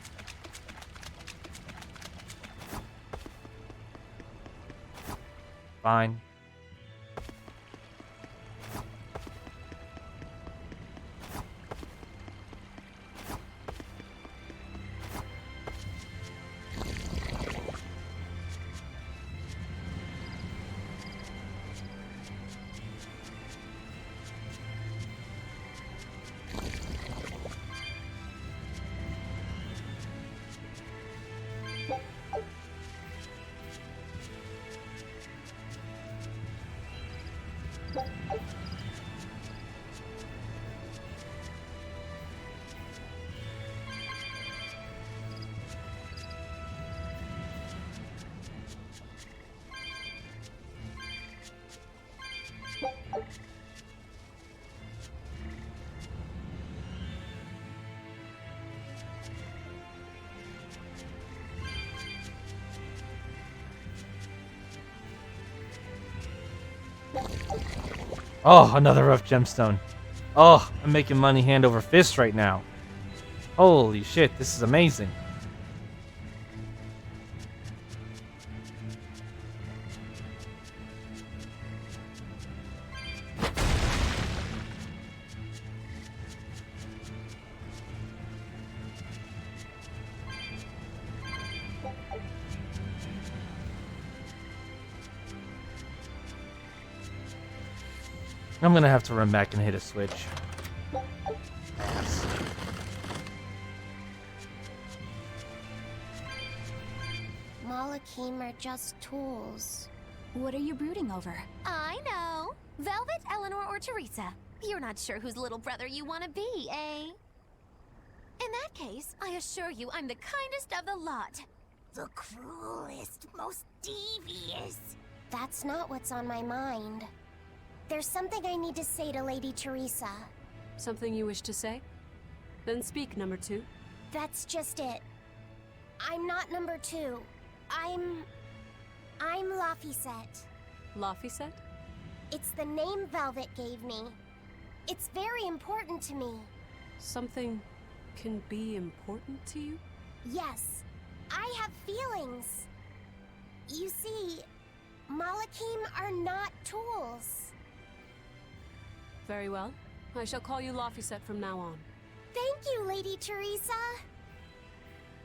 Fine. Oh, another rough gemstone. Oh, I'm making money hand over fist right now. Holy shit, this is amazing. I'm gonna have to run back and hit a switch. Ass. Malakim are just tools. What are you brooding over? I know. Velvet, Eleanor, or Teresa. You're not sure whose little brother you want to be, eh? In that case, I assure you I'm the kindest of the lot. The cruelest, most devious. That's not what's on my mind. There's something I need to say to Lady Teresa. Something you wish to say? Then speak, number 2. That's just it. I'm not number 2. I'm Laphicet. Laphicet? It's the name Velvet gave me. It's very important to me. Something can be important to you? Yes, I have feelings. You see, Malakim are not tools. Very well. I shall call you Laphicet from now on. Thank you, Lady Teresa.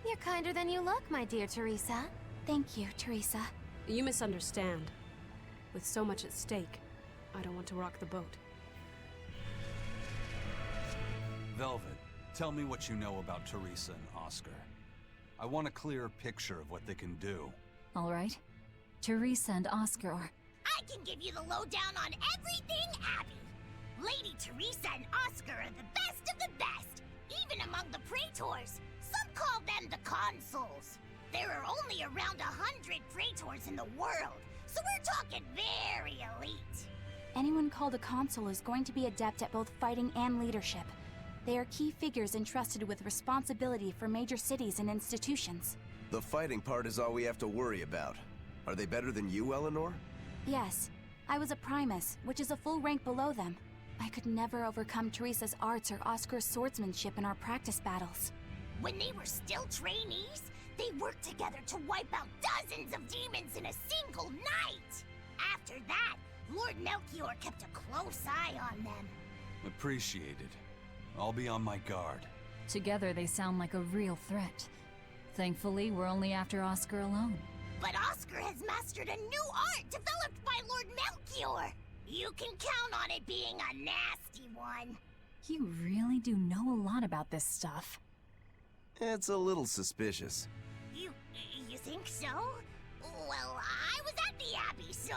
You're kinder than you look, my dear Teresa. Thank you, Teresa. You misunderstand. With so much at stake, I don't want to rock the boat. Velvet, Tell me what you know about Teresa and Oscar. I want a clearer picture of what they can do. All right. Teresa and Oscar are... I can give you the lowdown on everything Abby. Lady Teresa and Oscar are the best of the best, even among the praetors. Some call them the consuls. There are only around 100 praetors in the world, so we're talking very elite. Anyone called a consul is going to be adept at both fighting and leadership. They are key figures entrusted with responsibility for major cities and institutions. The fighting part is all we have to worry about. Are they better than you, Eleanor? Yes. I was a primus, which is a full rank below them. I could never overcome Teresa's arts or Oscar's swordsmanship in our practice battles. When they were still trainees, they worked together to wipe out dozens of demons in a single night. After that, Lord Melchior kept a close eye on them. Appreciated. I'll be on my guard. Together they sound like a real threat. Thankfully, we're only after Oscar alone. But Oscar has mastered a new art developed by Lord Melchior. You can count on it being a nasty one. You really do know a lot about this stuff. It's a little suspicious. You think so? Well, I was at the Abbey, so...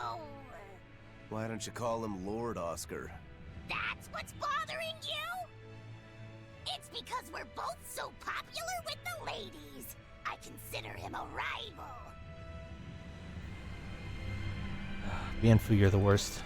Why don't you call him Lord Oscar? That's what's bothering you? It's because we're both so popular with the ladies. I consider him a rival. Bienfu, you're the worst.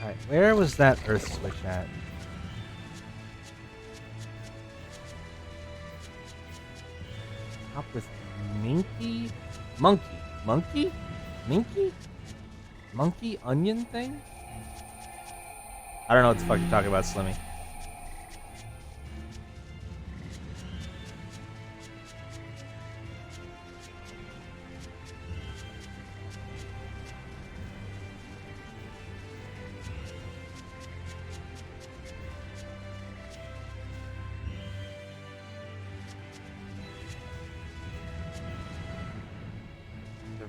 Alright, where was that earth switch at? Top with Minky? Monkey? Minky? Monkey onion thing? I don't know what the fuck you're talking about, Slimmy.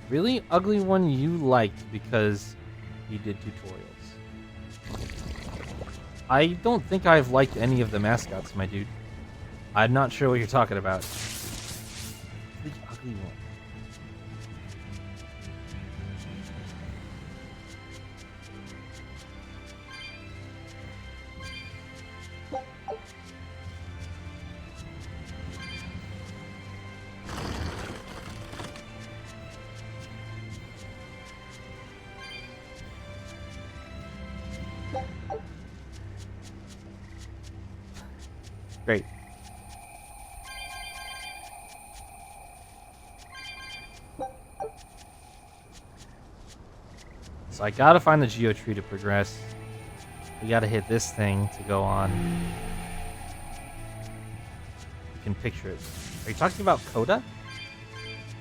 Really ugly one you liked because he did tutorials. I don't think I've liked any of the mascots, my dude. I'm not sure what you're talking about. The ugly one. Great. So I gotta find the Geo Tree to progress. We gotta hit this thing to go on. You can picture it. Are you talking about Coda?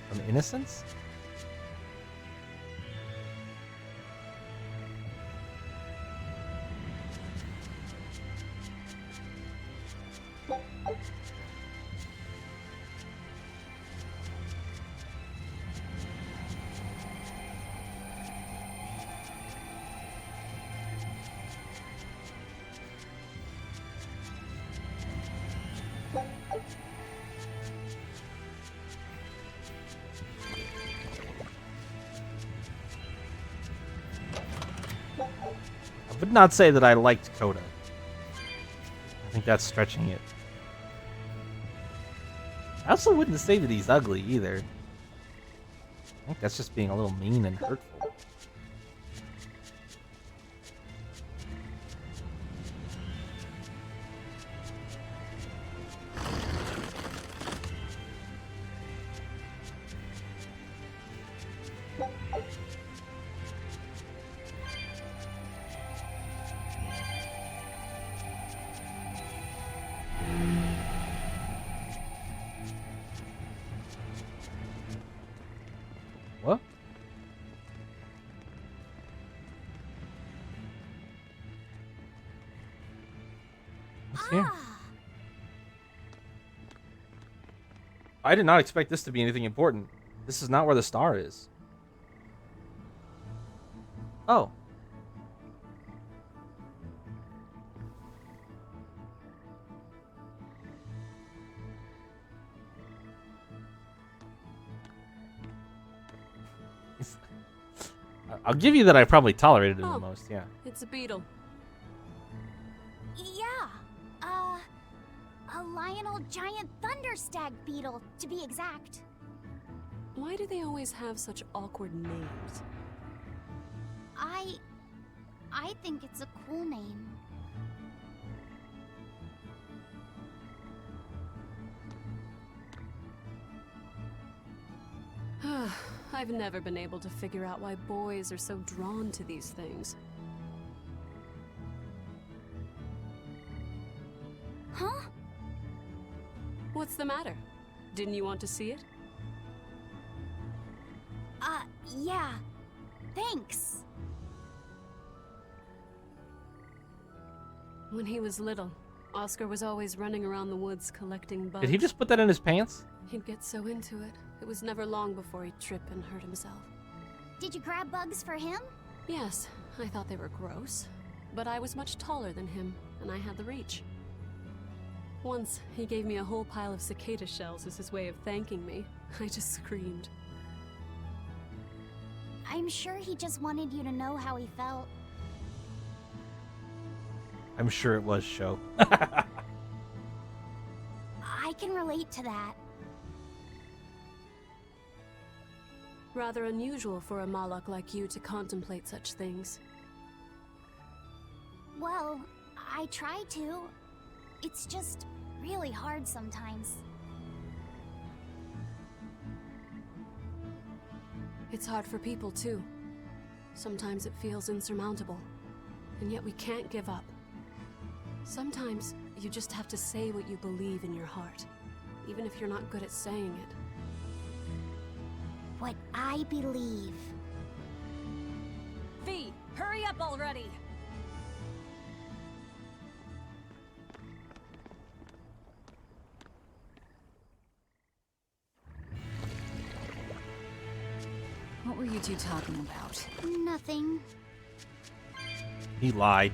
From Innocence? I would not say that I liked Coda. I think that's stretching it. I also wouldn't say that he's ugly either. I think that's just being a little mean and hurtful. What? I did not expect this to be anything important. This is not where the star is. Oh. I'll give you that I probably tolerated it the most, yeah. It's a beetle. Yeah. A Lionel giant thunderstag beetle, to be exact. Why do they always have such awkward names? I think it's a cool name. I've never been able to figure out why boys are so drawn to these things. Huh? What's the matter? Didn't you want to see it? Yeah. Thanks. When he was little, Oscar was always running around the woods collecting bugs. Did he just put that in his pants? He'd get so into it. It was never long before he'd trip and hurt himself. Did you grab bugs for him? Yes, I thought they were gross. But I was much taller than him, and I had the reach. Once, he gave me a whole pile of cicada shells as his way of thanking me. I just screamed. I'm sure he just wanted you to know how he felt. I'm sure it was show. I can relate to that. Rather unusual for a Malak like you to contemplate such things. Well, I try to. It's just really hard sometimes. It's hard for people, too. Sometimes it feels insurmountable, and yet we can't give up. Sometimes you just have to say what you believe in your heart, even if you're not good at saying it. What I believe. V, hurry up already! What were you two talking about? Nothing. He lied.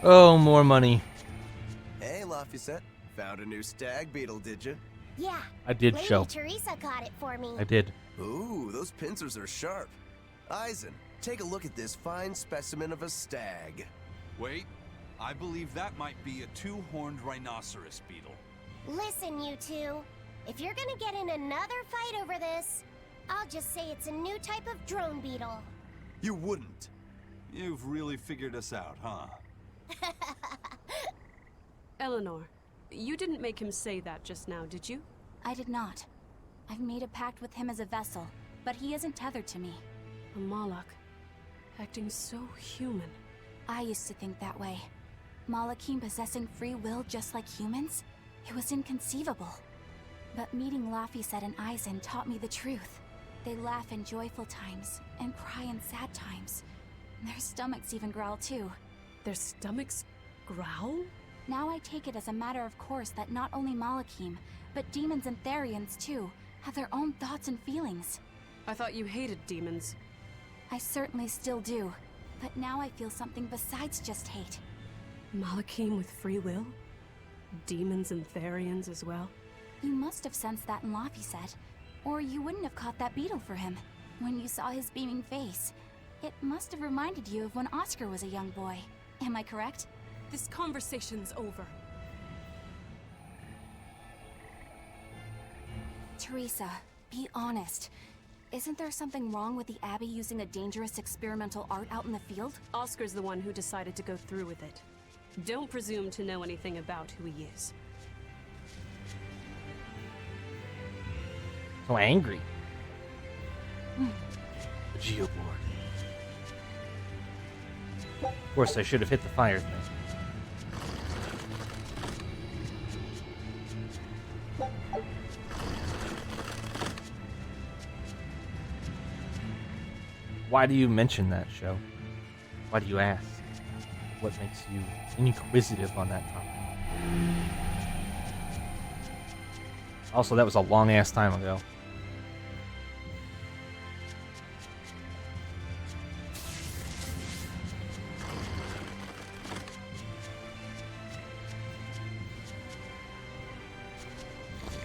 Oh, more money. Hey, Laphicet. Found a new stag beetle, did you? Yeah. I did Lady show. Teresa caught it for me. I did. Ooh, those pincers are sharp. Eisen, take a look at this fine specimen of a stag. Wait, I believe that might be a two-horned rhinoceros beetle. Listen, you two. If you're gonna get in another fight over this, I'll just say it's a new type of drone beetle. You wouldn't. You've really figured us out, huh? Eleanor, you didn't make him say that just now, did you? I did not. I've made a pact with him as a vessel, but he isn't tethered to me. A Malak, acting so human. I used to think that way. Malakim possessing free will just like humans? It was inconceivable. But meeting Laphicet and Eisen taught me the truth. They laugh in joyful times and cry in sad times. Their stomachs even growl too. Their stomachs growl? Now I take it as a matter of course that not only Malakim, but demons and Therians too, have their own thoughts and feelings. I thought you hated demons. I certainly still do, but now I feel something besides just hate. Malakim with free will? Demons and Therians as well? You must have sensed that in Laphicet, or you wouldn't have caught that beetle for him. When you saw his beaming face, it must have reminded you of when Oscar was a young boy. Am I correct? This conversation's over. Teresa, be honest. Isn't there something wrong with the Abbey using a dangerous experimental art out in the field? Oscar's the one who decided to go through with it. Don't presume to know anything about who he is. So angry. The geoboard. Of course, I should have hit the fire thing. Why do you mention that, Show? Why do you ask? What makes you inquisitive on that topic? Also, that was a long-ass time ago.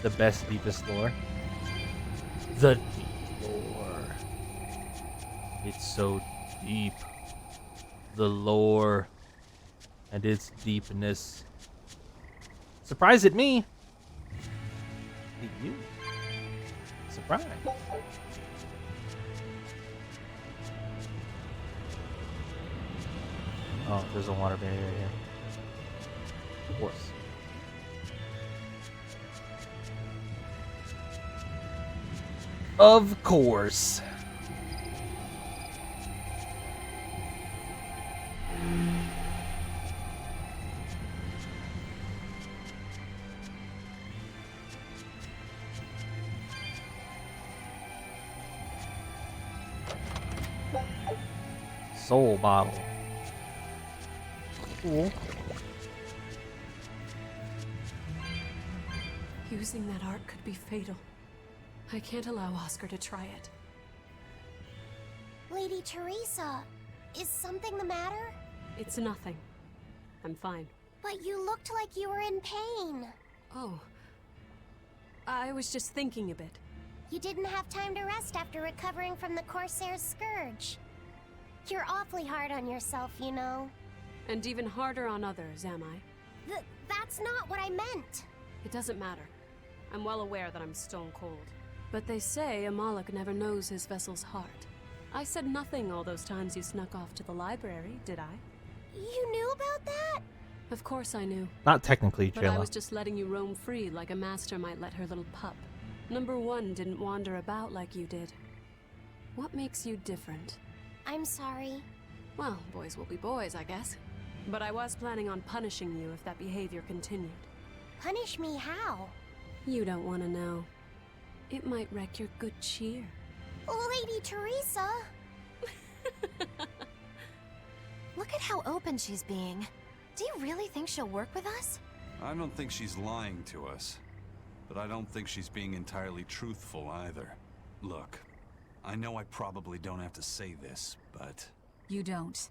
The best, deepest lore. The deep lore. It's so deep. The lore and its deepness. Surprised at me. At you. Surprise. Oh, there's a water barrier here. Of course. Of course. Soul bottle. Cool. Using that art could be fatal. I can't allow Oscar to try it. Lady Teresa, is something the matter? It's nothing. I'm fine. But you looked like you were in pain. Oh. I was just thinking a bit. You didn't have time to rest after recovering from the Corsair's scourge. You're awfully hard on yourself, you know. And even harder on others, am I? That's not what I meant. It doesn't matter. I'm well aware that I'm stone cold. But they say a Malak never knows his vessel's heart. I said nothing all those times you snuck off to the library, did I? You knew about that? Of course I knew. Not technically, But I Jayla. was just letting you roam free like a master might let her little pup. Number one didn't wander about like you did. What makes you different? I'm sorry. Well, boys will be boys, I guess. But I was planning on punishing you if that behavior continued. Punish me how? You don't want to know. It might wreck your good cheer. Lady Teresa! Look at how open she's being. Do you really think she'll work with us? I don't think she's lying to us. But I don't think she's being entirely truthful either. Look, I know I probably don't have to say this, but... You don't.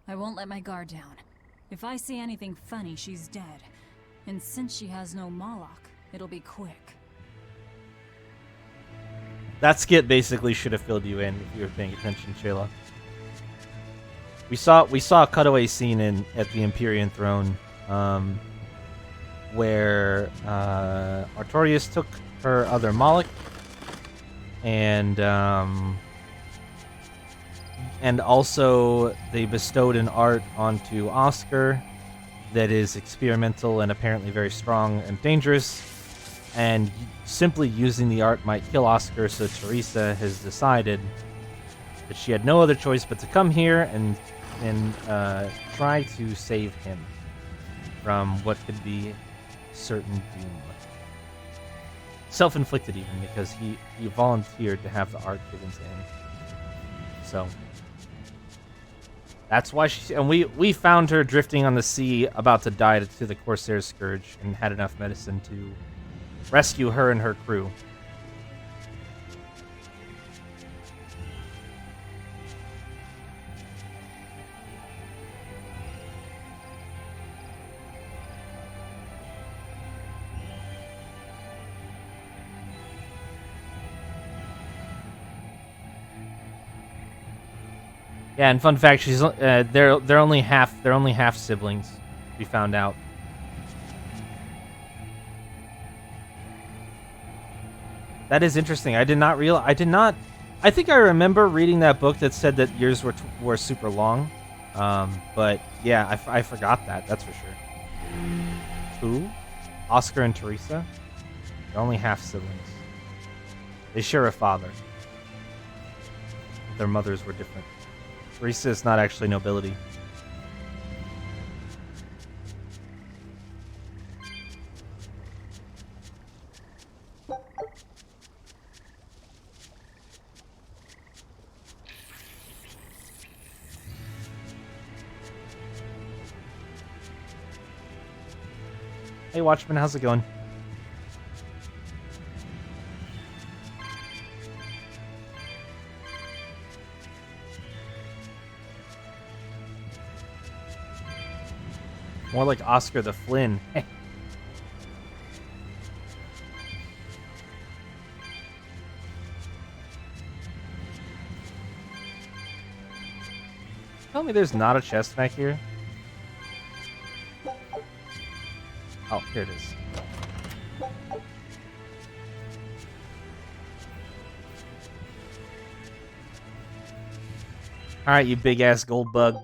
I won't let my guard down. If I see anything funny, she's dead. And since she has no Malak, it'll be quick. That skit basically should have filled you in if you were paying attention, Shayla. We saw a cutaway scene at the Empyrean Throne, where Artorias took her other Moloch, and also they bestowed an art onto Oscar that is experimental and apparently very strong and dangerous, and simply using the art might kill Oscar, so Teresa has decided that she had no other choice but to come here and try to save him from what could be certain doom. Self-inflicted even, because he volunteered to have the art given to him. So that's why we found her drifting on the sea, about to die to the Corsair's scourge, and had enough medicine to rescue her and her crew. Yeah, and fun fact, she's they're only half siblings. We found out. That is interesting. I think I remember reading that book that said that years were super long. But yeah, I forgot that. That's for sure. Who? Oscar and Teresa? They're only half siblings. They share a father. Their mothers were different. Teresa is not actually nobility. Hey Watchman, how's it going? More like Oscar the Flynn. Tell me there's not a chest back here? Oh, here it is. Alright, you big-ass gold bug.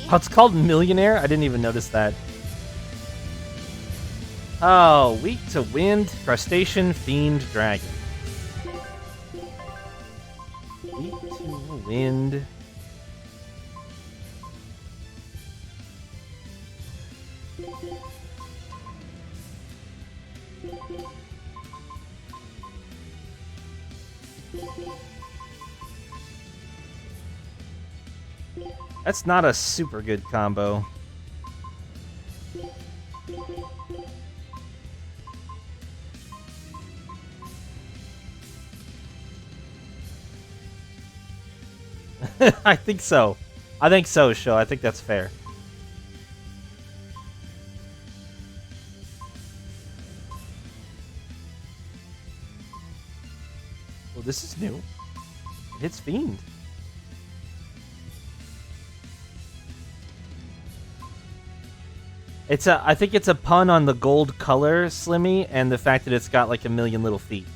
Oh, it's called Millionaire? I didn't even notice that. Oh, weak to wind, crustacean, fiend, dragon. Weak to wind. That's not a super good combo. I think so. I think so, Sho. I think that's fair. Well, this is new. It hits Fiend. I think it's a pun on the gold color, Slimmy, and the fact that it's got like a million little feet.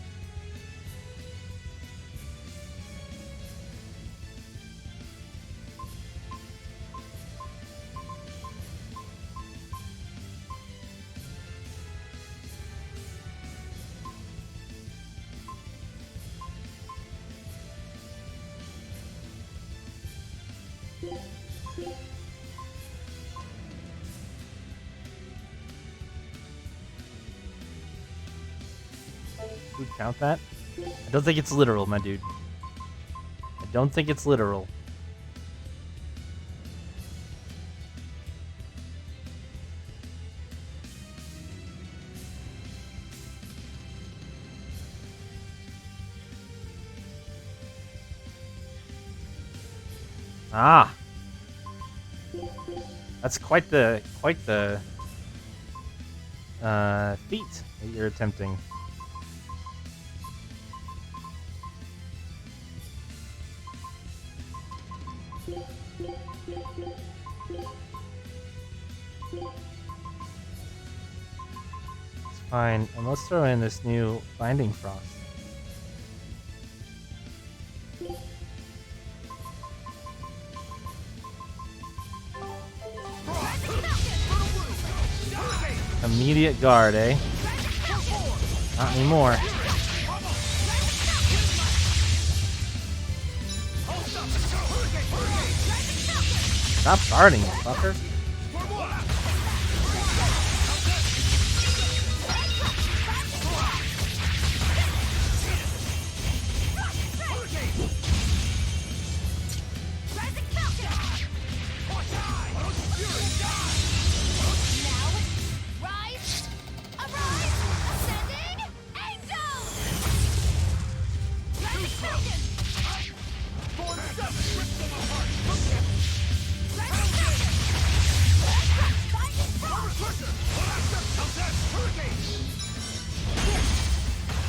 Count that? I don't think it's literal, my dude. I don't think it's literal. Ah. That's quite the feat that you're attempting. Fine, and let's throw in this new Binding Frost. Immediate guard, eh? Not anymore. Stop guarding, fucker. Rising Falcon! Now, rise, arise, ascending, angel! Rising Falcon!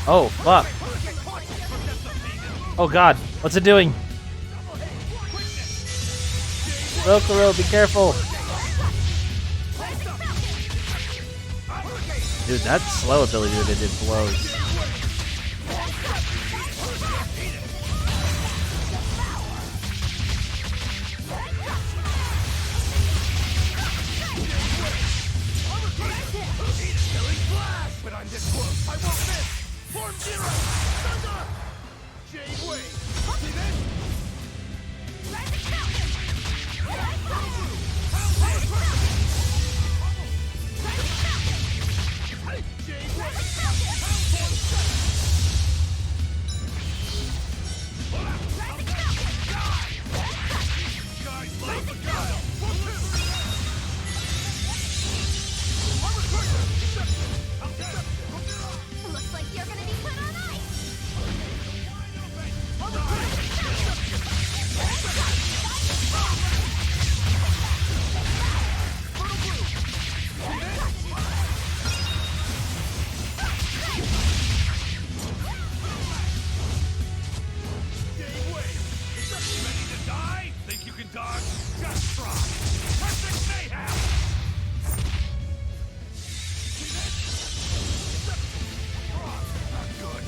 Oh, fuck. Oh god, what's it doing? Rokuro, be careful. Dude, that slow ability that it did blows. But I'm this close, I won't miss! Form Zero! Thunder! Jade Wave! See this? Rising Falcon! Rising Falcon! Jade Wave! Rising Falcon! Guys, love the gun! Looks like you're gonna be put on ice! Jade Wave! Ready to die? Think you can dodge? Just try! Perfect mayhem! Not good.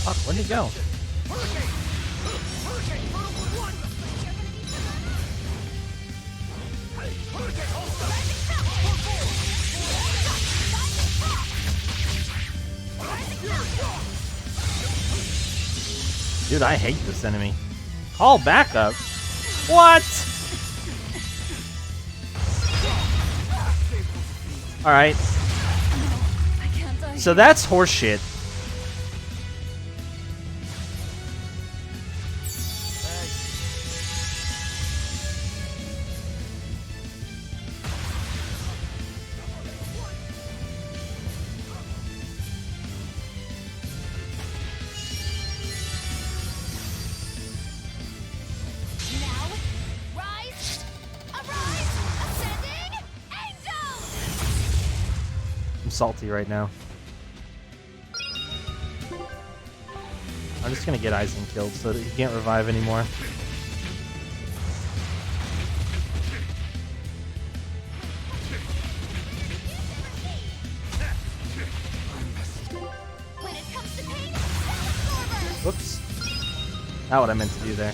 Fuck, where'd he go? Dude, I hate this enemy. Call backup? What? Alright. So that's horseshit. I'm salty right now. I'm just gonna get Aizen killed so that he can't revive anymore. Whoops. Not what I meant to do there.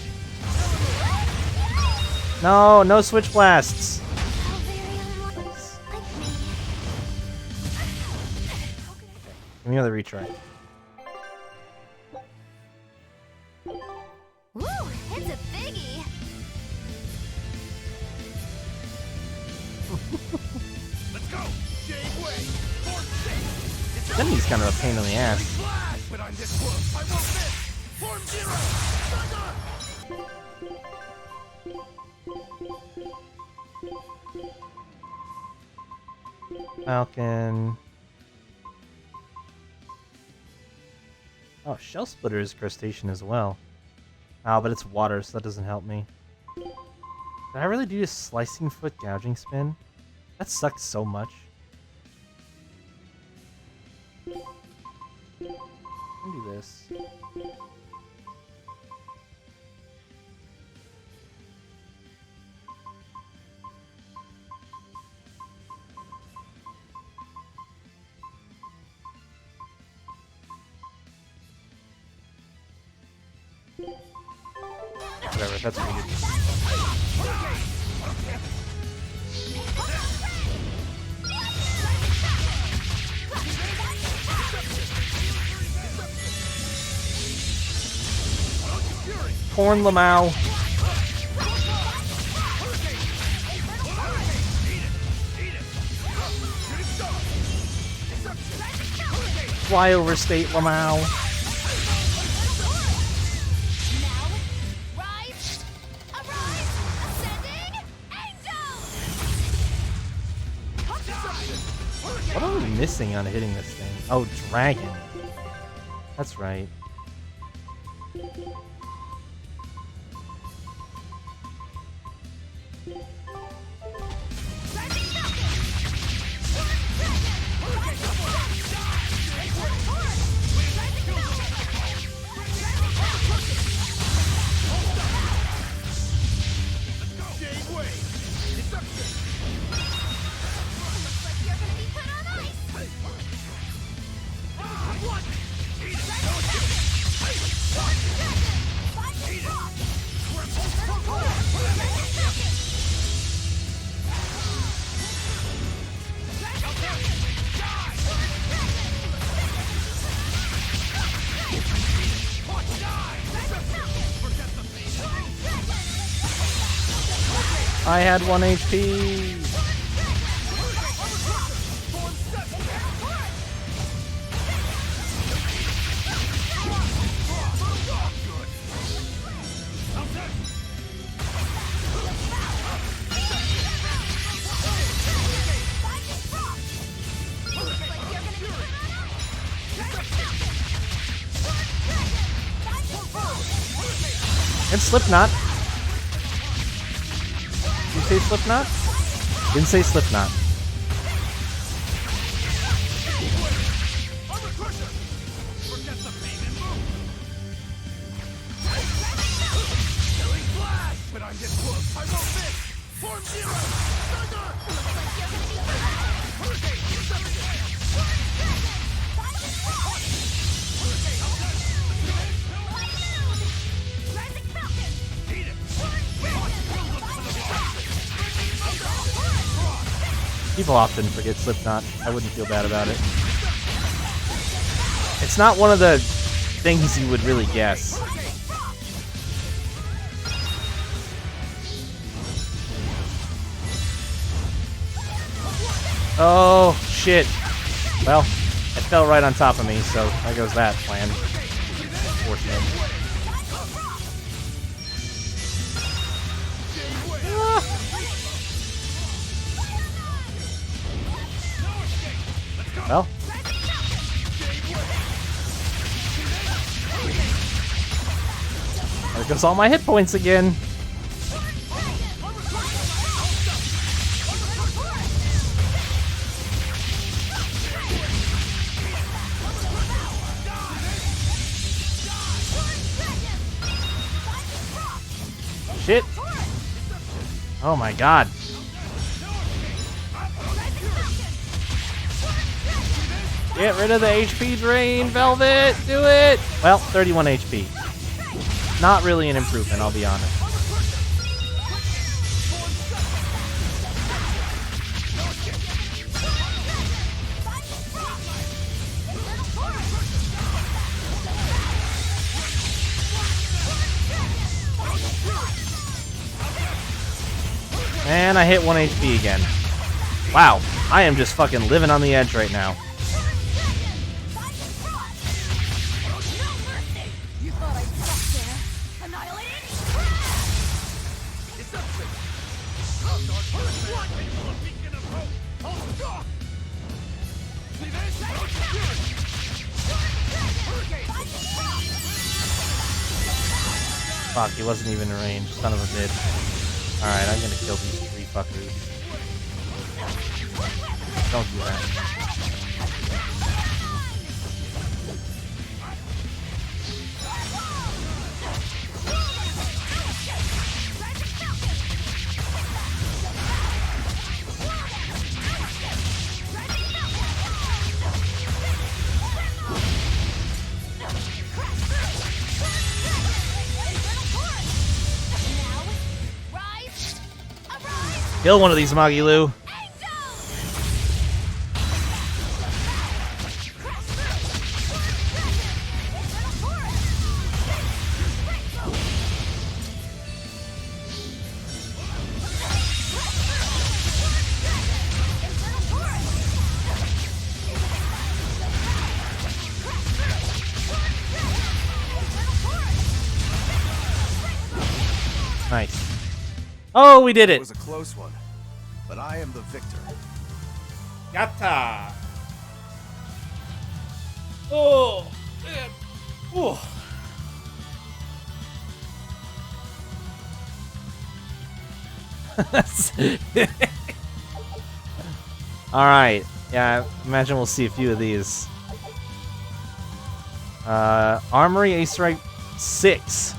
No, no switch blasts. Give me another retry. Woo! It's a biggie! Let's go! Jade Wave! Force Six! This enemy's kind of a pain in the ass. Flash! But I'm this close, I won't miss! Form Zero! Thunder! Falcon. Oh, Shell Splitter is crustacean as well. Oh, but it's water, so that doesn't help me. Did I really do a slicing foot gouging spin? That sucks so much. I can do this. Whatever, that's weird. Corn Lamau. Fly over State Lamau. What am I missing on hitting this thing? Oh, dragon. That's right. I had 1 HP. And Slipknot. Did you say Slipknot? Didn't say Slipknot. People often forget Slipknot. I wouldn't feel bad about it. It's not one of the things you would really guess. Oh, shit. Well, it fell right on top of me, so there goes that plan. Fortunate. Well. There goes all my hit points again. Shit. Oh my god. Get rid of the HP drain, Velvet! Do it! Well, 31 HP. Not really an improvement, I'll be honest. And I hit 1 HP again. Wow, I am just fucking living on the edge right now. Fuck, he wasn't even in range, son of a bitch. Alright, I'm gonna kill these 3 fuckers. Don't do that. Kill one of these, Magilu. Nice. Oh, we did it. It was a close one, but I am the victor. Yatta. Oh, man. Oh. All right. Yeah, I imagine we'll see a few of these. Armory Ace Rank 6.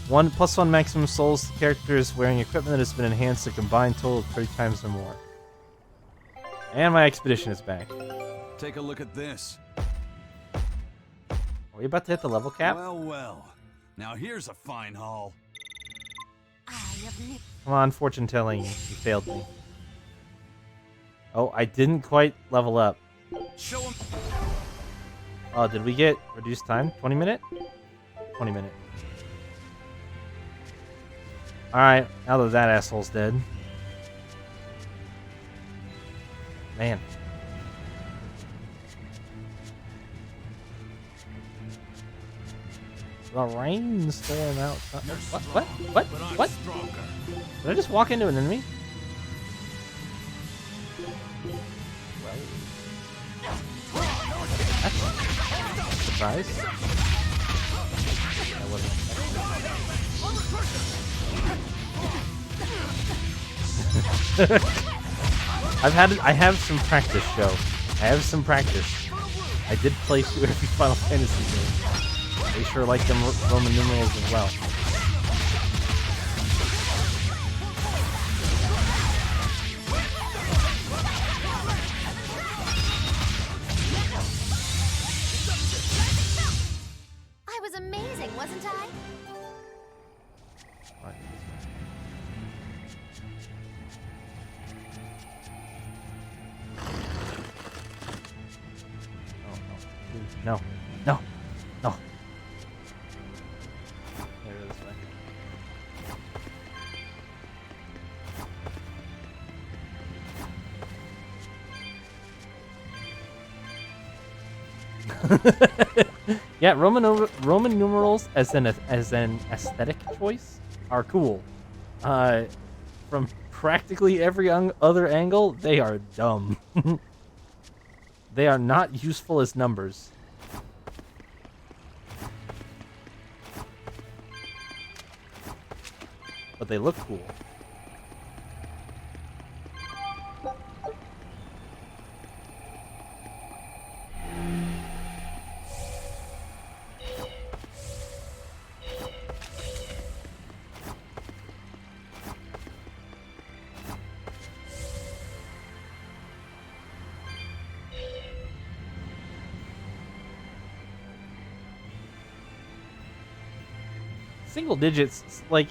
1+1 maximum souls to characters wearing equipment that has been enhanced a combined total of 30 times or more. And my expedition is back. Take a look at this. Are we about to hit the level cap? Well, well. Now here's a fine haul. Come on, fortune telling. You failed me. Oh, I didn't quite level up. Show 'em. Oh, did we get reduced time? 20 minute? 20 minute. Alright, now that that asshole's dead. Man. The rain's storm out. What? Did I just walk into an enemy? That's a surprise. That wasn't I have some practice, show. I have some practice. I did play through every Final Fantasy game. They sure like them Roman numerals as well. I was amazing, wasn't I? No. No. No. There it is. Yeah, Roman numerals as an aesthetic choice are cool. From practically every other angle, they are dumb. They are not useful as numbers. But they look cool. Single digits, like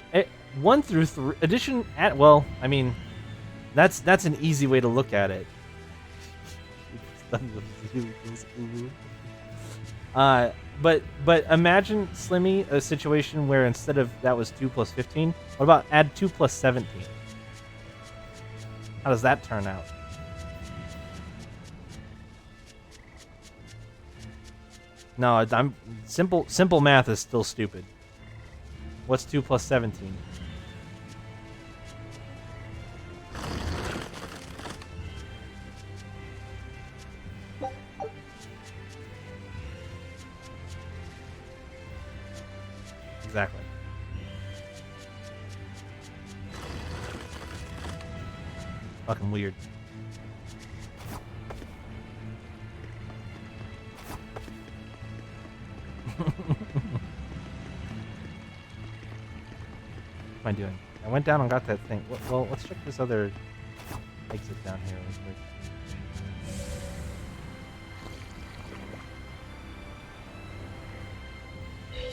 1 through 3 addition at, well, I mean, that's an easy way to look at it. But imagine, Slimmy, a situation where instead of that was 2 plus 15, what about add 2 plus 17? How does that turn out? No, I'm simple math is still stupid. What's 2 plus 17? Exactly. Fucking weird. What am I doing? I went down and got that thing. Well, let's check this other exit down here real quick.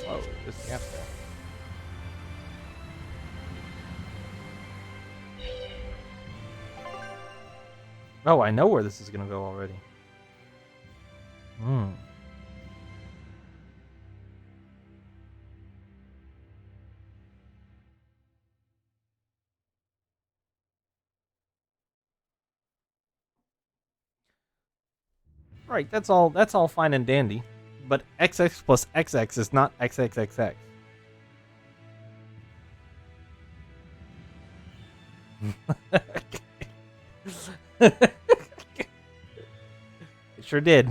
Whoa, there's a gap there. Oh, I know where this is gonna go already. Hmm. Right, that's all fine and dandy. But XX plus XX is not XXXX. It sure did.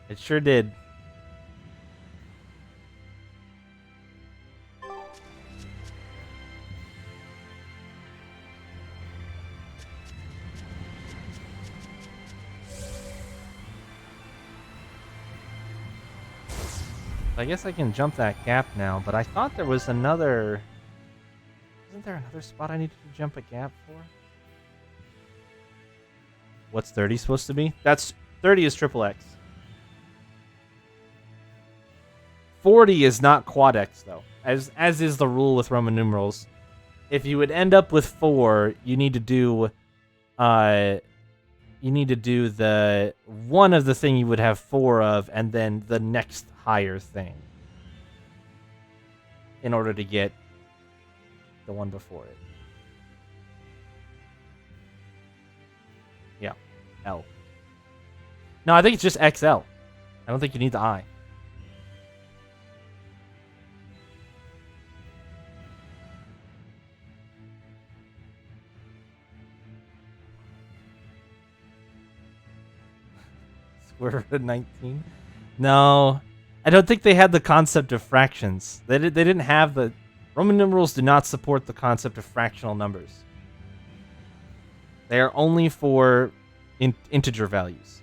It sure did. I guess I can jump that gap now, but I thought there was another... Isn't there another spot I needed to jump a gap for? What's 30 supposed to be? That's 30 is triple X. 40 is not quad X though, as is the rule with Roman numerals. If you would end up with 4, you need to do the one of the thing you would have 4 of, and then the next higher thing in order to get the one before it. Yeah, L. No, I think it's just XL. I don't think you need the I. Square root of 19? No, I don't think they had the concept of fractions. They didn't have the... Roman numerals do not support the concept of fractional numbers. They are only for integer values.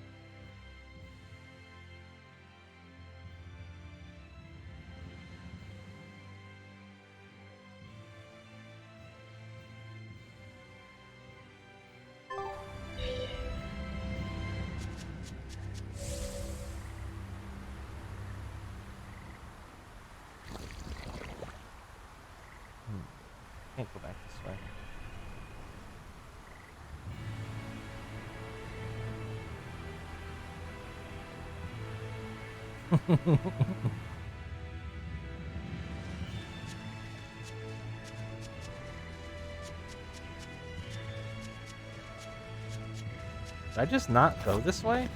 Can't go back this way. Did I just not go this way?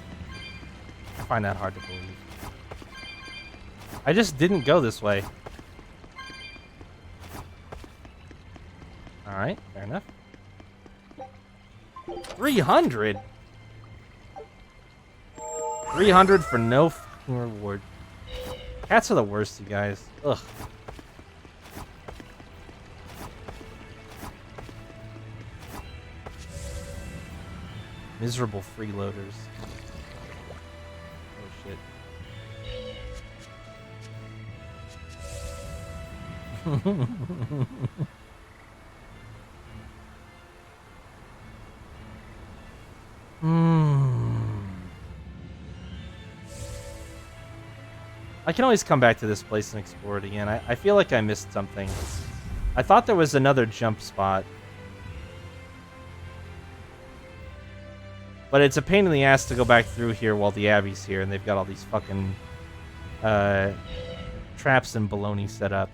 I find that hard to believe. I just didn't go this way. Alright, fair enough. 300? 300 for no fucking reward. Cats are the worst, you guys. Ugh. Miserable freeloaders. Oh shit. I can always come back to this place and explore it again. I feel like I missed something. I thought there was another jump spot. But it's a pain in the ass to go back through here while the Abbey's here and they've got all these fucking traps and baloney set up.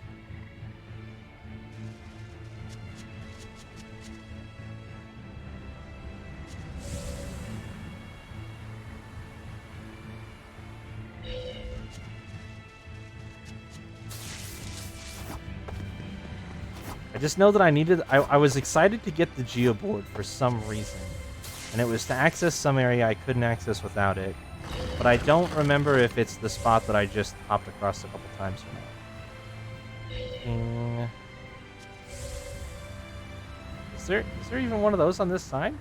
I just know that I was excited to get the geoboard for some reason. And it was to access some area I couldn't access without it. But I don't remember if it's the spot that I just hopped across a couple times or not. Is there even one of those on this side?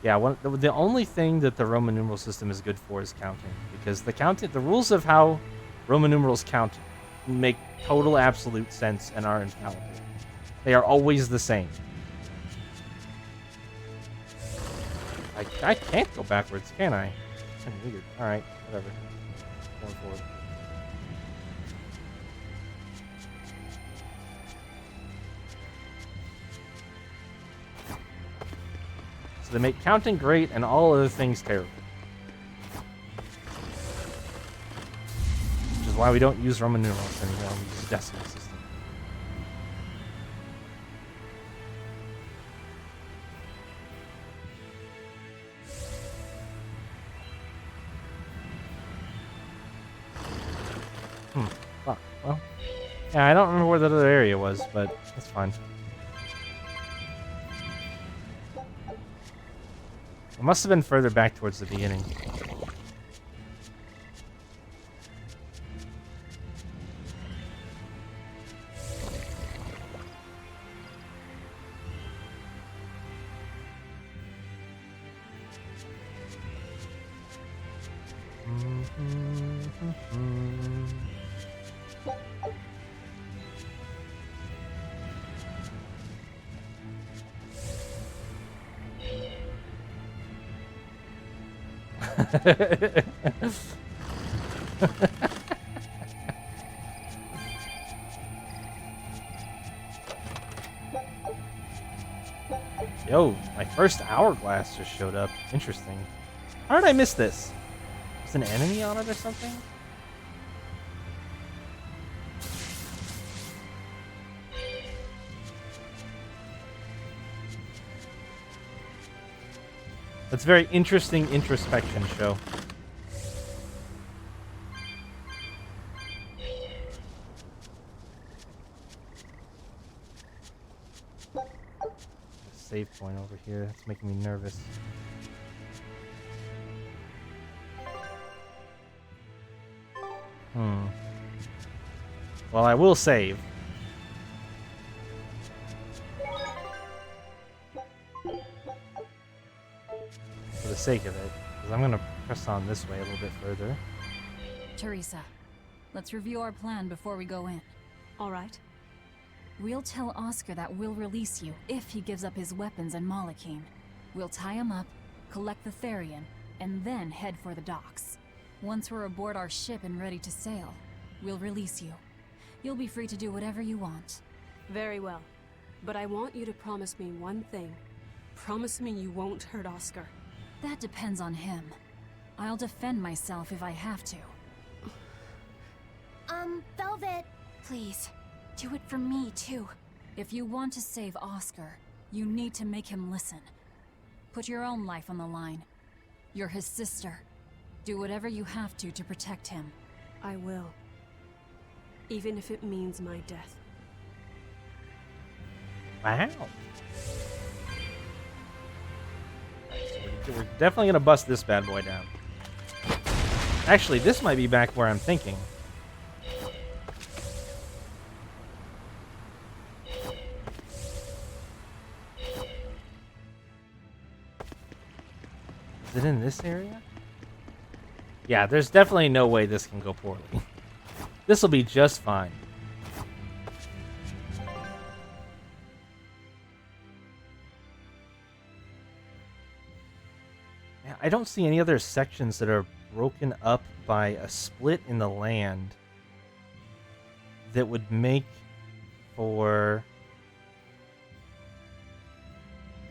Yeah, the only thing that the Roman numeral system is good for is counting, because the rules of how Roman numerals count make total absolute sense and are infallible. They are always the same. I can't go backwards, can I? Kind of weird. All right, whatever. Going forward. So they make counting great and all other things terrible. Which is why we don't use Roman numerals anymore. We use a decimal system. Fuck. Well, yeah, I don't remember where that other area was, but that's fine. It must have been further back towards the beginning. Yo, my first hourglass just showed up. Interesting. How did I miss this? Was an enemy on it or something? That's a very interesting introspection show. Save point over here. That's making me nervous. Well, I will save. For the sake of it. Because I'm going to press on this way a little bit further. Teresa, let's review our plan before we go in. All right. We'll tell Oscar that we'll release you if he gives up his weapons and Malachine. We'll tie him up, collect the Therian, and then head for the docks. Once we're aboard our ship and ready to sail, we'll release you. You'll be free to do whatever you want. Very well. But I want you to promise me one thing. Promise me you won't hurt Oscar. That depends on him. I'll defend myself if I have to. Velvet. Please, do it for me too. If you want to save Oscar, you need to make him listen. Put your own life on the line. You're his sister. Do whatever you have to protect him. I will. Even if it means my death. Wow. So we're definitely gonna bust this bad boy down. Actually, this might be back where I'm thinking. Is it in this area? Yeah, there's definitely no way this can go poorly. This will be just fine. Yeah, I don't see any other sections that are broken up by a split in the land that would make for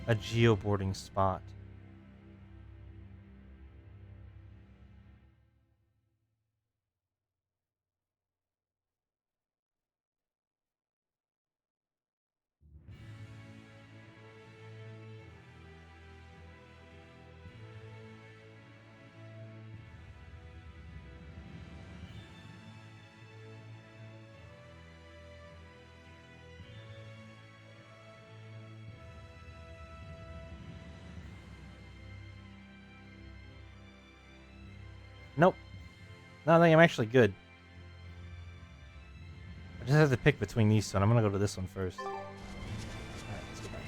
a geoboarding spot. Nope. No, I think I'm actually good. I just have to pick between these two, and I'm gonna go to this one first. Alright, let's go back.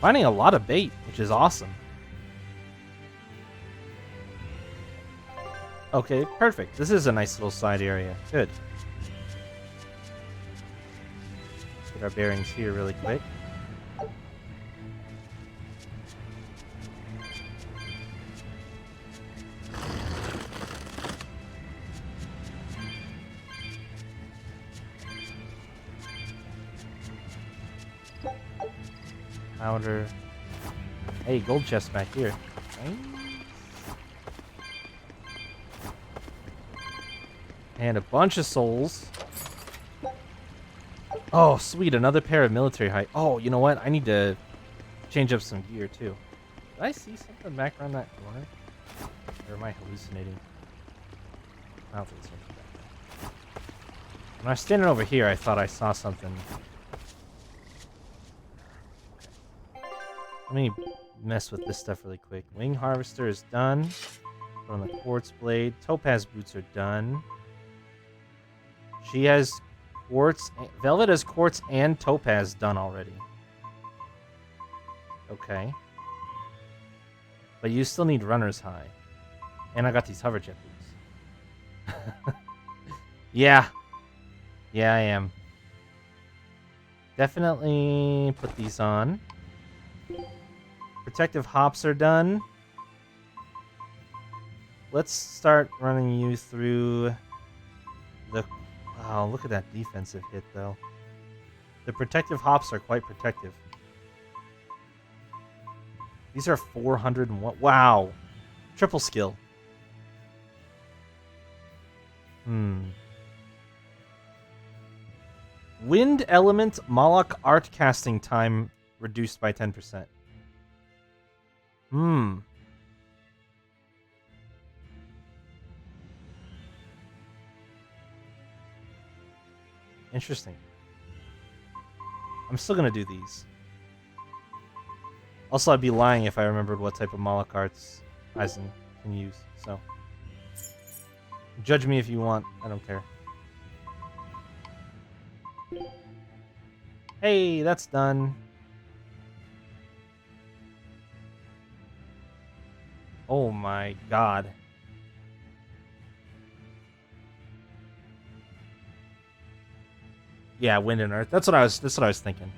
Finding a lot of bait, which is awesome. Okay, perfect. This is a nice little side area. Good. Get our bearings here really quick. Powder. Hey, gold chest back here. Nice. And a bunch of souls. Oh, sweet. Another pair of military height. Oh, you know what? I need to change up some gear, too. Did I see something back around that corner? Or am I hallucinating? I don't think so. When I was standing over here, I thought I saw something. Let me mess with this stuff really quick. Wing Harvester is done. Put on the Quartz Blade. Topaz Boots are done. She has Quartz. Velvet has Quartz and Topaz done already. Okay. But you still need Runner's High. And I got these Hoverjet boots. Yeah. Yeah, I am. Definitely put these on. Protective hops are done. Let's start running you through the... Oh, look at that defensive hit, though. The protective hops are quite protective. These are 401. Wow. Triple skill. Wind element Moloch art casting time reduced by 10%. Interesting. I'm still gonna do these. Also, I'd be lying if I remembered what type of Moloch arts Eisen can use, so. Judge me if you want, I don't care. Hey, that's done. Oh my god. Yeah, wind and earth. That's what I was thinking.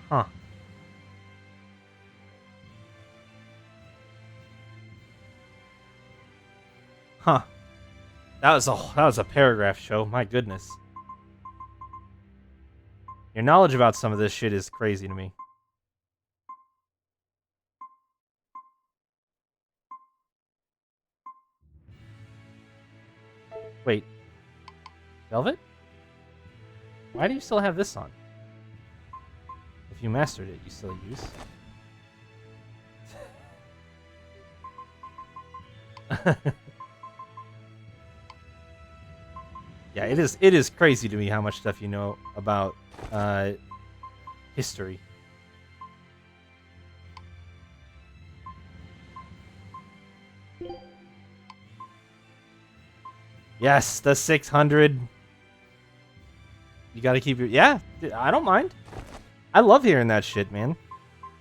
Huh. Huh. That was a paragraph show. My goodness. Your knowledge about some of this shit is crazy to me. Wait. Velvet? Why do you still have this on? If you mastered it, you still use. Yeah, it is crazy to me how much stuff you know about history. Yes, the 600. You gotta keep your... Yeah, I don't mind. I love hearing that shit, man.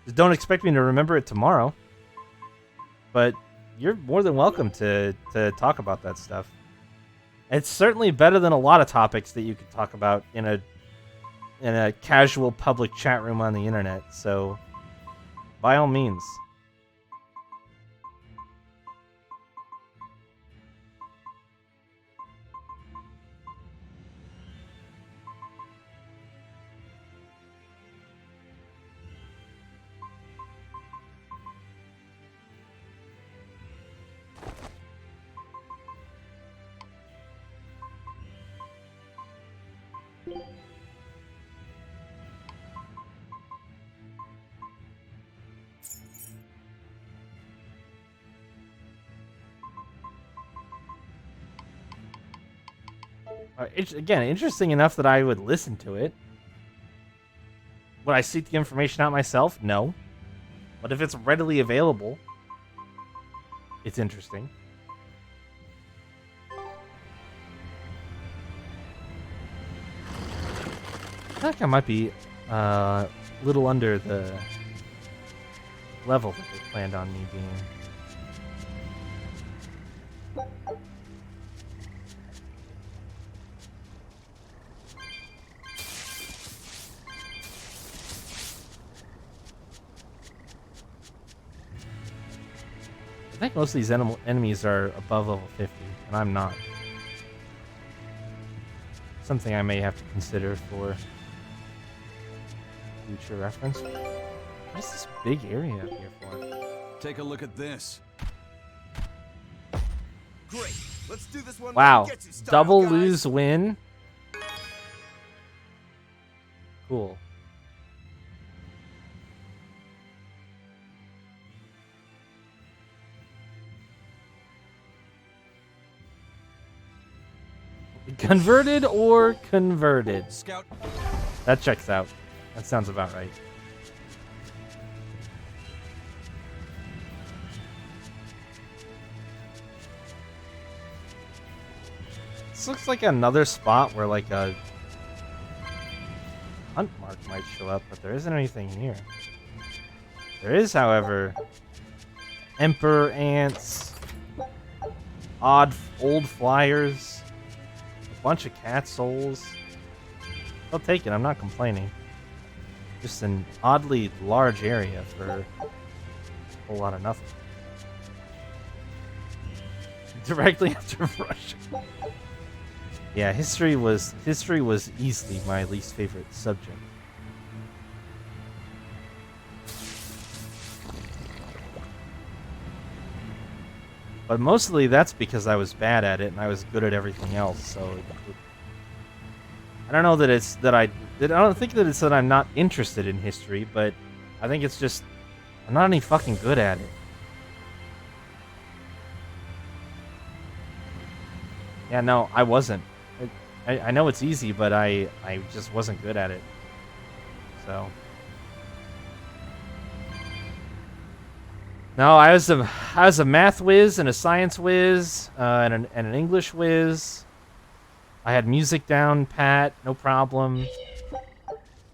Just don't expect me to remember it tomorrow. But you're more than welcome to talk about that stuff. It's certainly better than a lot of topics that you could talk about in a casual public chat room on the internet. So, by all means. Again, interesting enough that I would listen to it. Would I seek the information out myself? No. But if it's readily available, it's interesting. I feel like I might be a little under the level that they planned on me being. I think most of these enemies are above level 50, and I'm not. Something I may have to consider for future reference. What is this big area up here for? Take a look at this. Great. Let's do this one. Wow. Get you style, Double guys. lose win. Cool. Converted or converted? Scout. That checks out. That sounds about right. This looks like another spot where like a hunt mark might show up, but there isn't anything here. There is, however, emperor ants, odd old flyers, a bunch of cat souls. I'll take it, I'm not complaining. Just an oddly large area for a whole lot of nothing. Directly after Russia. Yeah, history was easily my least favorite subject. But mostly that's because I was bad at it and I was good at everything else. So I don't know that it's that I don't think that it's that I'm not interested in history, but I think it's just I'm not any fucking good at it. Yeah, no, I wasn't. I know it's easy, but I just wasn't good at it. So no, I was a math whiz and a science whiz and an English whiz. I had music down pat, no problem.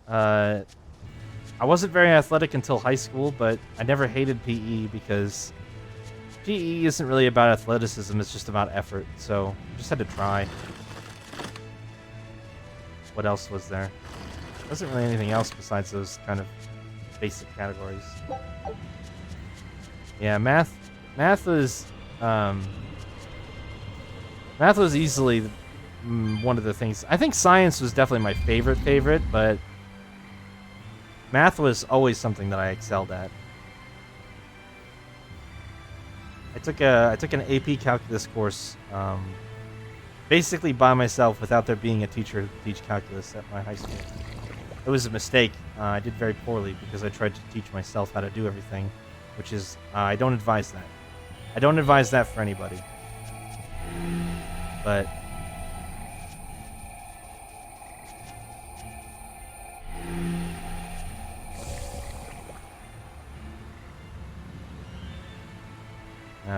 I wasn't very athletic until high school, but I never hated PE because PE isn't really about athleticism, it's just about effort. So I just had to try. What else was there? There wasn't really anything else besides those kind of basic categories. Yeah, math was easily one of the things. I think science was definitely my favorite, but math was always something that I excelled at. I took an AP calculus course basically by myself without there being a teacher to teach calculus at my high school. It was a mistake. I did very poorly because I tried to teach myself how to do everything, which is I don't advise that. I don't advise that for anybody. But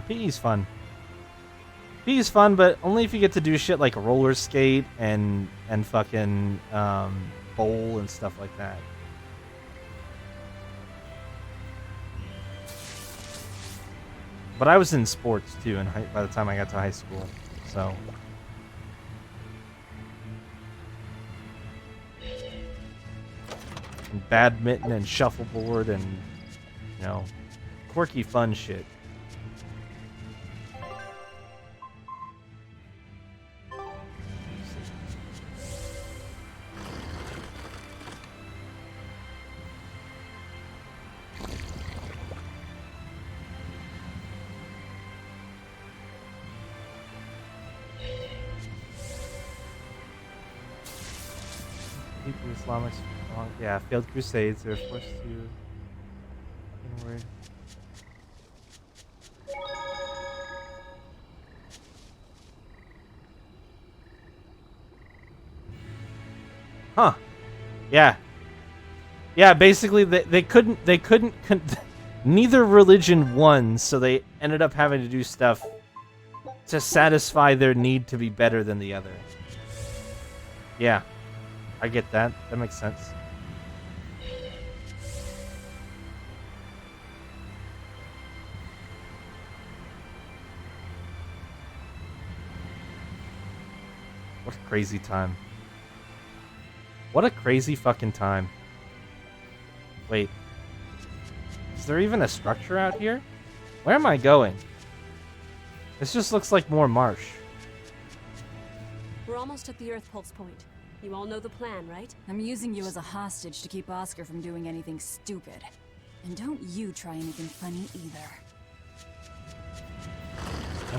PE's fun. PE's fun, but only if you get to do shit like roller skate and fucking bowl and stuff like that. But I was in sports too, by the time I got to high school, so. And badminton and shuffleboard and, you know, quirky fun shit. Islamic, yeah, failed crusades. They're forced to. Inward. Huh? Yeah. Yeah. Basically, they couldn't neither religion won, so they ended up having to do stuff to satisfy their need to be better than the other. Yeah, I get that. That makes sense. What a crazy time. What a crazy fucking time. Wait. Is there even a structure out here? Where am I going? This just looks like more marsh. We're almost at the Earth Pulse point. You all know the plan, right? I'm using you as a hostage to keep Oscar from doing anything stupid. And don't you try anything funny either.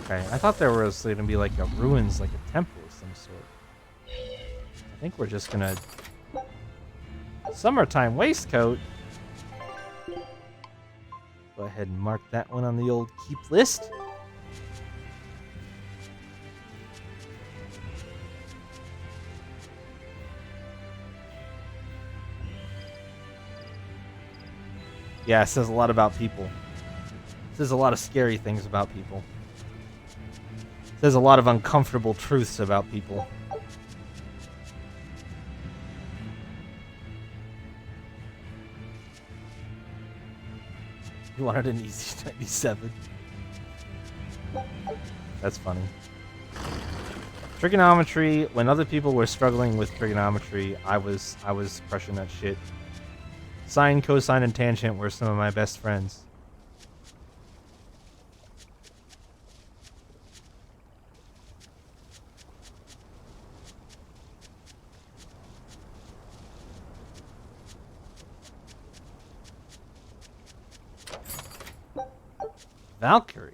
Okay, I thought there was going to be like a ruins, like a temple of some sort. I think we're just gonna... Summertime waistcoat? Go ahead and mark that one on the old keep list. Yeah, it says a lot about people. It says a lot of scary things about people. It says a lot of uncomfortable truths about people. You wanted an easy 97. That's funny. Trigonometry. When other people were struggling with trigonometry, I was crushing that shit. Sine, cosine, and tangent were some of my best friends. Valkyrie.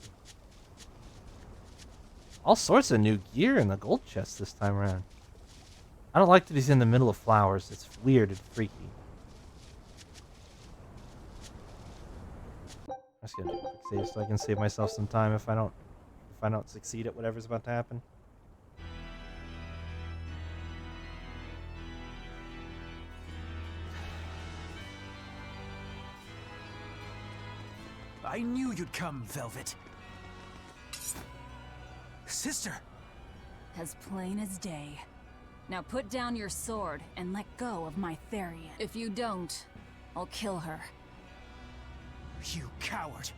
All sorts of new gear in the gold chest this time around. I don't like that he's in the middle of flowers. It's weird and freaky. I'm just gonna save so I can save myself some time if I don't succeed at whatever's about to happen. I knew you'd come, Velvet. Sister! As plain as day. Now put down your sword and let go of my Therian. If you don't, I'll kill her. You coward!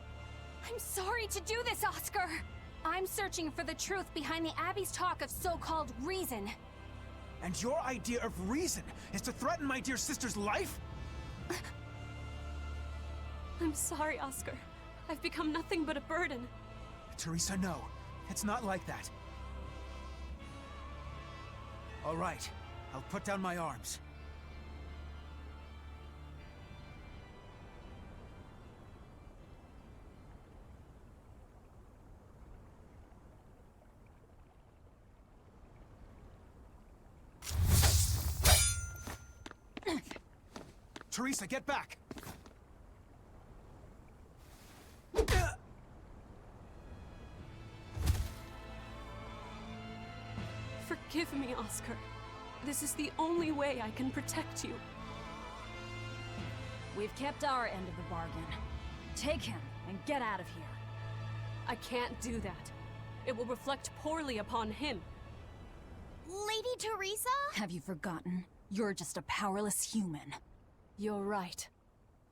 I'm sorry to do this, Oscar! I'm searching for the truth behind the Abbey's talk of so-called reason. And your idea of reason is to threaten my dear sister's life? I'm sorry, Oscar. I've become nothing but a burden. Teresa, no. It's not like that. All right. I'll put down my arms. Teresa, get back! Forgive me, Oscar. This is the only way I can protect you. We've kept our end of the bargain. Take him and get out of here. I can't do that. It will reflect poorly upon him. Lady Teresa? Have you forgotten? You're just a powerless human. You're right.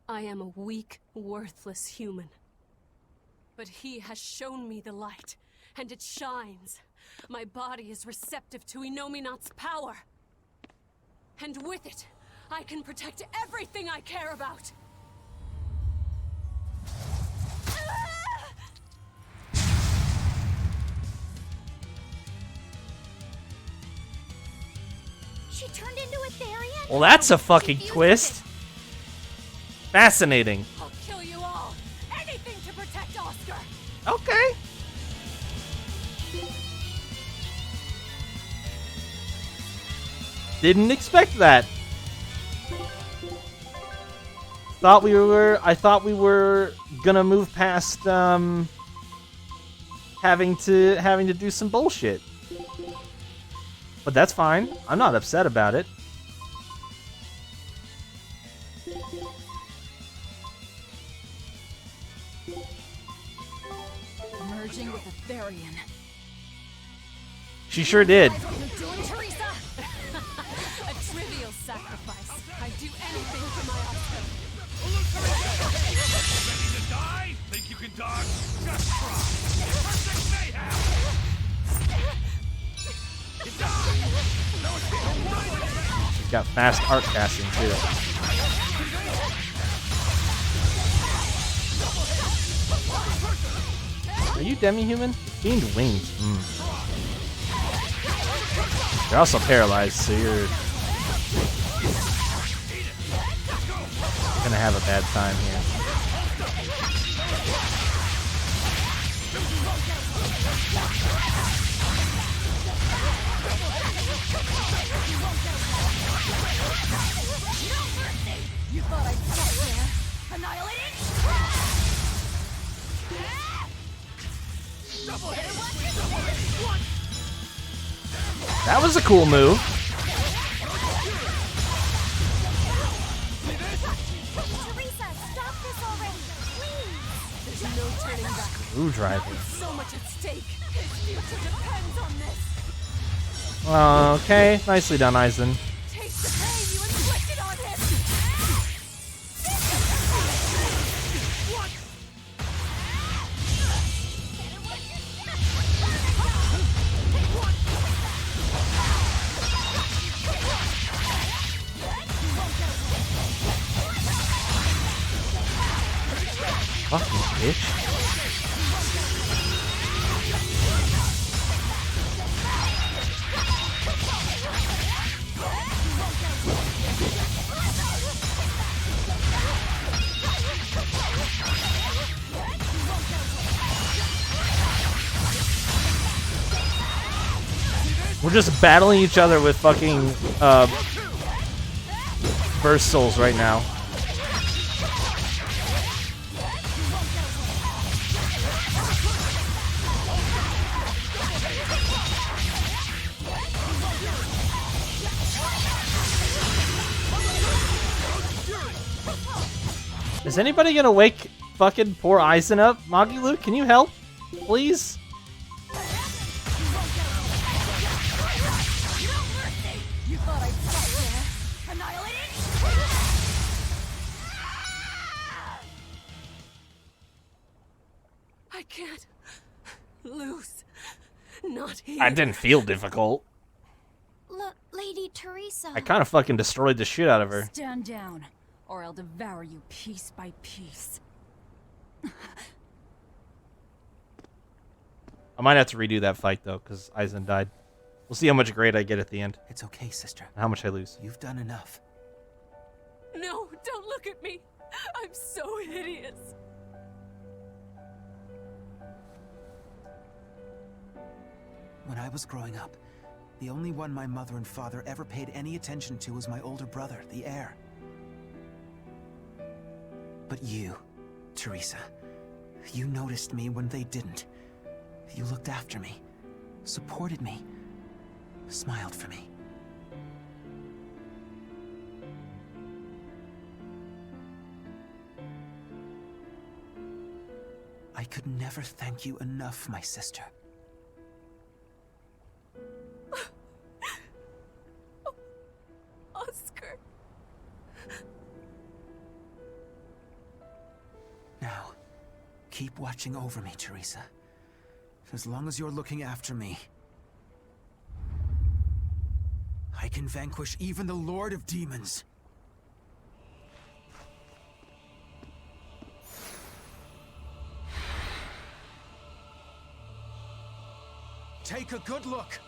I am a weak, worthless human. But he has shown me the light, and it shines. My body is receptive to Inominat's power. And with it, I can protect everything I care about. She turned into a Therian? Well, that's a fucking twist. Fascinating. I'll kill you all. Anything to protect Oscar. Okay. Didn't expect that. I thought we were gonna move past having to do some bullshit. But that's fine. I'm not upset about it. Merging with the Therian. She sure did. Realize what you're doing, Teresa? A trivial sacrifice. I'd do anything for my Oscar. Ready to die? Think you can dodge? Just try. Perfect mayhem! You die! No escape! She's got fast art casting too. Are you demi-human? Fiend wings. You're also paralyzed, so you're gonna have a bad time here. You thought I'd stop there? Annihilating? That was a cool move. Teresa, stop this already, please! There's no turning back. Screwdriver. So much at stake. His future depends on this. Okay, nicely done, Aizen. Taste the pain you inflicted on him. Fucking bitch. We're just battling each other with fucking burst souls right now. Is anybody gonna wake fucking poor Aizen up? Magilu, can you help? Please? You thought I'd stop there? Annihilating? I can't lose. Not here. I didn't feel difficult. Lady Teresa. I kind of fucking destroyed the shit out of her. Stand down, or I'll devour you piece by piece. I might have to redo that fight though, because Aizen died. We'll see how much grade I get at the end. It's okay, sister. And how much I lose. You've done enough. No, don't look at me. I'm so hideous. When I was growing up, the only one my mother and father ever paid any attention to was my older brother, the heir. But you, Teresa, you noticed me when they didn't. You looked after me, supported me, smiled for me. I could never thank you enough, my sister. Oscar. Now, keep watching over me, Teresa. As long as you're looking after me, I can vanquish even the Lord of Demons. Take a good look.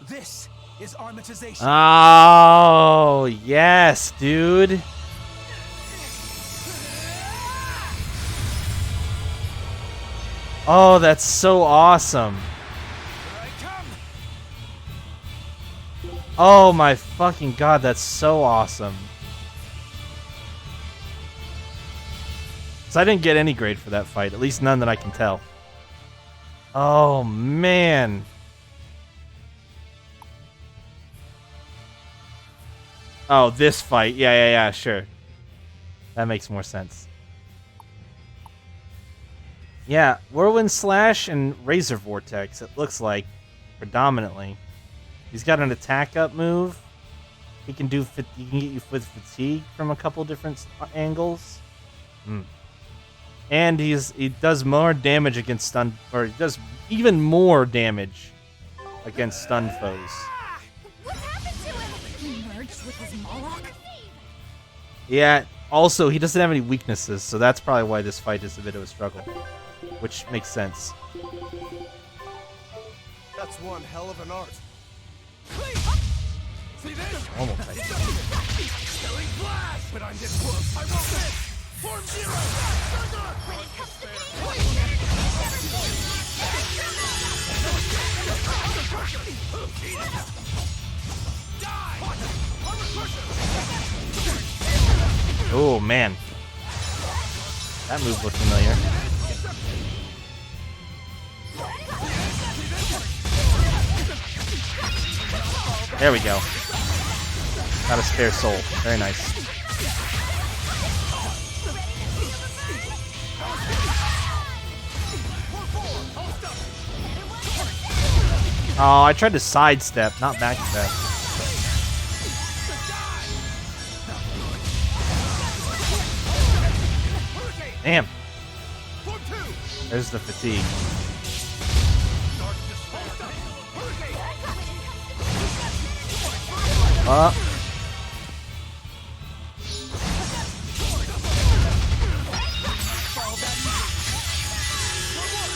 This is armatization. Oh, yes, dude. Oh, that's so awesome. Oh my fucking god, that's so awesome. So I didn't get any grade for that fight, at least none that I can tell. Oh man. Oh, this fight. Yeah, sure. That makes more sense. Yeah, Whirlwind Slash and Razor Vortex, it looks like, predominantly. He's got an attack up move. He can get you with fatigue from a couple different angles. And he does more damage against stun, or he does even more damage against stun foes. What happened to him? He merged with his Moloch? Yeah, also, he doesn't have any weaknesses, so that's probably why this fight is a bit of a struggle. Which makes sense. That's one hell of an art. See this? Normal type. Killing flash! But I'm getting close. I won't miss! Form zero! When it comes to pain, Oh, man. That move looked familiar. There we go. Got a spare soul. Very nice. Oh, I tried to sidestep, not backstep. Damn. There's the fatigue.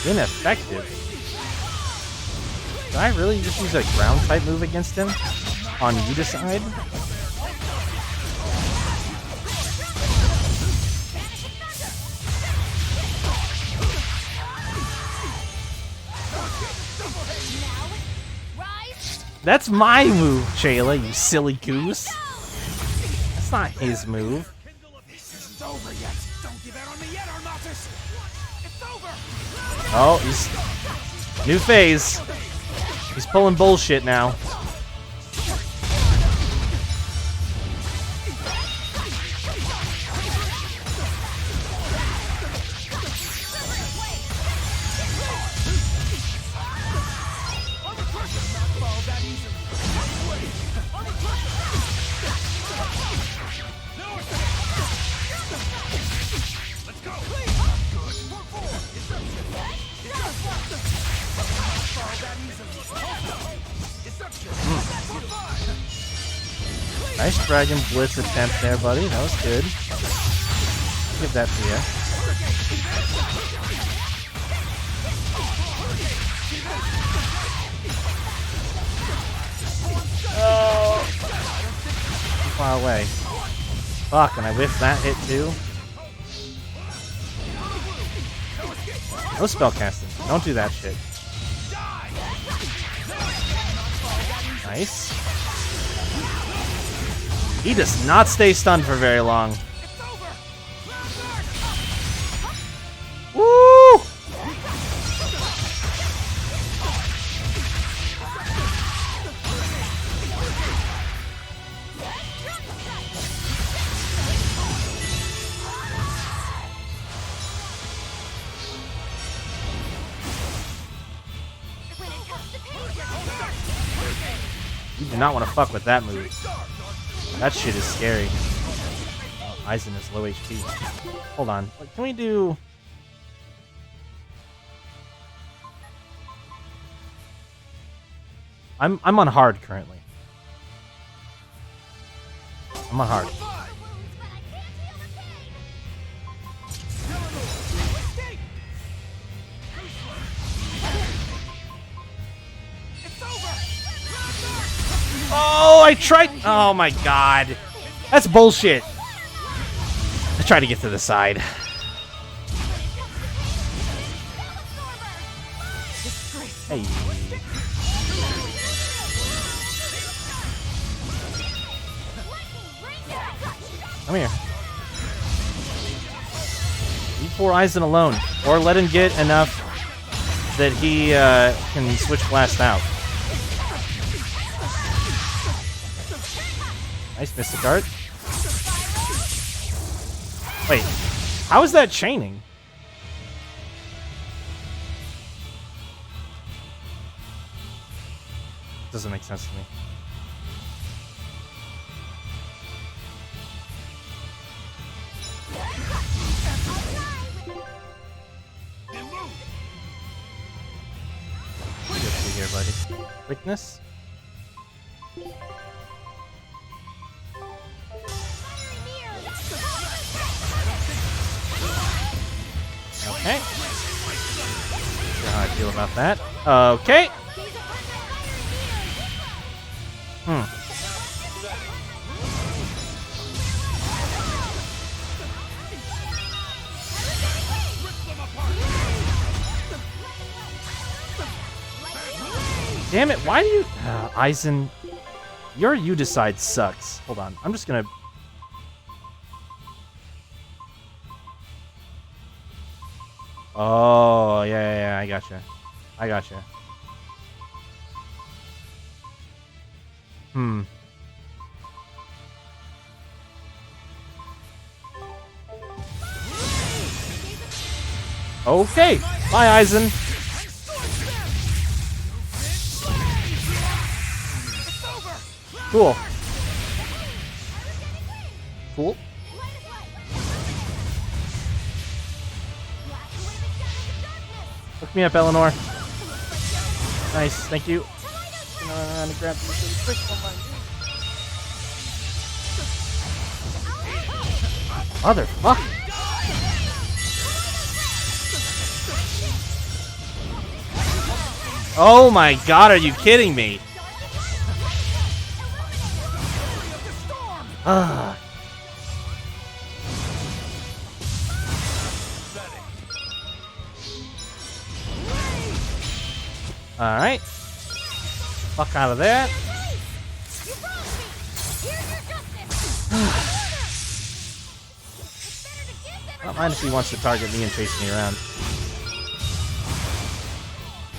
Ineffective. Did I really just use a ground type move against him? On you decide? That's my move, Shayla, you silly goose. That's not his move. This isn't over yet. Don't give out on me yet, Armatus. It's over. Oh, he's... New phase. He's pulling bullshit now. Nice Dragon Blitz attempt there, buddy. That was good. Give that to you. Oh! Too far away. Fuck, and I whiffed that hit too. No spellcasting. Don't do that shit. Nice. He does not stay stunned for very long. Woo! You do not want to fuck with that move. That shit is scary. Oh, Aizen is low HP. Hold on. Can we do... I'm on hard currently. I'm on hard. Oh, I tried. Oh my god. That's bullshit. I tried to get to the side. Hey. Come here. Leave poor Aizen alone. Or let him get enough that he can switch blast out. Nice Mystic Art. Wait, how is that chaining? Doesn't make sense to me. What do you see here, buddy? Quickness? Okay. Not sure how I feel about that. Okay. Damn it, why do you... Aizen, your you decide sucks. Hold on, I'm just gonna... Oh, yeah, I gotcha. I gotcha. Okay, bye, Aizen. Cool. Cool. Look me up, Eleanor. Nice, thank you. I'm gonna grab these really quick. Motherfucker. Oh my god, are you kidding me? Ugh. Alright. Fuck out of there. I don't mind if he wants to target me and chase me around.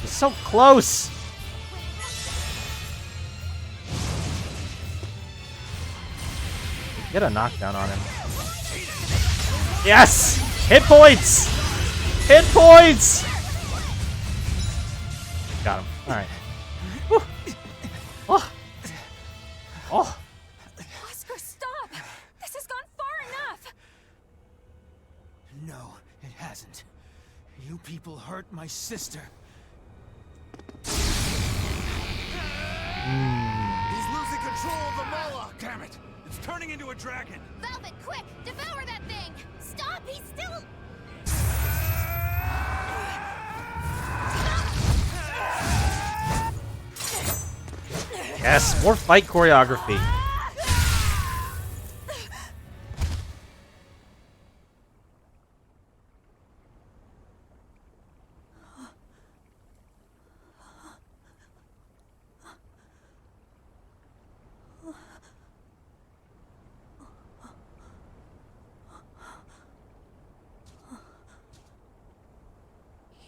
He's so close! Get a knockdown on him. Yes! Hit points! Hit points! Got him. Alright. Oh. Oh. Oscar, stop! This has gone far enough! No, it hasn't. You people hurt my sister. He's losing control of the Moloch! Damn it! It's turning into a dragon! Velvet, quick! Devour that thing! Stop! He's still... Yes, more fight choreography.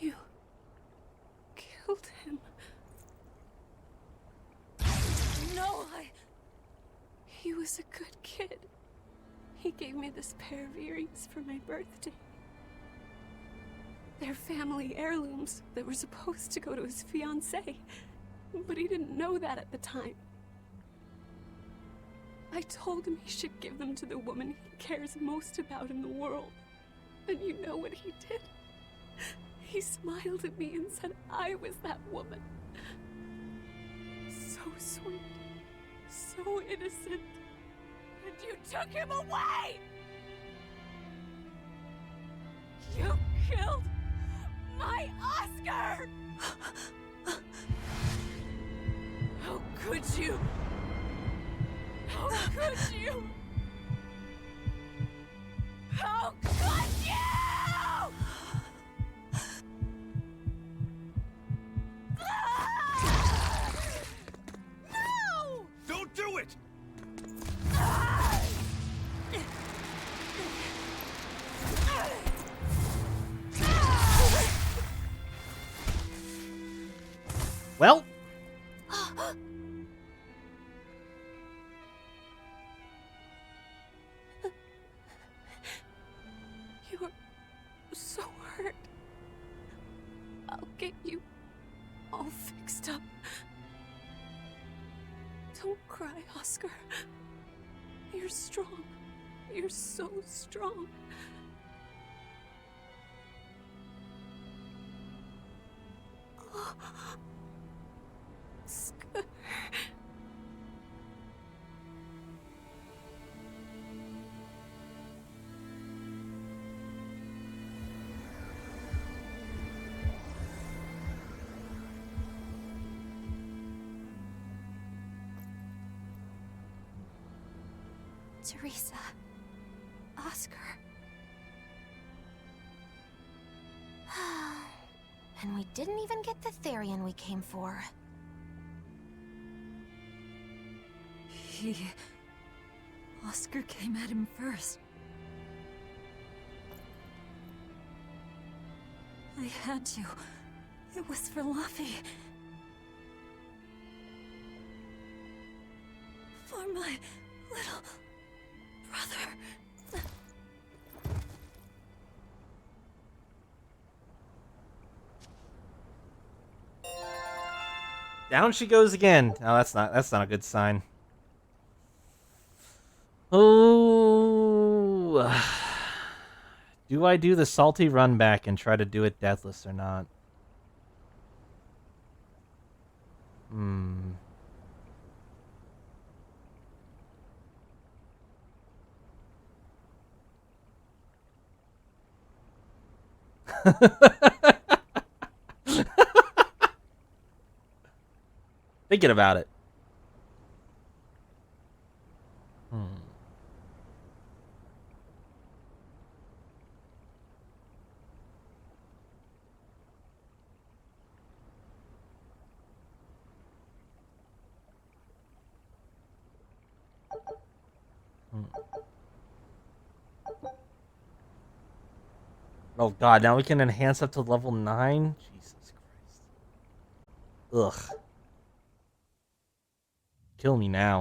You killed him. No, he was a good kid. He gave me this pair of earrings for my birthday. They're family heirlooms that were supposed to go to his fiancée, but he didn't know that at the time. I told him he should give them to the woman he cares most about in the world. And you know what he did? He smiled at me and said I was that woman. So sweet, so innocent, and you took him away! You killed my Oscar! How could you? How could you? How could you? No! Don't do it! Well, You're so hurt. I'll get you all fixed up. cry, Oscar. You're strong. You're so strong. Oscar. Teresa. Oscar. And we didn't even get the Therian we came for. Oscar came at him first. I had to. It was for Luffy. For my little brother. Down she goes again. Oh, that's not a good sign. Oh, do I do the salty run back and try to do it deathless or not? Thinking about it. Oh god, now we can enhance up to level 9? Jesus Christ. Ugh. Kill me now.